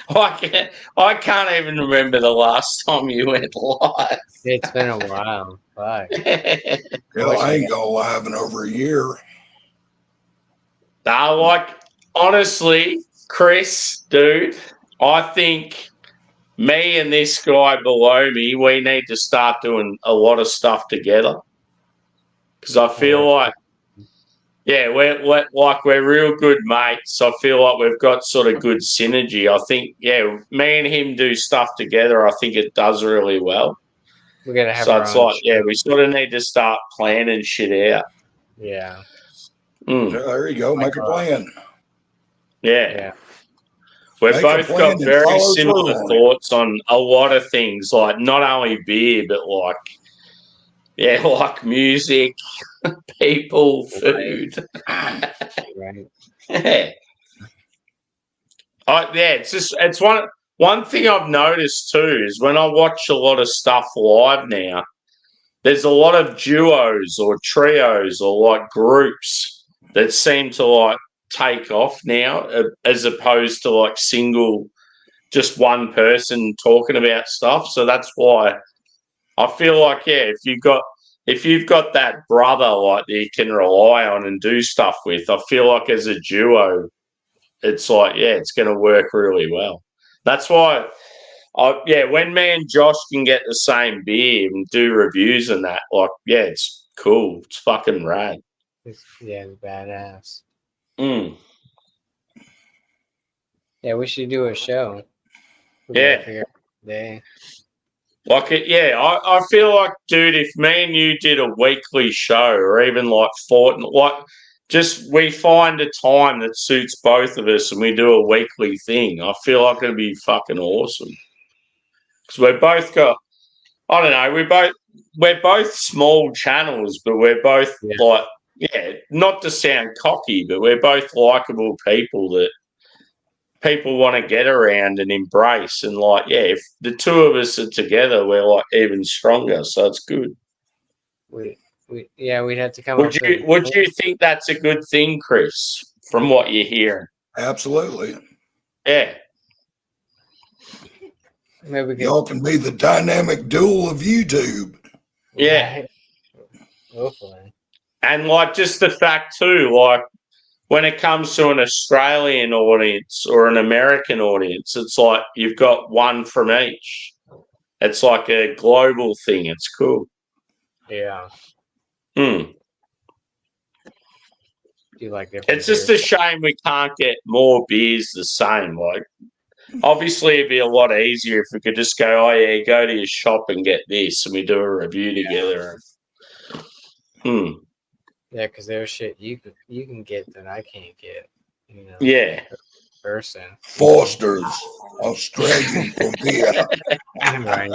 I can't even remember the last time you went live. It's been a while. Fuck. I ain't go live in over a year. Honestly, Chris, dude, I think me and this guy below me, we need to start doing a lot of stuff together. Because I feel like, we're real good mates. I feel like we've got sort of good synergy. I think, me and him do stuff together. I think it does really well. We gotta have so it's like, we sort of need to start planning shit out. Yeah. Mm. Yeah, there you go. Make a plan. Yeah. We've both got very similar thoughts on a lot of things, like not only beer, but like music, people, food. Right. Yeah. It's one thing I've noticed too is when I watch a lot of stuff live now, there's a lot of duos or trios or like groups that seem to like take off now as opposed to like just one person talking about stuff. So that's why I feel like, if you've got that brother like that you can rely on and do stuff with, I feel like as a duo, it's like, it's going to work really well. That's why, when me and Josh can get the same beer and do reviews and that, it's cool. It's fucking rad. It's badass. Mm. Yeah, we should do a show. Yeah. Day. I feel like, dude, if me and you did a weekly show or even like fortnight, we find a time that suits both of us and we do a weekly thing, I feel like it'd be fucking awesome. Because we've both got, I don't know, we're both small channels, but we're both not to sound cocky, but we're both likable people that people want to get around and embrace. And if the two of us are together, we're like even stronger. So it's good. We'd have to come Would you think that's a good thing, Chris, from what you're hearing? Absolutely. Yeah. Maybe y'all can be the dynamic duel of YouTube. Yeah. Hopefully. And just the fact too, when it comes to an Australian audience or an American audience, it's like you've got one from each. It's like a global thing. It's cool. Yeah. Hmm. It's just a shame we can't get more beers the same. Obviously, it'd be a lot easier if we could just go, go to your shop and get this, and we do a review together. Yeah, because there's shit you can get that I can't get. Yeah. Person. Foster's Australian for beer. Right.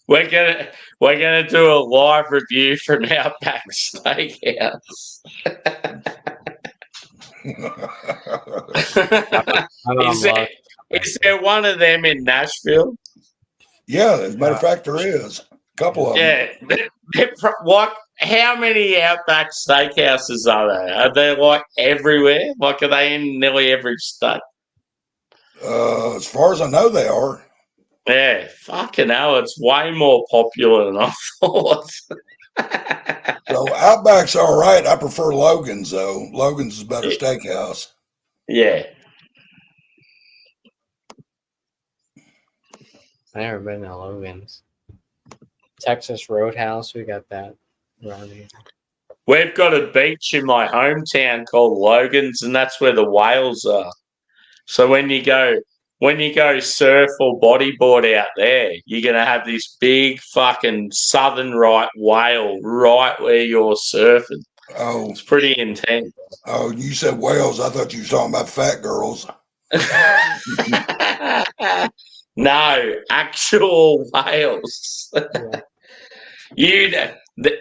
We're gonna do a live review from Outback Steakhouse. Is there one of them in Nashville? Yeah, as a matter of fact, there is a couple of them. Yeah, how many Outback Steakhouses are there? Are they everywhere? Are they in nearly every state? As far as I know, they are. Yeah, fucking hell, it's way more popular than I thought. So Outback's all right. I prefer Logan's though. Logan's is a better steakhouse. Yeah. I never been to Logan's. Texas Roadhouse, we got that around here. We've got a beach in my hometown called Logan's, and that's where the whales are. So when you go surf or bodyboard out there, you're gonna have this big fucking southern right whale right where you're surfing. Oh, it's pretty intense. Oh, you said whales. I thought you were talking about fat girls. No, actual whales. Yeah.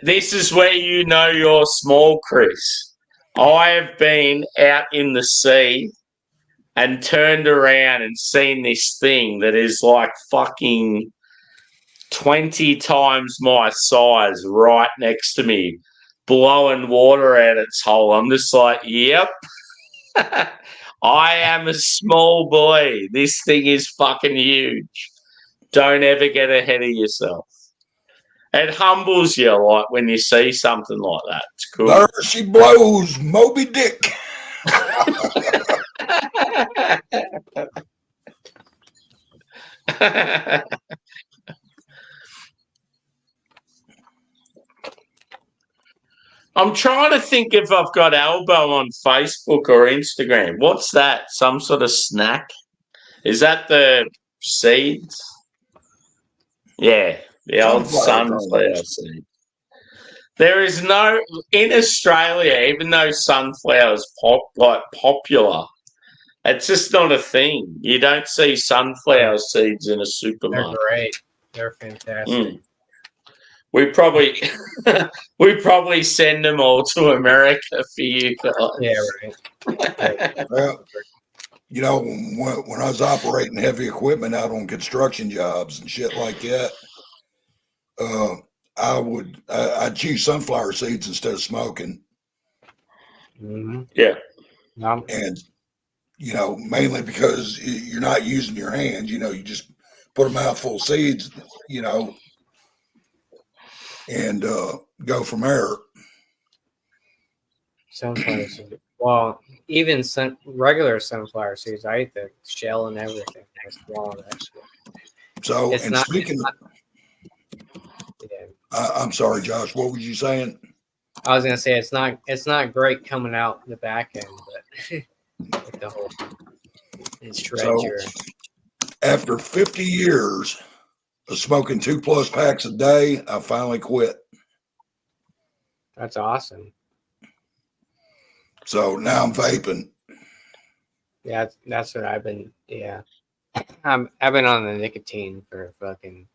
This is where you know you're small, Chris. I have been out in the sea and turned around and seen this thing that is like fucking 20 times my size right next to me, blowing water out its hole. I'm just like, yep. I am a small boy. This thing is fucking huge. Don't ever get ahead of yourself. It humbles you, like when you see something like that. It's cool. There she blows, Moby Dick. I'm trying to think if I've got Elbow on Facebook or Instagram. What's that? Some sort of snack? Is that the seeds? Yeah, the old sunflower seed. There is no in Australia, even though sunflowers popular, it's just not a thing. You don't see sunflower seeds in a They're supermarket. great. They're fantastic. We probably send them all to America for you guys. Yeah, right. Well, you know, when I was operating heavy equipment out on construction jobs and shit like that, I'd choose sunflower seeds instead of smoking. Mm-hmm. Yeah. And, you know, mainly because you're not using your hands, you know, you just put a mouthful of seeds, you know, and go from there. Sunflower seeds. Well, even regular sunflower seeds, I eat the shell and everything. I swallow that shit. So, It's and not, speaking, yeah. I'm sorry, Josh, what was you saying? I was gonna say it's not great coming out the back end, but with the whole it's treasure. After 50 years of smoking 2+ packs a day, I finally quit. That's awesome. So now I'm vaping. Yeah, that's what I've been. Yeah, I've been on the nicotine for fucking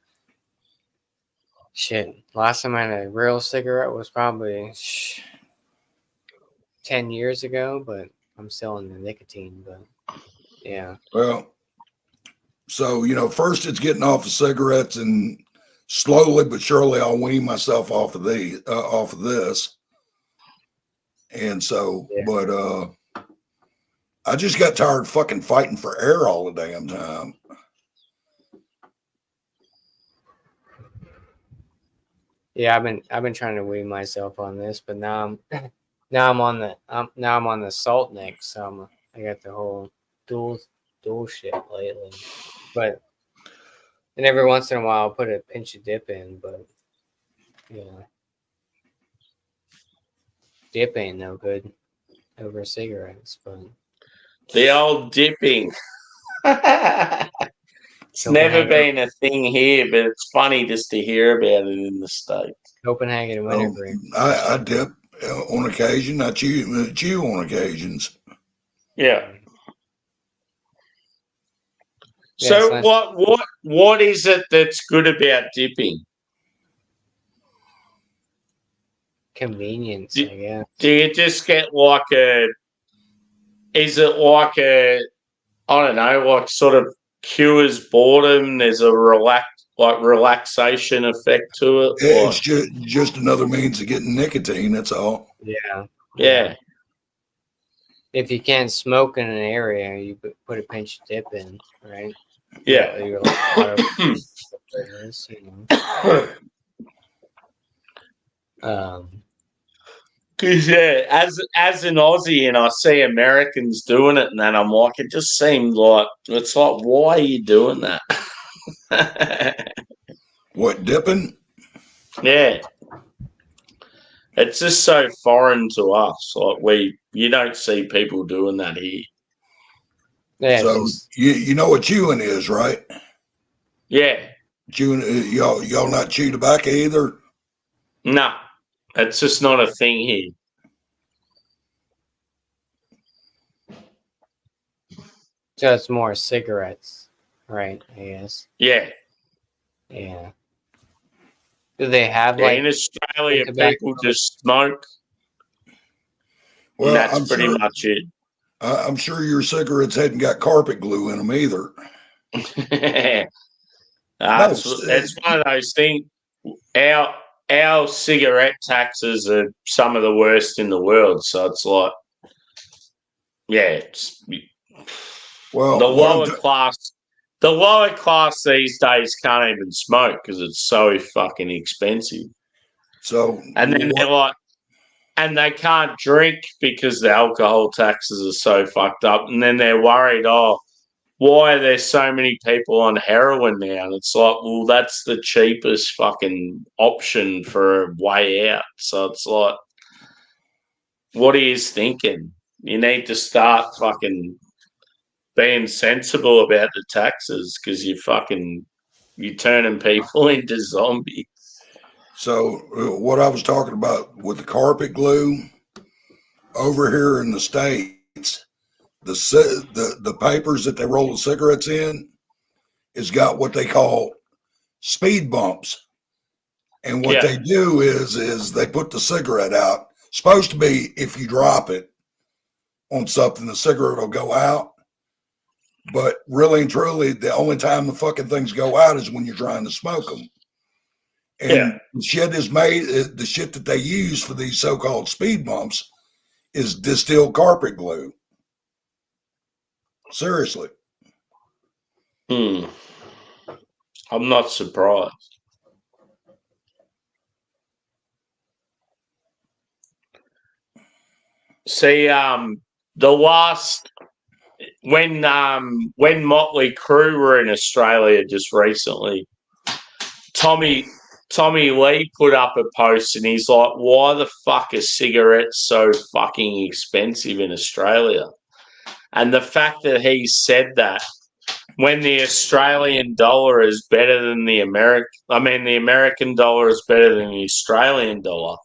shit. Last time I had a real cigarette was probably 10 years ago, but I'm still on the nicotine. But yeah. Well, so, you know, first it's getting off of cigarettes, and slowly but surely I'll wean myself off of this. And so, Yeah. but I just got tired of fucking fighting for air all the damn time. Yeah, I've been trying to wean myself on this, but now I'm on the salt neck, so I got the whole dual shit lately. But and every once in a while I'll put a pinch of dip in, but yeah, dip ain't no good over cigarettes. But the old dipping. It's never been a thing here, but it's funny just to hear about it in the States. Copenhagen wintergreen. I dip on occasion. I chew on occasions. Yeah. So nice. what is it that's good about dipping? Convenience, I guess. Do you just get like is it like I don't know, like sort of cures boredom? There's a relaxation effect to it. It's just another means of getting nicotine. That's all. Yeah. If you can't smoke in an area, you put a pinch of dip in, right? Yeah. You know. Because as an Aussie, and I see Americans doing it, and then I'm like, it just seemed like it's like, why are you doing that? What, dipping? Yeah, it's just so foreign to us. Like you don't see people doing that here. Yeah, so you know what chewing is, right? Yeah, Chewing. Y'all not chew tobacco either. No, it's just not a thing here. So it's more cigarettes, right? I guess. Yeah. Yeah. Do they have Yeah, like in Australia, tobacco? people just smoke. Well, And that's pretty much it. I'm sure your cigarettes hadn't got carpet glue in them either. It's one of those things. Our cigarette taxes are some of the worst in the world. So it's like, yeah, well, the lower class these days can't even smoke because it's so fucking expensive. So, and then they're like, and they can't drink because the alcohol taxes are so fucked up. And then they're worried, why are there so many people on heroin now? And it's like, well, that's the cheapest fucking option for a way out. So it's like, what are you thinking? You need to start fucking being sensible about the taxes because you're turning people into zombies. So what I was talking about with the carpet glue over here in the States, the papers that they roll the cigarettes in has got what they call speed bumps. And what they do is they put the cigarette out. It's supposed to be if you drop it on something, the cigarette will go out. But really and truly, the only time the fucking things go out is when you're trying to smoke them. And the shit is made, the shit that they use for these so-called speed bumps is distilled carpet glue. Seriously. I'm not surprised. See, the last when Motley Crue were in Australia just recently, Tommy Lee put up a post and he's like, why the fuck are cigarettes so fucking expensive in Australia? And the fact that he said that when the Australian dollar is better than the American dollar is better than the Australian dollar,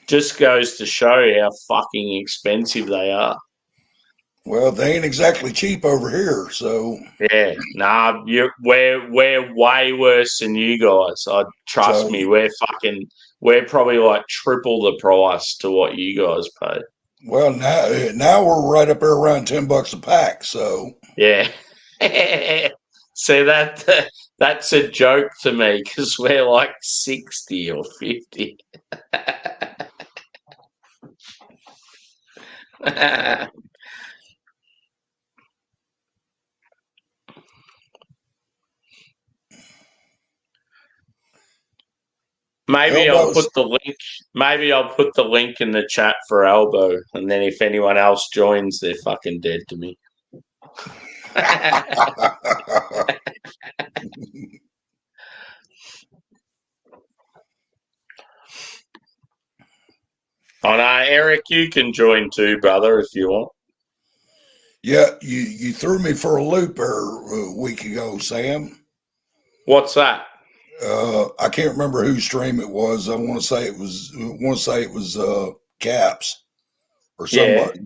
just goes to show how fucking expensive they are. Well, they ain't exactly cheap over here, so yeah, we're way worse than you guys. Trust me, we're probably like triple the price to what you guys pay. Well, now we're right up there around $10 a pack. So yeah, see that's a joke to me because we're like 60 or 50. Maybe I'll put the link in the chat for Elbow, and then if anyone else joins, they're fucking dead to me. Oh no, Eric, you can join too, brother, if you want. Yeah, you threw me for a loop a week ago, Sam. What's that? I can't remember whose stream it was. I want to say it was Caps or somebody.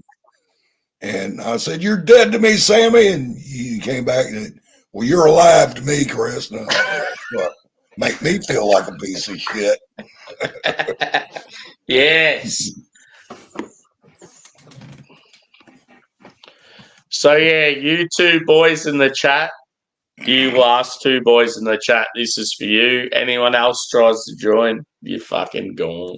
Yeah. And I said, "You're dead to me, Sammy." And you came back and, well, you're alive to me, Chris. No, make me feel like a piece of shit. Yes. So yeah, you two boys in the chat. You last two boys in the chat, this is for you. Anyone else tries to join, you're fucking gone.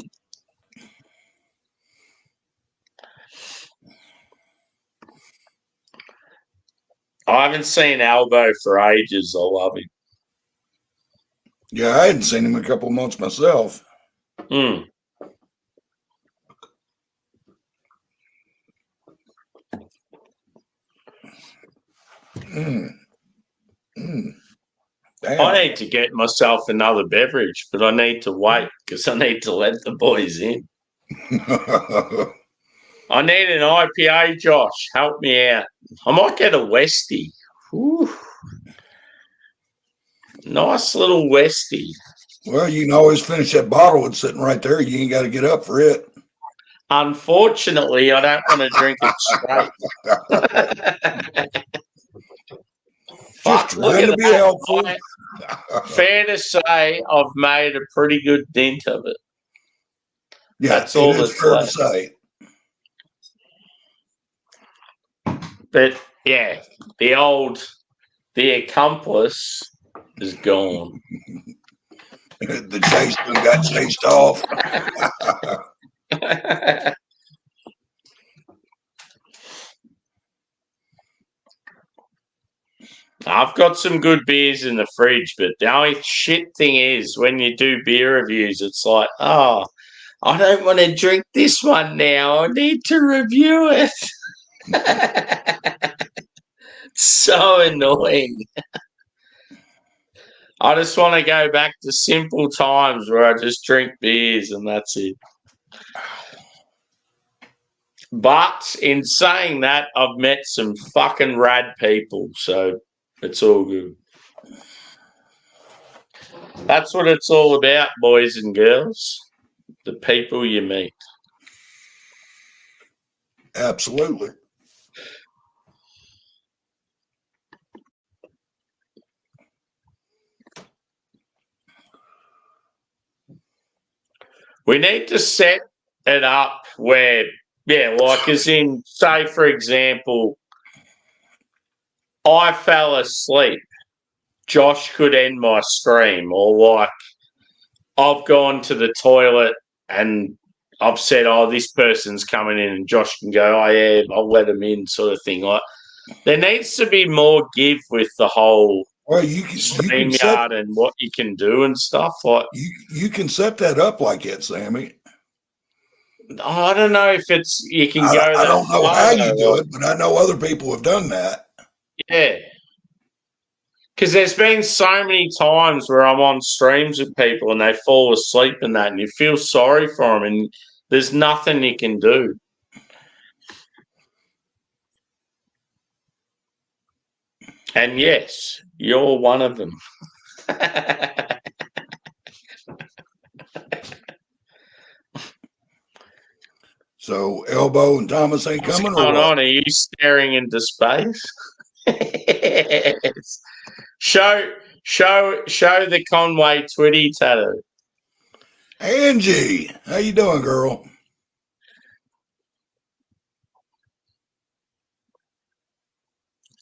I haven't seen Albo for ages. I love him. Yeah, I hadn't seen him in a couple of months myself. Mm. I need to get myself another beverage, but I need to wait because I need to let the boys in. I need an IPA, Josh. Help me out. I might get a Westie. Ooh. Nice little Westie. Well, you can always finish that bottle. It's sitting right there. You ain't got to get up for it. Unfortunately, I don't want to drink it straight. Fuck, Just look trying at to be that. helpful. Fair to say, I've made a pretty good dent of it. Yeah, That's all it is that's fair left. to say. But yeah, the accomplice is gone. The chaseman got chased off. I've got some good beers in the fridge, but the only shit thing is when you do beer reviews, it's like, oh, I don't want to drink this one now. I need to review it. So annoying. I just want to go back to simple times where I just drink beers and that's it. But in saying that, I've met some fucking rad people, so it's all good. That's what it's all about, boys and girls. The people you meet. Absolutely. We need to set it up where, like as in, say, for example, I fell asleep. Josh could end my stream, or like I've gone to the toilet and I've said, oh, this person's coming in, and Josh can go, oh, yeah, I'll let him in, sort of thing. Like, there needs to be more give with the whole stream yard and what you can do and stuff. Like, you can set that up like that, Sammy. I don't know if you can go. I don't know how you do it, but I know other people have done that. Yeah. Because there's been so many times where I'm on streams with people and they fall asleep and that, and you feel sorry for them, and there's nothing you can do. And yes, you're one of them. So Elbow and Thomas ain't coming. What's going on? Are you staring into space? Yes. Show the Conway Twitty tattoo. Angie, how you doing, girl?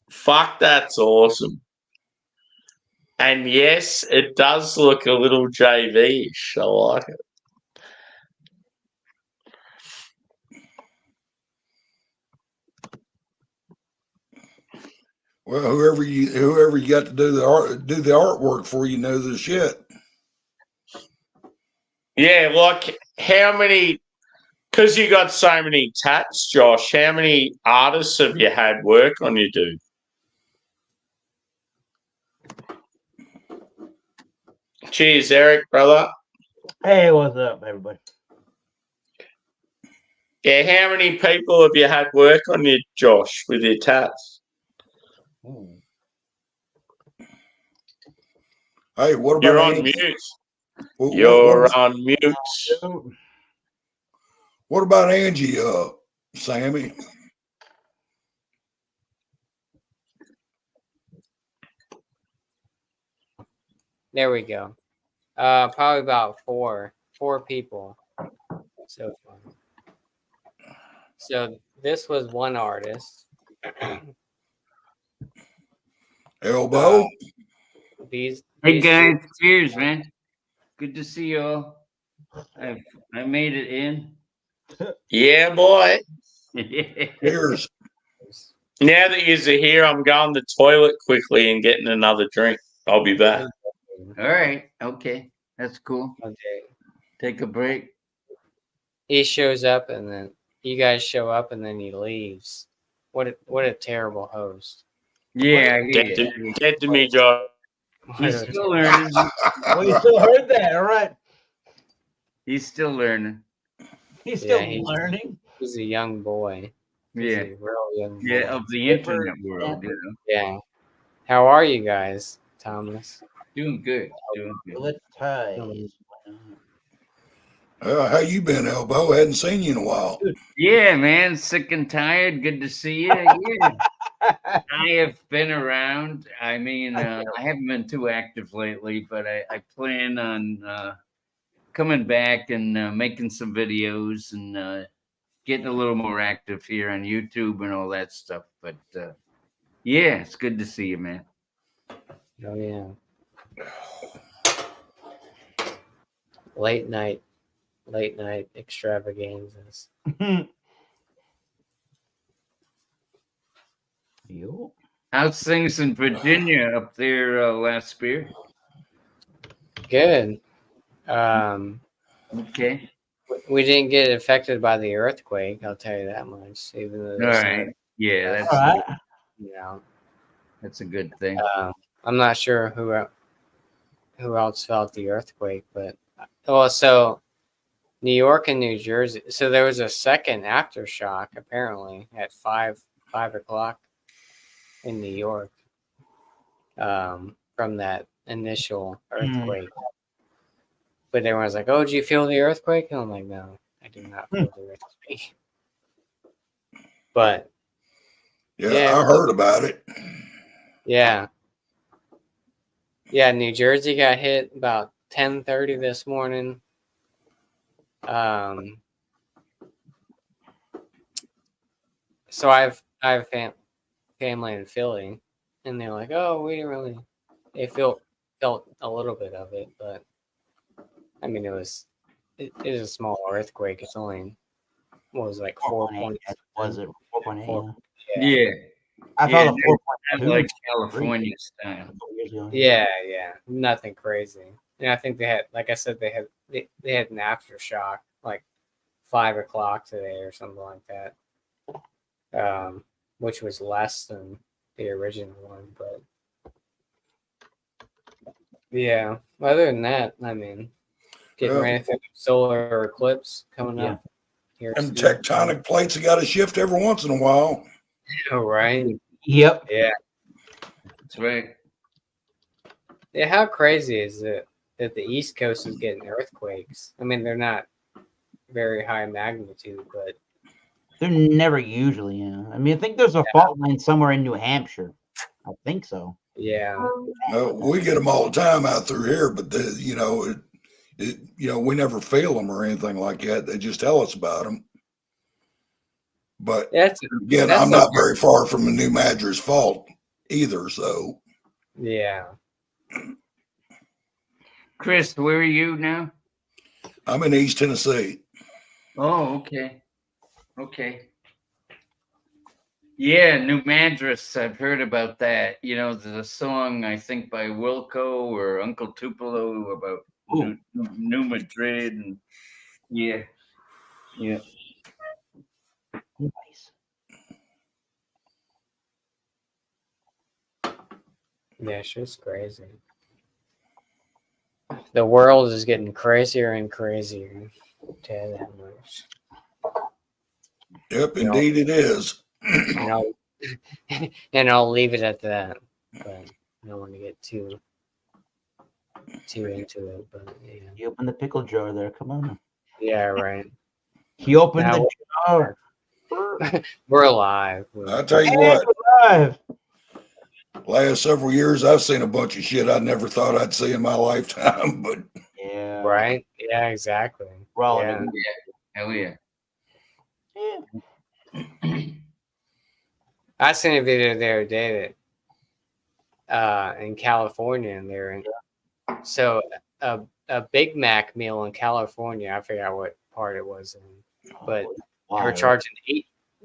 Fuck, that's awesome. And yes, it does look a little JV-ish. I like it. Well, whoever you got to do the artwork for, you know the shit. Yeah, like how many? Because you got so many tats, Josh. How many artists have you had work on you, dude? Cheers, Eric, brother. Hey, what's up, everybody? Yeah, how many people have you had work on you, Josh, with your tats? Hey, what about You're on Angie? mute. You're on mute. What about Angie, Sammy? There we go. Probably about four people so far. So this was one artist. Elbow. Hey guys, cheers, man. Good to see you all. I made it in. Yeah, boy. Cheers. Now that you're here, I'm going to the toilet quickly and getting another drink. I'll be back. All right. Okay. That's cool. Okay. Take a break. He shows up and then you guys show up and then he leaves. What a terrible host. Yeah, Dead to me, Josh. He's still learning. Well, you still heard that, all right? He's still learning. He's still learning. He's a young boy. Yeah. He's a real young boy. Yeah, of the internet world, you know. Yeah. How are you guys, Thomas? Doing good. Let's tie. How you been, Elbow? Hadn't seen you in a while. Yeah, man. Sick and tired. Good to see you. Yeah. I have been around. I mean, I haven't been too active lately, but I plan on coming back and making some videos and getting a little more active here on YouTube and all that stuff. But yeah, it's good to see you, man. Oh yeah. Late night extravaganzas. Yo. How's things in Virginia up there, last spear? Good. Okay. We didn't get affected by the earthquake. I'll tell you that much. Even though All there's right. Yeah, that's All right. you know, that's a good thing. I'm not sure who else felt the earthquake, but so New York and New Jersey. So there was a second aftershock apparently at 5 o'clock in New York from that initial earthquake. But everyone's like, "Oh, did you feel the earthquake?" And I'm like, "No, I did not feel the earthquake." But yeah, I heard about it. Yeah, New Jersey got hit about 10:30 this morning. So I have family in Philly, and they're like, "Oh, we didn't really." They felt a little bit of it, but I mean, it is a small earthquake. It's only what was it, like 4.8. Was it 4.8? Yeah. I felt a 4.2. Like California style. Yeah, nothing crazy. And I think they had, like I said, they had an aftershock like 5 o'clock today or something like that, which was less than the original one. But yeah, other than that, I mean, getting ready for the solar eclipse coming up. Here And tectonic plates have got to shift every once in a while. Oh, right. Yep. Yeah. That's right. Yeah, how crazy is it that the East Coast is getting earthquakes? I mean, they're not very high magnitude, but they're never usually. Yeah. I mean, I think there's a fault line somewhere in New Hampshire. I think so. Yeah. We get them all the time out through here, but we never feel them or anything like that. They just tell us about them. But again, I'm not very far from the New Madras fault either. So yeah. Chris, where are you now? I'm in East Tennessee. Oh, okay. Okay. Yeah, New Madras. I've heard about that. You know, there's a song I think by Wilco or Uncle Tupelo about New Madrid, and yeah. Nice. Yeah, she's crazy. The world is getting crazier and crazier. Tell you that much. Yep, indeed it is. And I'll leave it at that. But I don't want to get too into it. But yeah. You open the pickle jar there. Come on. Yeah, right. He opened the jar. We're alive. I'll tell you what. Alive. Last several years, I've seen a bunch of shit I never thought I'd see in my lifetime. But yeah, right. Yeah, exactly. Yeah. Hell yeah. I seen a video the other day that in California, and they're in. So a Big Mac meal in California, I forgot what part it was in, but they were charging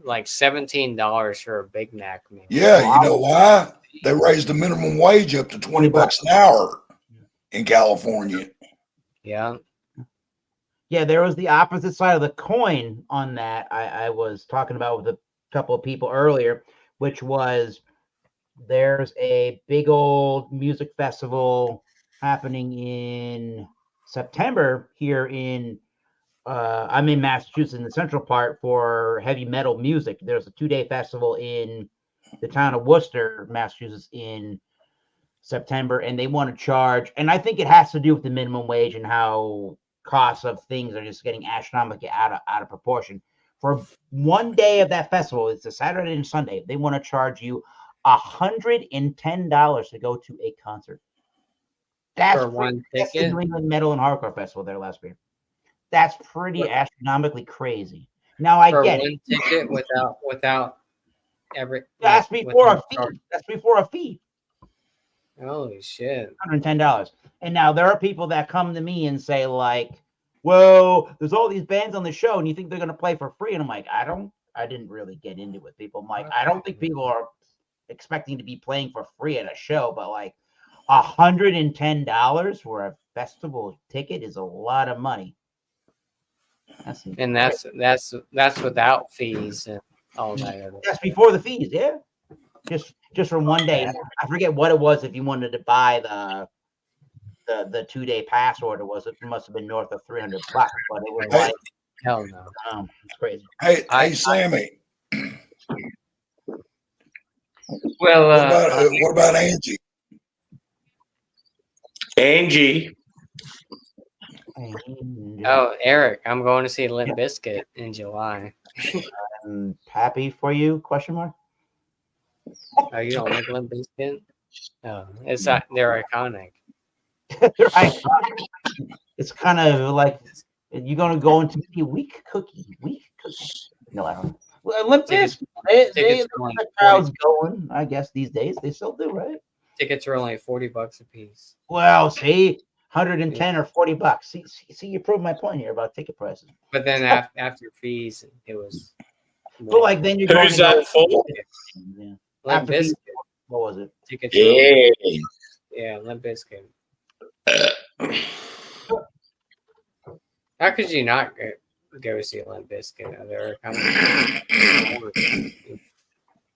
$17 for a Big Mac meal. Yeah, you know why? They raised the minimum wage up to $20 an hour in California. Yeah. Yeah, there was the opposite side of the coin on that. I was talking about with a couple of people earlier, which was there's a big old music festival happening in September here in I'm in Massachusetts in the central part for heavy metal music. There's a 2-day festival in the town of Worcester, Massachusetts in September, and they want to charge, and I think it has to do with the minimum wage and how costs of things are just getting astronomically out of proportion. For one day of that festival, it's a Saturday and Sunday, they want to charge you $110 to go to a concert. That's For one that's the ticket? New England Metal and Hardcore Festival there last year. That's pretty astronomically crazy. Now I For get one it. ticket without every That's before a without fee. That's before a fee. Holy shit. $110. And now there are people that come to me and say, like, well, there's all these bands on the show, and you think they're gonna play for free? And I'm like, I didn't really get into it, people. I'm like, I don't think people are expecting to be playing for free at a show, but like $110 for a festival ticket is a lot of money. And that's without fees and all that. That's before the fees, yeah. Just for one day. I forget what it was if you wanted to buy the 2-day pass order. It must have been north of $300, but it was like hell no. It's crazy. Hey, Sammy. Well, what about Angie? Angie. Oh, Eric, I'm going to see Limp Bizkit in July. I'm happy for you? Question mark. Oh, you don't like Limp Bizkit? Oh, it's not. They're iconic. It's kind of like you're gonna go into a weak cookie. No, I don't know. Well, Limp Bizkit, the crowd's going. I guess these days they still do, right? Tickets are only $40 a piece. Well, see, 110 or $40. See, you proved my point here about ticket prices. But then after fees, it was. But like then you're going. Who's that for? Yeah. Limp Bizkit. What was it? Tickets. Yeah, Limp Bizkit. How could you not go see Limp Bizkit? They're kind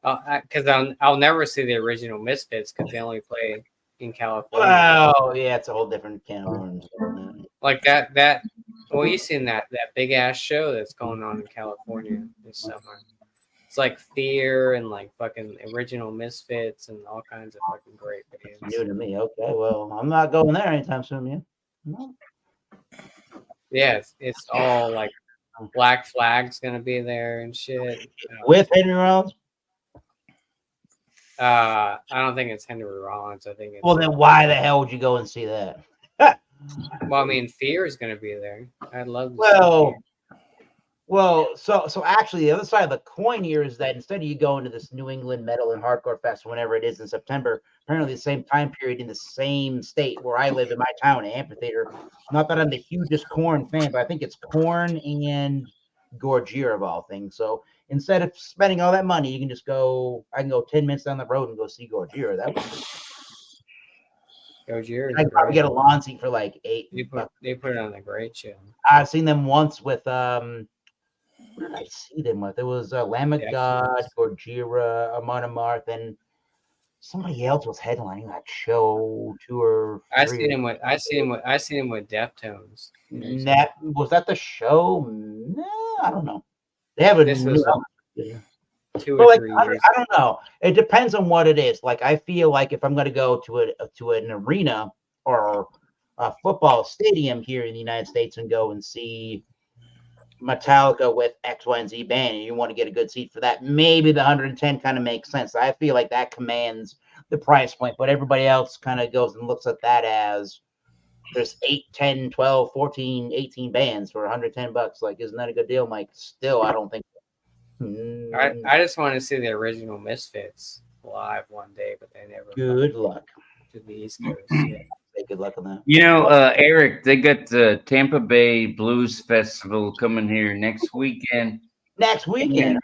of because I'll never see the original Misfits because they only play in California. Wow, yeah, it's a whole different can of worms. Like that. Well, you seen that big ass show that's going on in California this summer. It's like Fear and like fucking original Misfits and all kinds of fucking great bands. New to me. Okay, well, I'm not going there anytime soon, man. No. Yeah, it's all like Black Flag's gonna be there and shit. With Henry Rollins? I don't think it's Henry Rollins. I think it's, well, then why the hell would you go and see that? Well, I mean, Fear is gonna be there. I'd love to see Fear. Well, so actually, the other side of the coin here is that instead of you going to this New England Metal and Hardcore Fest, whenever it is in September, apparently the same time period in the same state where I live in my town, Amphitheater. Not that I'm the hugest Korn fan, but I think it's Korn and Gojira of all things. So instead of spending all that money, you can just go. I can go 10 minutes down the road and go see Gojira. That would. Gojira. I probably get a lawn seat for like $8. They put it on a great show. I've seen them once with Where did I see them with? It was Lamb of God, Gojira, Amon Amarth, and somebody else was headlining that show. 2 or 3. I seen him with Deftones. Was that the show? No, I don't know. They have a This was 2 but or like, 3 I years. don't know. It depends on what it is. Like I feel like if I'm going to go to an arena or a football stadium here in the United States and go and see Metallica with X, Y, and Z band, and you want to get a good seat for that, maybe the 110 kind of makes sense. I feel like that commands the price point, but everybody else kind of goes and looks at that as there's 8, 10, 12, 14, 18 bands for $110. Like, isn't that a good deal? I'm like, still, I don't think so. I just want to see the original Misfits live one day, but they never. Good luck to the East Coast. Yeah. Good luck on that. You know, Eric, they got the Tampa Bay Blues Festival coming here next weekend. Next weekend.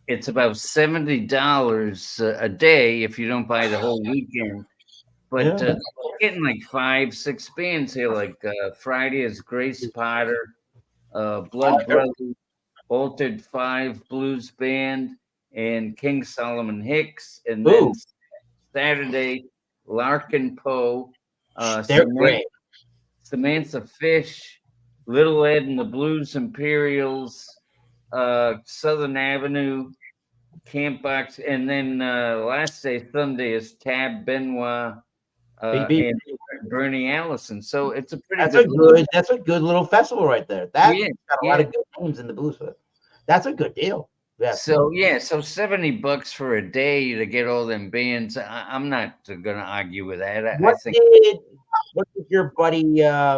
It's about $70 a day if you don't buy the whole weekend. But getting like 5, 6 bands here. Like Friday is Grace Potter, Blood Brothers, Altered 5 Blues Band, and King Solomon Hicks. And then Saturday, Larkin Poe. Samantha Fish, Little Ed and the Blues Imperials, Southern Avenue, Camp Box, and then last day, Sunday, is Tab Benoit and Bernie Allison. So it's a pretty that's a good little festival right there. That's got a lot of good names in the blues. That's a good deal. Yeah. So so $70 for a day to get all them bands. I'm not gonna argue with that. I think. What did your buddy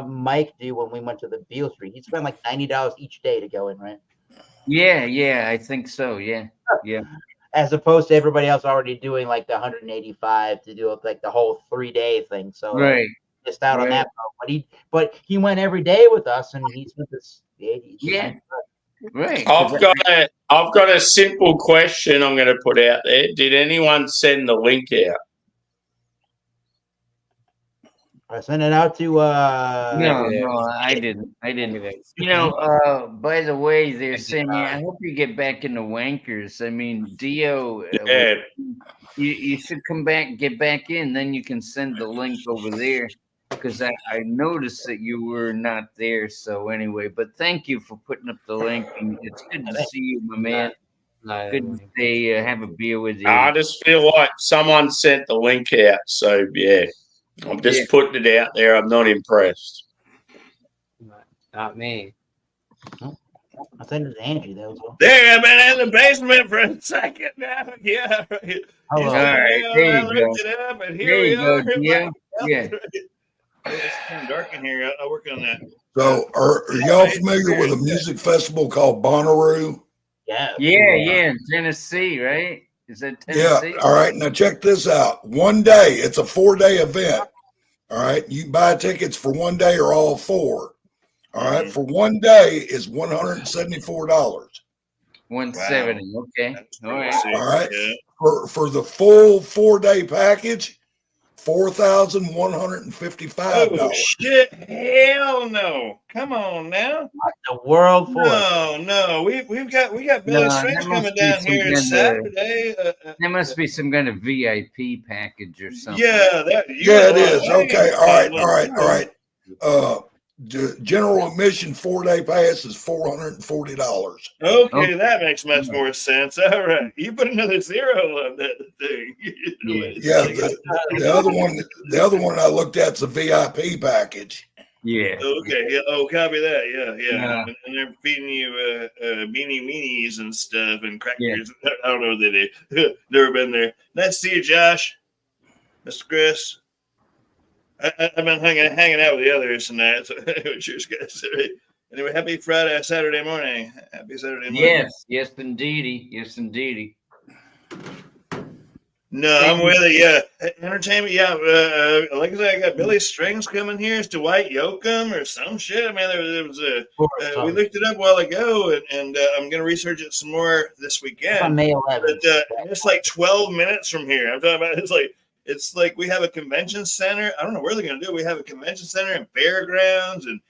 Mike do when we went to the Beale Street? He spent like $90 each day to go in, right? Yeah, I think so. Yeah. As opposed to everybody else already doing like the 185 to do like the whole 3-day thing. So right, missed out on that. But he went every day with us, and he spent this 80. Yeah. Right. I've got a simple question I'm going to put out there. Did anyone send the link out? I sent it out to No, I didn't. You know, by the way, they're saying, I hope you get back into Wankers. I mean, Dio, you should get back in. Then you can send the link over there, because I noticed that you were not there. So anyway, but thank you for putting up the link. And it's good to see you, my man. Good to say, have a beer with you. I just feel like someone sent the link out. So, yeah. I'm just putting it out there. I'm not impressed. Not me. I sent it to Angie. That was all. There, I've been in the basement for a second now. Yeah. All right. There you go. It up, and There you go. Yeah. It's kind of dark in here. I'll work on that. So, are y'all familiar with a music festival called Bonnaroo? Yeah. In Tennessee, right? Is that Tennessee? Yeah. All right. Now check this out. One day, it's a 4-day event. All right. You can buy tickets for one day or all 4. All right. For one day is $174. 170. Wow. Okay. All right. All right. Yeah. For the full 4-day package, $4,155. Oh shit! Hell no! Come on now. What the world for? No. We got Billy Strings coming down here Saturday. There must be some kind of VIP package or something. Yeah, it is. Okay. All right. General admission 4-day pass is $440. Okay, that makes much more sense. All right, you put another zero on that thing. Yeah, the other one I looked at is a VIP package. Yeah. Okay. Yeah. Oh, copy that. Yeah. And they're feeding you beanie weenies and stuff and crackers. Yeah. I don't know what they do. Never been there. Nice to see you, Josh. Mr. Chris. I've been hanging out with the others tonight. So, cheers, guys. Anyway, happy Saturday morning. Happy Saturday morning. Yes, indeedy. No, I'm with it. Yeah, entertainment. Yeah, like I said, I got Billy Strings coming here. It's Dwight Yoakam or some shit. I mean, there was a. We looked it up a while ago, and I'm going to research it some more this weekend. On May 11th. But it's like 12 minutes from here. I'm talking about. It's like we have a convention center. I don't know where they're going to do it. We have a convention center and fairgrounds and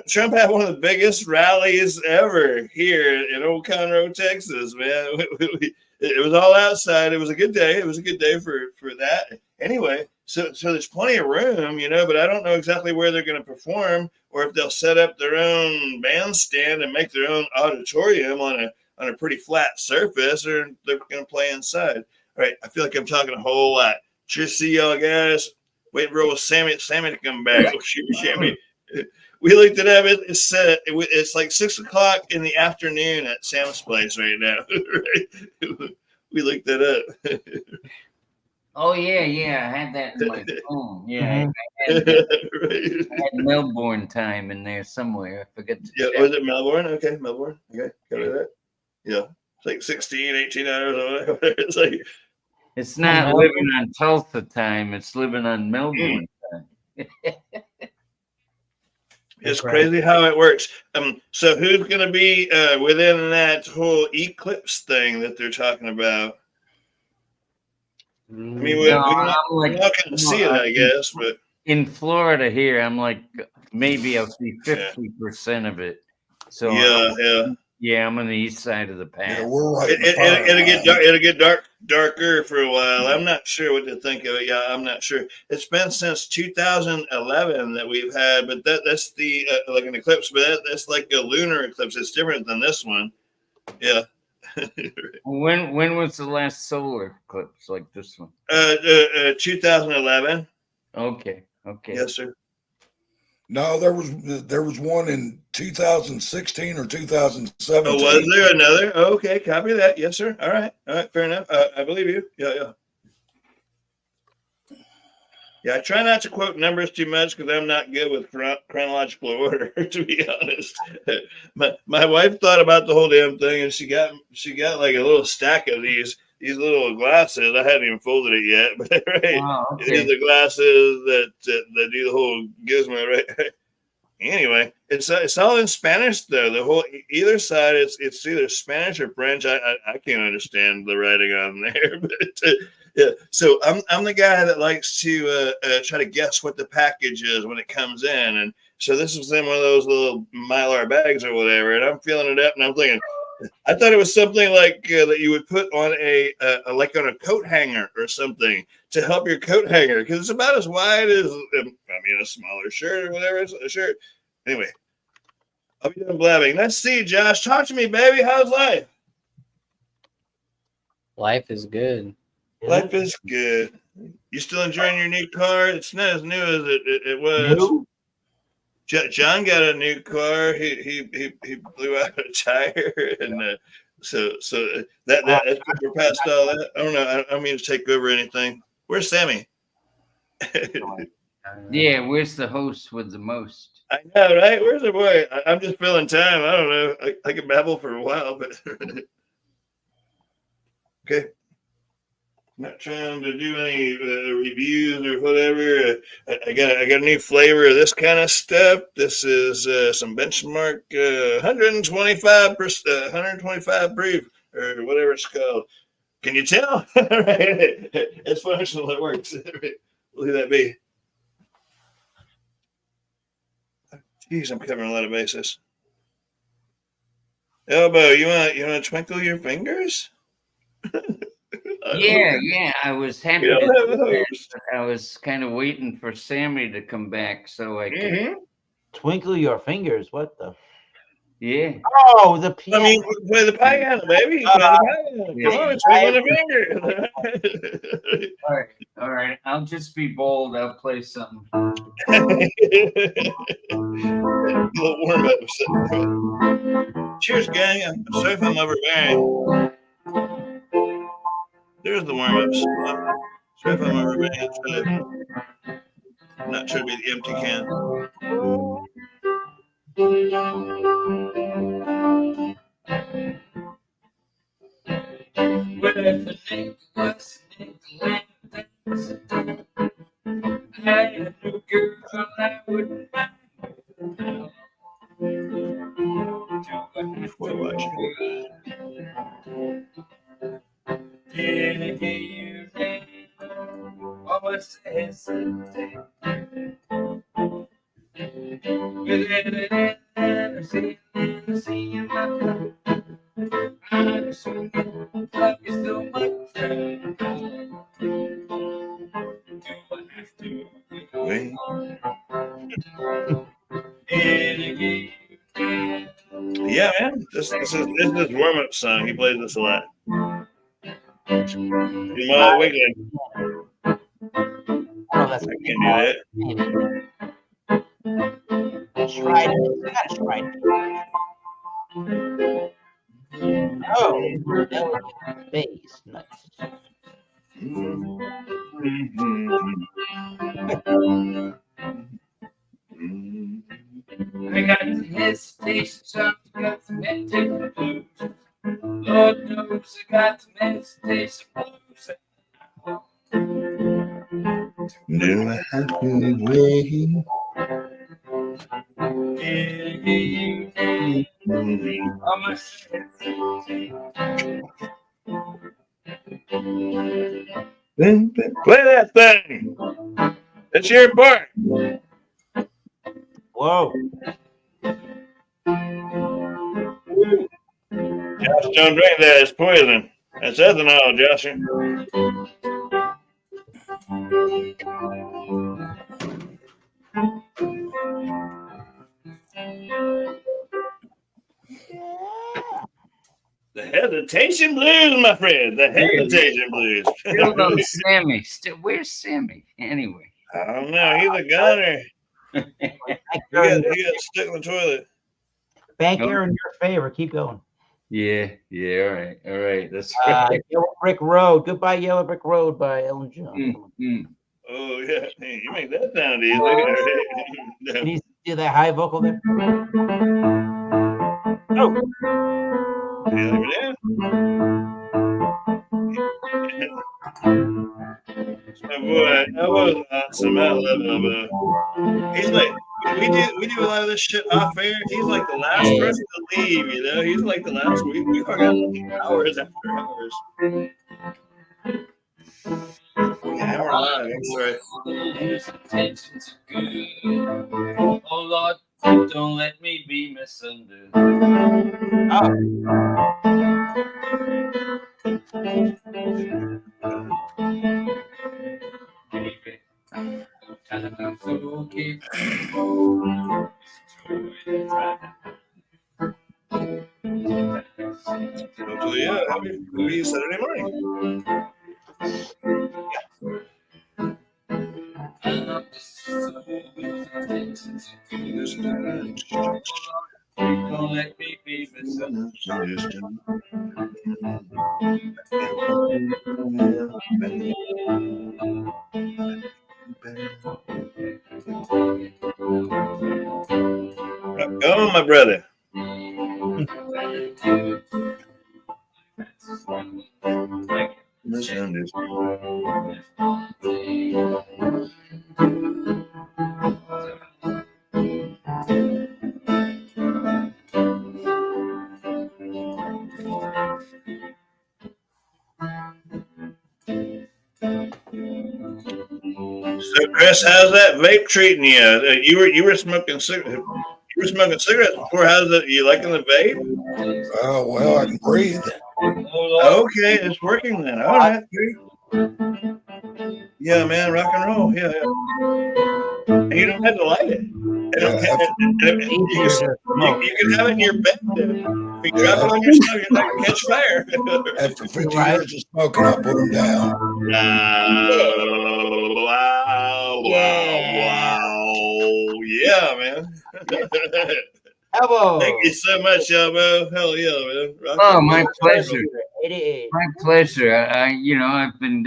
Trump had one of the biggest rallies ever here in Old Conroe, Texas, man. It was all outside. It was a good day. It was a good day for that. Anyway, so there's plenty of room, but I don't know exactly where they're going to perform or if they'll set up their own bandstand and make their own auditorium on a pretty flat surface, or they're going to play inside. All right, I feel like I'm talking a whole lot. Cheers, see y'all guys. Waiting for Sammy to come back. Oh, shoot, Sammy. We looked it up. It's like 6:00 in the afternoon at Sam's place right now. We looked it up. Oh yeah. I had that in my phone. Yeah, I had Melbourne time in there somewhere. I forget. Was it Melbourne? Okay, Melbourne. Okay, got that. Yeah, it's like 16, 18 hours or whatever. It's like. It's not living on Tulsa time. It's living on Melbourne time. It's crazy how it works. So who's going to be within that whole eclipse thing that they're talking about? I mean, we're not going to see it, I guess. But in Florida here, I'm like, maybe I'll see 50% of it. So yeah, I'm on the east side of the path. Yeah, we're right. It'll get darker for a while. I'm not sure what to think of it. Yeah, I'm not sure. It's been since 2011 that we've had, but that's the like an eclipse. But that's like a lunar eclipse. It's different than this one. Yeah. When was the last solar eclipse like this one? 2011. Okay. Yes, sir. No, there was one in 2016 or 2017. Oh, was there another? Oh, okay, copy that. Yes, sir. All right, fair enough. I believe you. Yeah. Yeah, I try not to quote numbers too much because I'm not good with chronological order, to be honest. My wife thought about the whole damn thing, and she got like a little stack of these little glasses. I hadn't even folded it yet, but right, okay. these are the glasses that do the whole gizmo, right? Anyway, it's all in Spanish though. The whole either side, it's either Spanish or French. I can't understand the writing on there, but. Yeah, so I'm the guy that likes to try to guess what the package is when it comes in, and so this was in one of those little Mylar bags or whatever, and I'm feeling it up, and I'm thinking, I thought it was something like that you would put on like on a coat hanger or something to help your coat hanger because it's about as wide as a smaller shirt or whatever. It's a shirt. Anyway, I'll be done blabbing. Let's see, Josh, talk to me, baby. How's life? Life is good. Life is good. You still enjoying your new car? It's not as new as it was. No. John got a new car. He blew out a tire, and so that's we're past all that. I don't know. I don't mean to take over anything. Where's Sammy? Yeah, where's the host with the most? I know, right? Where's the boy? I'm just filling time. I don't know. I can babble for a while, but okay. Not trying to do any reviews or whatever. I got a new flavor of this kind of stuff. This is some benchmark 125 proof or whatever it's called. Can you tell? Right. It's functional. It works. Look at that be. Jeez, I'm covering a lot of bases. Elbow, you want to twinkle your fingers? Yeah. I was happy to do that, but I was kind of waiting for Sammy to come back so I could. Twinkle your fingers. What the? Yeah. Oh, the piano. I mean, play the piano, baby. Play the piano. Come on, twinkle the finger. All right. I'll just be bold. I'll play something. Little warm up. Cheers, gang. I'm sorry if I'm overbearing. There's the warm ups. Sorry if I'm overbearing. I'm not trying to be the empty can. Yeah, man. This is warm up song. He plays this a lot. Wiggling. Oh, that's I can't do that. Tried it. Not tried it. Oh, that was space. Nice. I got the hesitation, something got the meditation blues. Lord knows I got the meditation blues. Do I have to wait? Play that thing. It's your part. Whoa. Josh, don't drink that. It's poison. That's ethanol, Josh. The hesitation blues, my friend. The hesitation blues. Still no Sammy. Where's Sammy? Anyway. I don't know. He's a gunner. He got stuck in the toilet. Bank error in your favor. Keep going. Yeah. All right. That's right. Yellow Brick Road. Goodbye, Yellow Brick Road by Ellen Jones. Oh yeah, hey, you make that sound easy. Can you do that high vocal there? Oh. Yeah. My boy, that was awesome. I love he's like we do a lot of this shit off air. He's like the last person to leave, you know. He's like the last we fucking hours after hours. Yeah, we're live. Oh Lord, don't let me be misunderstood. Hopefully, yeah, happy Saturday morning. Don't let me be misunderstood. Go, my brother. So, Chris, how's that vape treating you? You were smoking cigarettes. You were smoking cigarettes before. How's it? You liking the vape? Oh well, I can breathe. Okay, it's working then. All right. Yeah, man, rock and roll. Yeah. And you don't have to light it. You can have it in your bed. If you drop it on yourself, you're not gonna catch fire. After 50 years of smoking, I put them down. Wow. Yeah, man. Elbow. Thank you so much, Elbow. Hell yeah, man. Oh, my pleasure. My pleasure. I've been